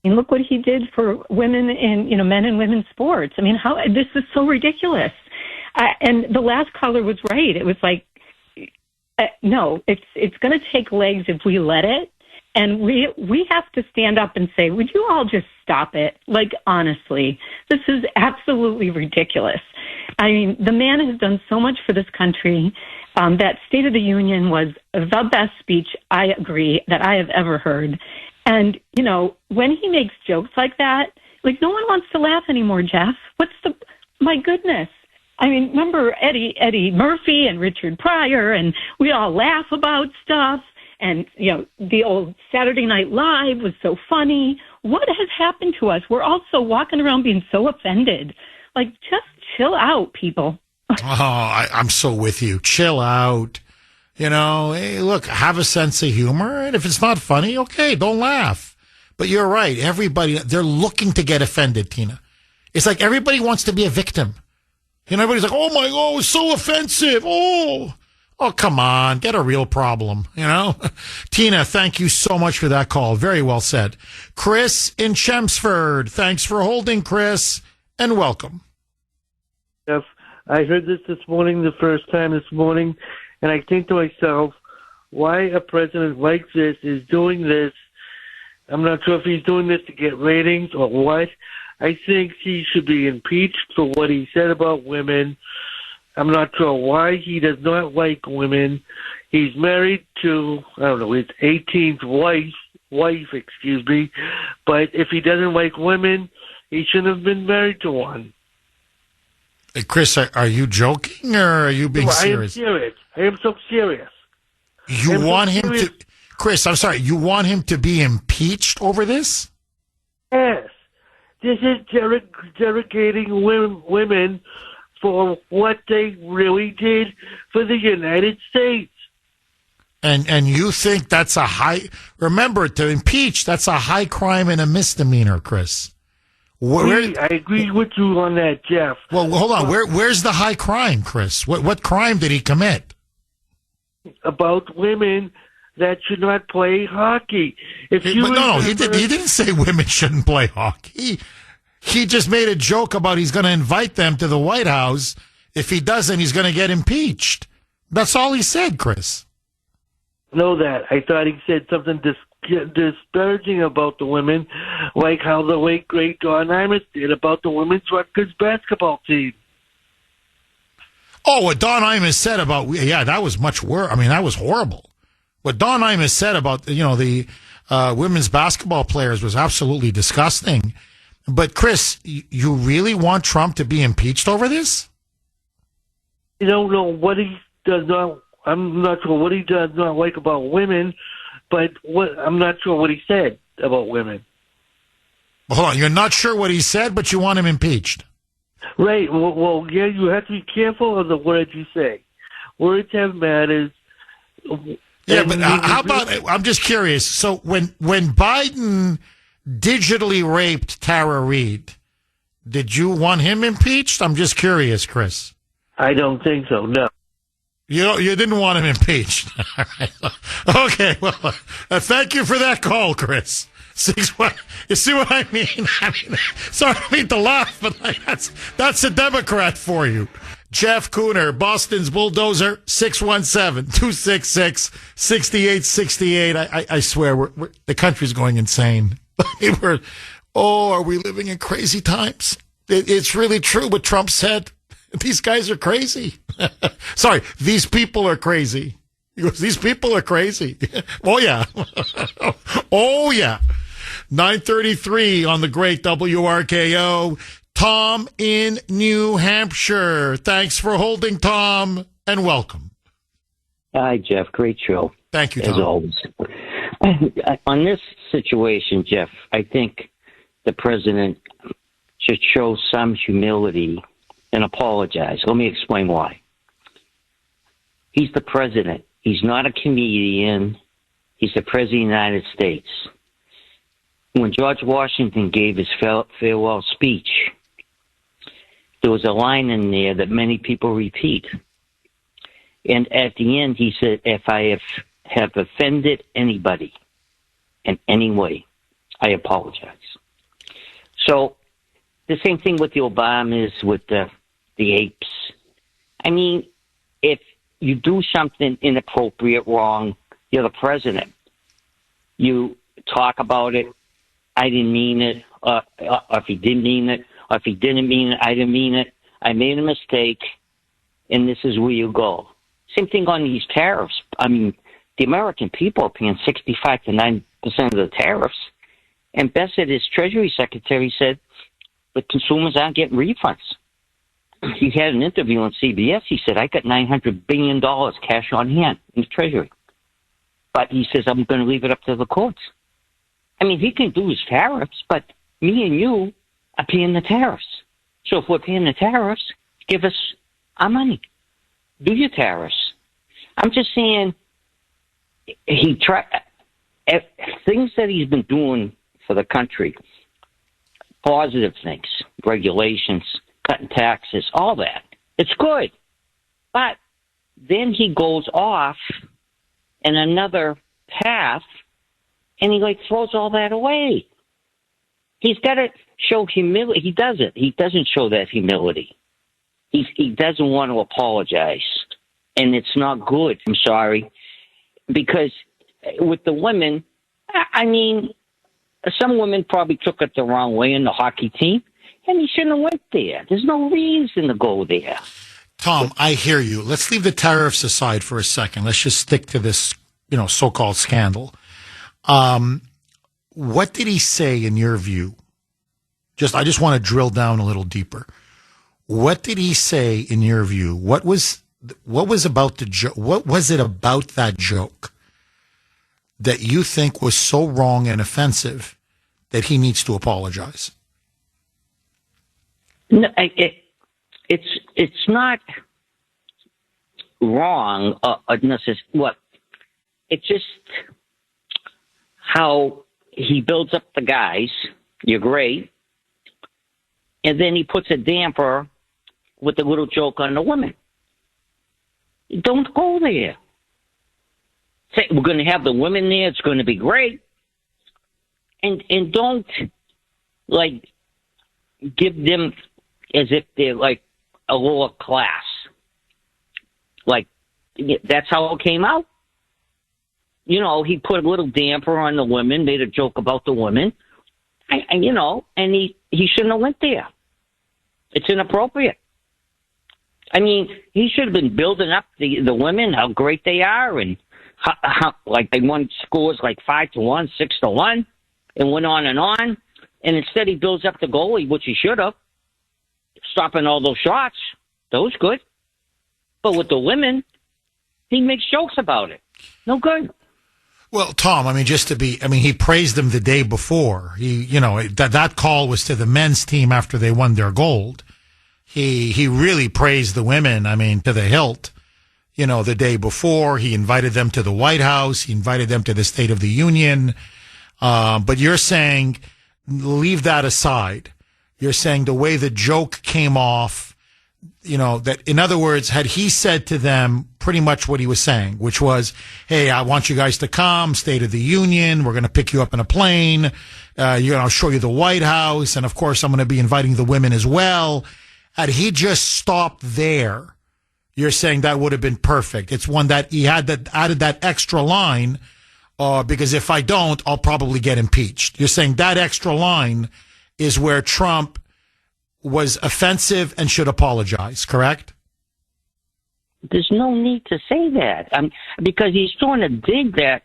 And look what he did for women in, men and women's sports. This is so ridiculous. And the last caller was right. It was like, no, it's going to take legs if we let it. And we have to stand up and say, would you all just stop it? Honestly, this is absolutely ridiculous. The man has done so much for this country. That State of the Union was the best speech, I agree, that I have ever heard. And, when he makes jokes like that, no one wants to laugh anymore, Jeff. My goodness. Remember Eddie Murphy and Richard Pryor, and we all laugh about stuff. And, the old Saturday Night Live was so funny. What has happened to us? We're also walking around being so offended. Just chill out, people. Oh, I'm so with you. Chill out. Hey, look, have a sense of humor. And if it's not funny, okay, don't laugh. But you're right. Everybody, they're looking to get offended, Tina. It's like everybody wants to be a victim. Everybody's like, oh, my God, it's so offensive. Oh, come on. Get a real problem, Tina, thank you so much for that call. Very well said. Chris in Chelmsford. Thanks for holding, Chris, and welcome. Yes, I heard this morning, the first time this morning, and I think to myself, why a president like this is doing this. I'm not sure if he's doing this to get ratings or what. I think he should be impeached for what he said about women. I'm not sure why he does not like women. He's married to, his 18th wife, but if he doesn't like women, he shouldn't have been married to one. Hey, Chris, are you joking or are you being serious? I am serious. I am so serious. You want him to... Chris, I'm sorry. You want him to be impeached over this? Yes. This is derogating women for what they really did for the United States. And you think that's a high... Remember, to impeach, that's a high crime and a misdemeanor, Chris. I agree with you on that, Jeff. Well, hold on. Where's the high crime, Chris? What crime did he commit? About women that should not play hockey. He didn't say women shouldn't play hockey. He just made a joke about he's going to invite them to the White House. If he doesn't, he's going to get impeached. That's all he said, Chris. Know that. I thought he said something disparaging about the women, like how the late great Don Imus did about the women's Rutgers basketball team. Oh, what Don Imus said about, that was much worse. That was horrible. What Don Imus said about, the women's basketball players was absolutely disgusting. But, Chris, you really want Trump to be impeached over this? I don't know what he does not. I'm not sure what he does not like about women, but I'm not sure what he said about women. Hold on. You're not sure what he said, but you want him impeached. Right. Well, yeah, you have to be careful of the words you say. Words have manners. Yeah, but how about, I'm just curious. So when Biden digitally raped Tara Reid, did you want him impeached? I'm just curious, Chris. I don't think so, no. You didn't want him impeached. All right. Okay, well, thank you for that call, Chris. You see what I mean? Sorry, I mean to laugh, but that's a Democrat for you. Jeff Kuhner, Boston's Bulldozer, 617-266-6868. I swear, the country's going insane. Are we living in crazy times? It's really true what Trump said. These guys are crazy. Sorry, these people are crazy. He goes, these people are crazy. Oh, yeah. Oh, yeah. 9:33 on the great WRKO. Tom in New Hampshire. Thanks for holding, Tom, and welcome. Hi, Jeff. Great show. Thank you, Tom. As always. On this situation, Jeff, I think the president should show some humility and apologize. Let me explain why. He's the president. He's not a comedian. He's the president of the United States. When George Washington gave his farewell speech, there was a line in there that many people repeat. And at the end, he said, if I have offended anybody in any way, I apologize. So the same thing with the Obamas, with the apes. I mean, if you do something inappropriate, wrong, you're the president. You talk about it. I didn't mean it. Or if he didn't mean it. Or if he didn't mean it, I didn't mean it. I made a mistake, and this is where you go. Same thing on these tariffs. I mean, the American people are paying 65 to 9% of the tariffs. And Bassett, his Treasury Secretary, said the consumers aren't getting refunds. He had an interview on CBS. He said, I got $900 billion cash on hand in the Treasury. But he says, I'm going to leave it up to the courts. I mean, he can do his tariffs, but me and you are paying the tariffs. So if we're paying the tariffs, give us our money. Do your tariffs. I'm just saying, things that he's been doing for the country, positive things, regulations, cutting taxes, all that. It's good. But then he goes off in another path, and he throws all that away. He's got to show humility. He doesn't. He doesn't show that humility. He doesn't want to apologize, and it's not good. I'm sorry, because with the women, I mean, some women probably took it the wrong way in the hockey team, and he shouldn't have went there. There's no reason to go there. Tom, I hear you. Let's leave the tariffs aside for a second. Let's just stick to this, so-called scandal. What did he say in your view? I just want to drill down a little deeper. What did he say in your view? What was about the joke? What was it about that joke that you think was so wrong and offensive that he needs to apologize? No, it's not wrong. It's just how he builds up the guys. You're great. And then he puts a damper with a little joke on the women. Don't go there. Say, we're going to have the women there. It's going to be great. And don't, give them as if they're, a lower class. That's how it came out. He put a little damper on the women, made a joke about the women. And he shouldn't have went there. It's inappropriate. I mean, he should have been building up the women, how great they are, and how they won scores 5-1, 6-1, and went on. And instead he builds up the goalie, which he should have, stopping all those shots. That was good. But with the women, he makes jokes about it. No good. Well, Tom, he praised them the day before. That call was to the men's team after they won their gold. He really praised the women, to the hilt. The day before, he invited them to the White House. He invited them to the State of the Union. But you're saying, leave that aside. You're saying the way the joke came off, that in other words, had he said to them pretty much what he was saying, which was, hey, I want you guys to come, State of the Union. We're going to pick you up in a plane. I'll show you the White House. And of course, I'm going to be inviting the women as well. Had he just stopped there, you're saying that would have been perfect. It's one that he added that extra line, because if I don't, I'll probably get impeached. You're saying that extra line is where Trump was offensive and should apologize, correct? There's no need to say that. Because he's trying to dig that,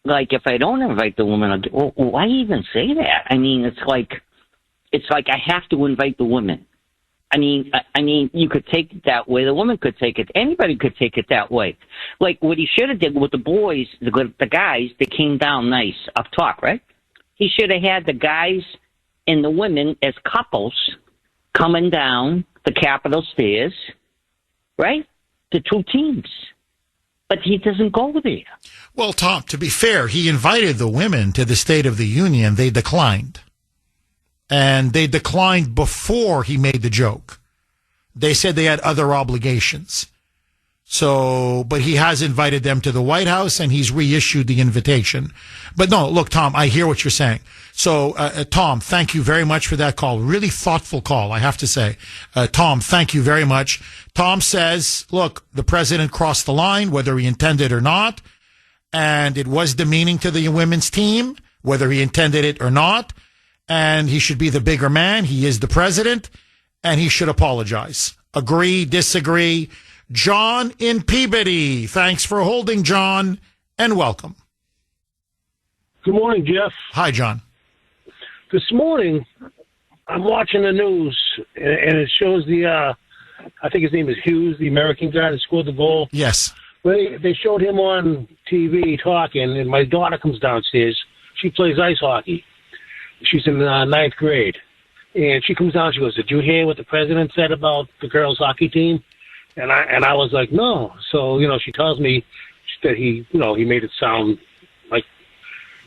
like, if I don't invite the woman, why even say that? It's like I have to invite the women. You could take it that way. The woman could take it. Anybody could take it that way. Like what he should have did with the boys, the guys, they came down nice up top, right? He should have had the guys and the women as couples coming down the Capitol stairs, right? The two teams. But he doesn't go there. Well, Tom, to be fair, he invited the women to the State of the Union. They declined. And they declined before he made the joke. They said they had other obligations. But he has invited them to the White House and he's reissued the invitation. But no, look, Tom, I hear what you're saying. So, Tom, thank you very much for that call. Really thoughtful call, I have to say. Tom, thank you very much. Tom says, look, the president crossed the line, whether he intended or not. And it was demeaning to the women's team, whether he intended it or not. And he should be the bigger man. He is the president, and he should apologize. Agree, disagree. John in Peabody. Thanks for holding, John, and welcome. Good morning, Jeff. Hi, John. This morning, I'm watching the news, and it shows I think his name is Hughes, the American guy that scored the goal. Yes. They showed him on TV talking, and my daughter comes downstairs. She plays ice hockey. She's in ninth grade. And she comes down, she goes, did you hear what the president said about the girls' hockey team? And I was like, no. So, she tells me that he made it sound like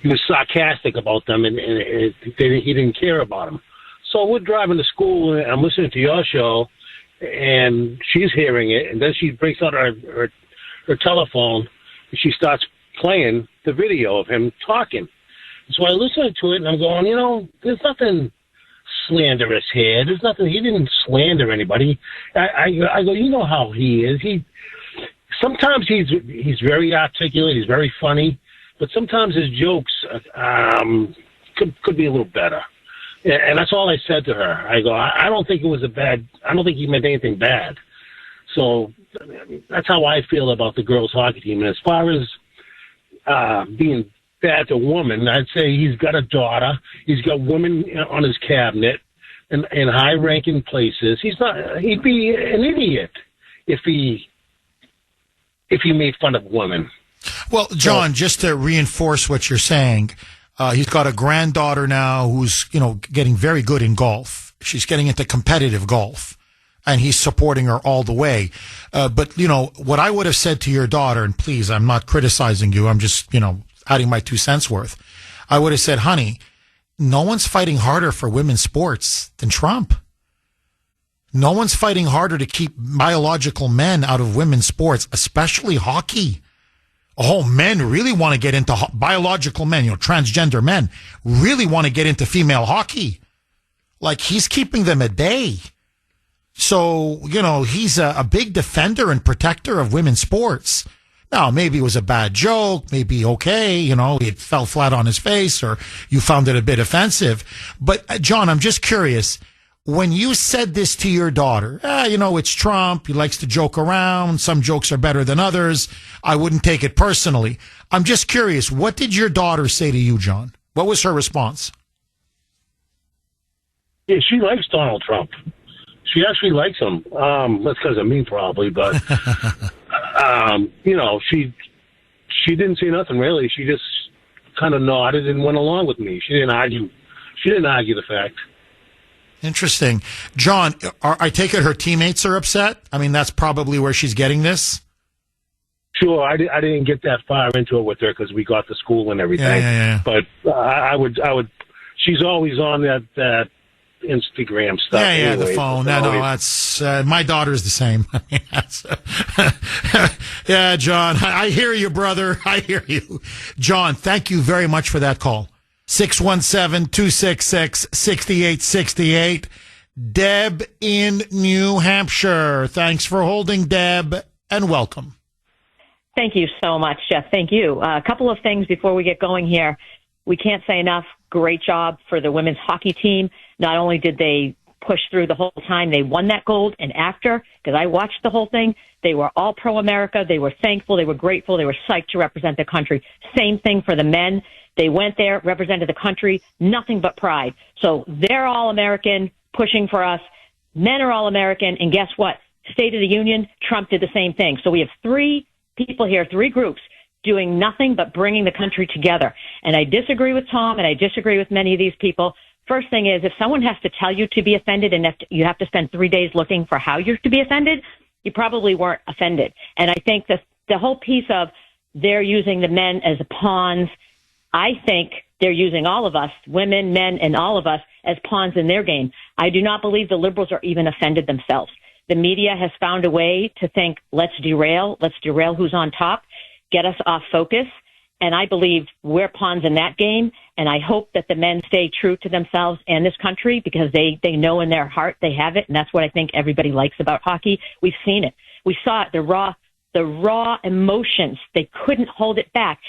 he was sarcastic about them and he didn't care about them. So we're driving to school and I'm listening to your show and she's hearing it. And then she breaks out her telephone and she starts playing the video of him talking. So I listened to it and I'm going, there's nothing slanderous here. There's nothing. He didn't slander anybody. I go, you know how he is. Sometimes he's very articulate. He's very funny, but sometimes his jokes could be a little better. And that's all I said to her. I go, I don't think it was I don't think he meant anything bad. So that's how I feel about the girls' hockey team. And as far as being bad to woman, I'd say he's got a daughter. He's got women on his cabinet in high-ranking places. He'd be an idiot if he made fun of women. Well, John, just to reinforce what you're saying, he's got a granddaughter now who's, getting very good in golf. She's getting into competitive golf, and he's supporting her all the way. But, what I would have said to your daughter, and please, I'm not criticizing you. I'm just, adding my 2 cents worth. I would have said, honey, no one's fighting harder for women's sports than Trump. No one's fighting harder to keep biological men out of women's sports, especially hockey. Men really want to get into biological men, transgender men really want to get into female hockey. Like he's keeping them at bay. So, he's a big defender and protector of women's sports. Now, maybe it was a bad joke, maybe okay, it fell flat on his face or you found it a bit offensive. But, John, I'm just curious, when you said this to your daughter, it's Trump, he likes to joke around, some jokes are better than others, I wouldn't take it personally. I'm just curious, what did your daughter say to you, John? What was her response? Yeah, she likes Donald Trump. She actually likes him. That's because of me probably, but... she didn't say nothing really. She just kind of nodded and went along with me. She didn't argue. She didn't argue the fact. Interesting. John, I take it her teammates are upset? I mean, that's probably where she's getting this? Sure, I didn't get that far into it with her because we got to school and everything. Yeah. But I would. She's always on that Instagram stuff. Yeah, anyway. the phone. No, that's my daughter's the same. I mean, yeah, John, I hear you, brother. I hear you. John, thank you very much for that call. 617-266-6868. Deb in New Hampshire. Thanks for holding, Deb, and welcome. Thank you so much, Jeff. Thank you. A couple of things before we get going here. We can't say enough. Great job for the women's hockey team. Not only did they push through the whole time, they won that gold, and after, because I watched the whole thing, they were all pro-America. They were thankful. They were grateful. They were psyched to represent the country. Same thing for the men. They went there, represented the country, nothing but pride. So they're all American, pushing for us. Men are all American, and guess what? State of the Union, Trump did the same thing. So we have three people here, three groups, doing nothing but bringing the country together. And I disagree with Tom, and I disagree with many of these people. First thing is, if someone has to tell you to be offended and you have to spend 3 days looking for how you're to be offended, you probably weren't offended. And I think the whole piece of they're using the men as pawns, I think they're using all of us, women, men, and all of us, as pawns in their game. I do not believe the liberals are even offended themselves. The media has found a way to think, let's derail who's on top, get us off focus. And I believe we're pawns in that game. And I hope that the men stay true to themselves and this country, because they know in their heart they have it. And that's what I think everybody likes about hockey. We've seen it. We saw it, the raw emotions. They couldn't hold it back.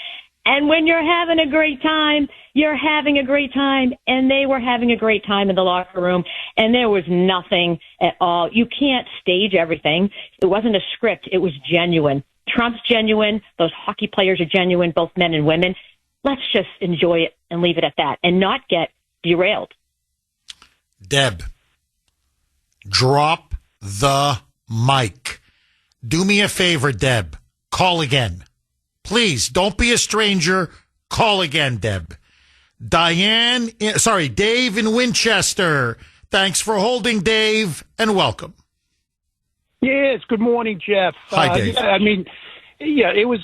And when you're having a great time, you're having a great time. And they were having a great time in the locker room. And there was nothing at all. You can't stage everything. It wasn't a script. It was genuine. Trump's genuine. Those hockey players are genuine, both men and women. Let's just enjoy it and leave it at that and not get derailed. Deb, drop the mic. Do me a favor, Deb. Call again. Please, don't be a stranger. Call again, Deb. Dave in Winchester. Thanks for holding, Dave, and welcome. Yes, good morning, Jeff. Hi, Dave. It was,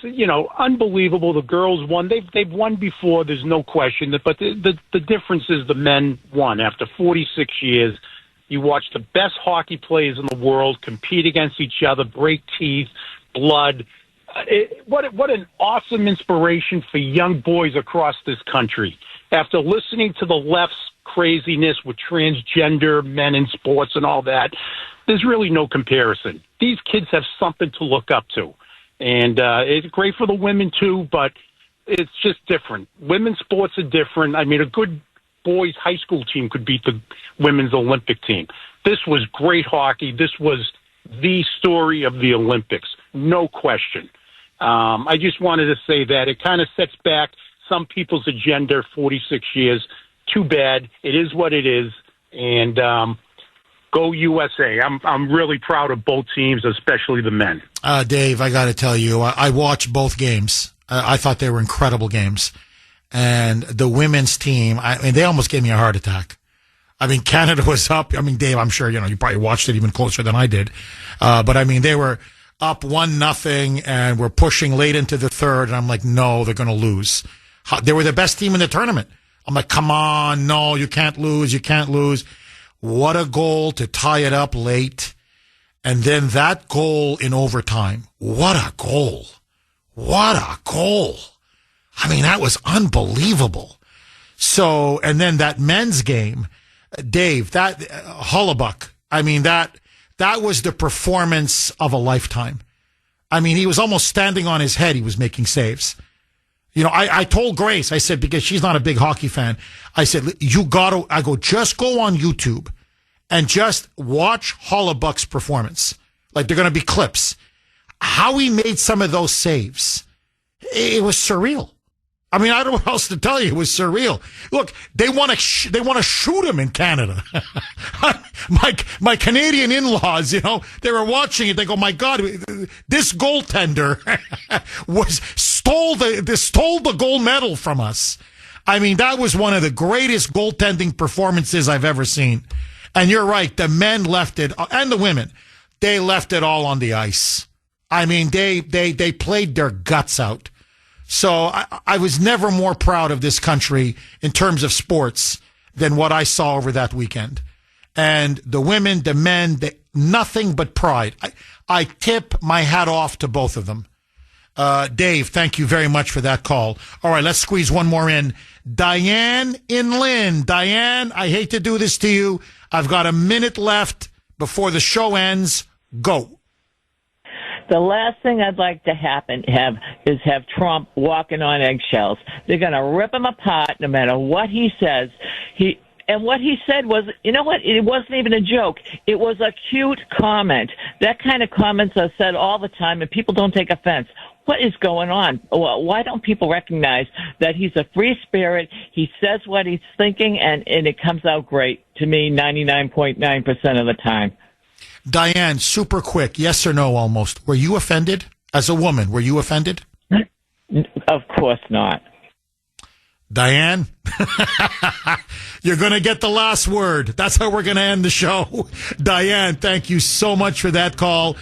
unbelievable. The girls won. They've won before, there's no question. But the difference is the men won. After 46 years, you watch the best hockey players in the world compete against each other, break teeth, blood. What an awesome inspiration for young boys across this country. After listening to the left's craziness with transgender men in sports and all that, there's really no comparison. These kids have something to look up to. And it's great for the women, too, but it's just different. Women's sports are different. I mean, a good boys' high school team could beat the women's Olympic team. This was great hockey. This was the story of the Olympics, no question. I just wanted to say that. It kind of sets back some people's agenda 46 years. Too bad. It is what it is. And go USA. I'm really proud of both teams, especially the men. Dave, I got to tell you, I watched both games. I thought they were incredible games. And the women's team, they almost gave me a heart attack. I mean, Canada was up. I mean, Dave, I'm sure, you probably watched it even closer than I did. But I mean, they were up 1-0 and were pushing late into the third. And I'm like, no, they're going to lose. They were the best team in the tournament. I'm like, come on. No, you can't lose. You can't lose. What a goal to tie it up late. And then that goal in overtime. What a goal. What a goal. I mean, that was unbelievable. So, and then that men's game, Dave, that Hollebuck, I mean, that was the performance of a lifetime. I mean, he was almost standing on his head. He was making saves. I told Grace, I said, because she's not a big hockey fan, I said, just go on YouTube and just watch Hollebuck's performance. Like, they're going to be clips. How he made some of those saves. It was surreal. I mean, I don't know what else to tell you. It was surreal. Look, they want to shoot him in Canada. My Canadian in-laws, they were watching it. They go, my God, this goaltender was stole the gold medal from us. I mean, that was one of the greatest goaltending performances I've ever seen. And you're right, the men left it, and the women, they left it all on the ice. I mean, they played their guts out. So I was never more proud of this country in terms of sports than what I saw over that weekend. And the women, the men, nothing but pride. I tip my hat off to both of them. Dave, thank you very much for that call. All right, let's squeeze one more in. Diane in Lynn. Diane, I hate to do this to you. I've got a minute left before the show ends. Go. The last thing I'd like to have Trump walking on eggshells. They're going to rip him apart no matter what he says. And what he said was, you know what? It wasn't even a joke. It was a cute comment. That kind of comments are said all the time, and people don't take offense. What is going on? Well, why don't people recognize that he's a free spirit? He says what he's thinking, and it comes out great to me 99.9% of the time. Diane, super quick, yes or no almost. Were you offended? As a woman, were you offended? Of course not. Diane, you're going to get the last word. That's how we're going to end the show. Diane, thank you so much for that call.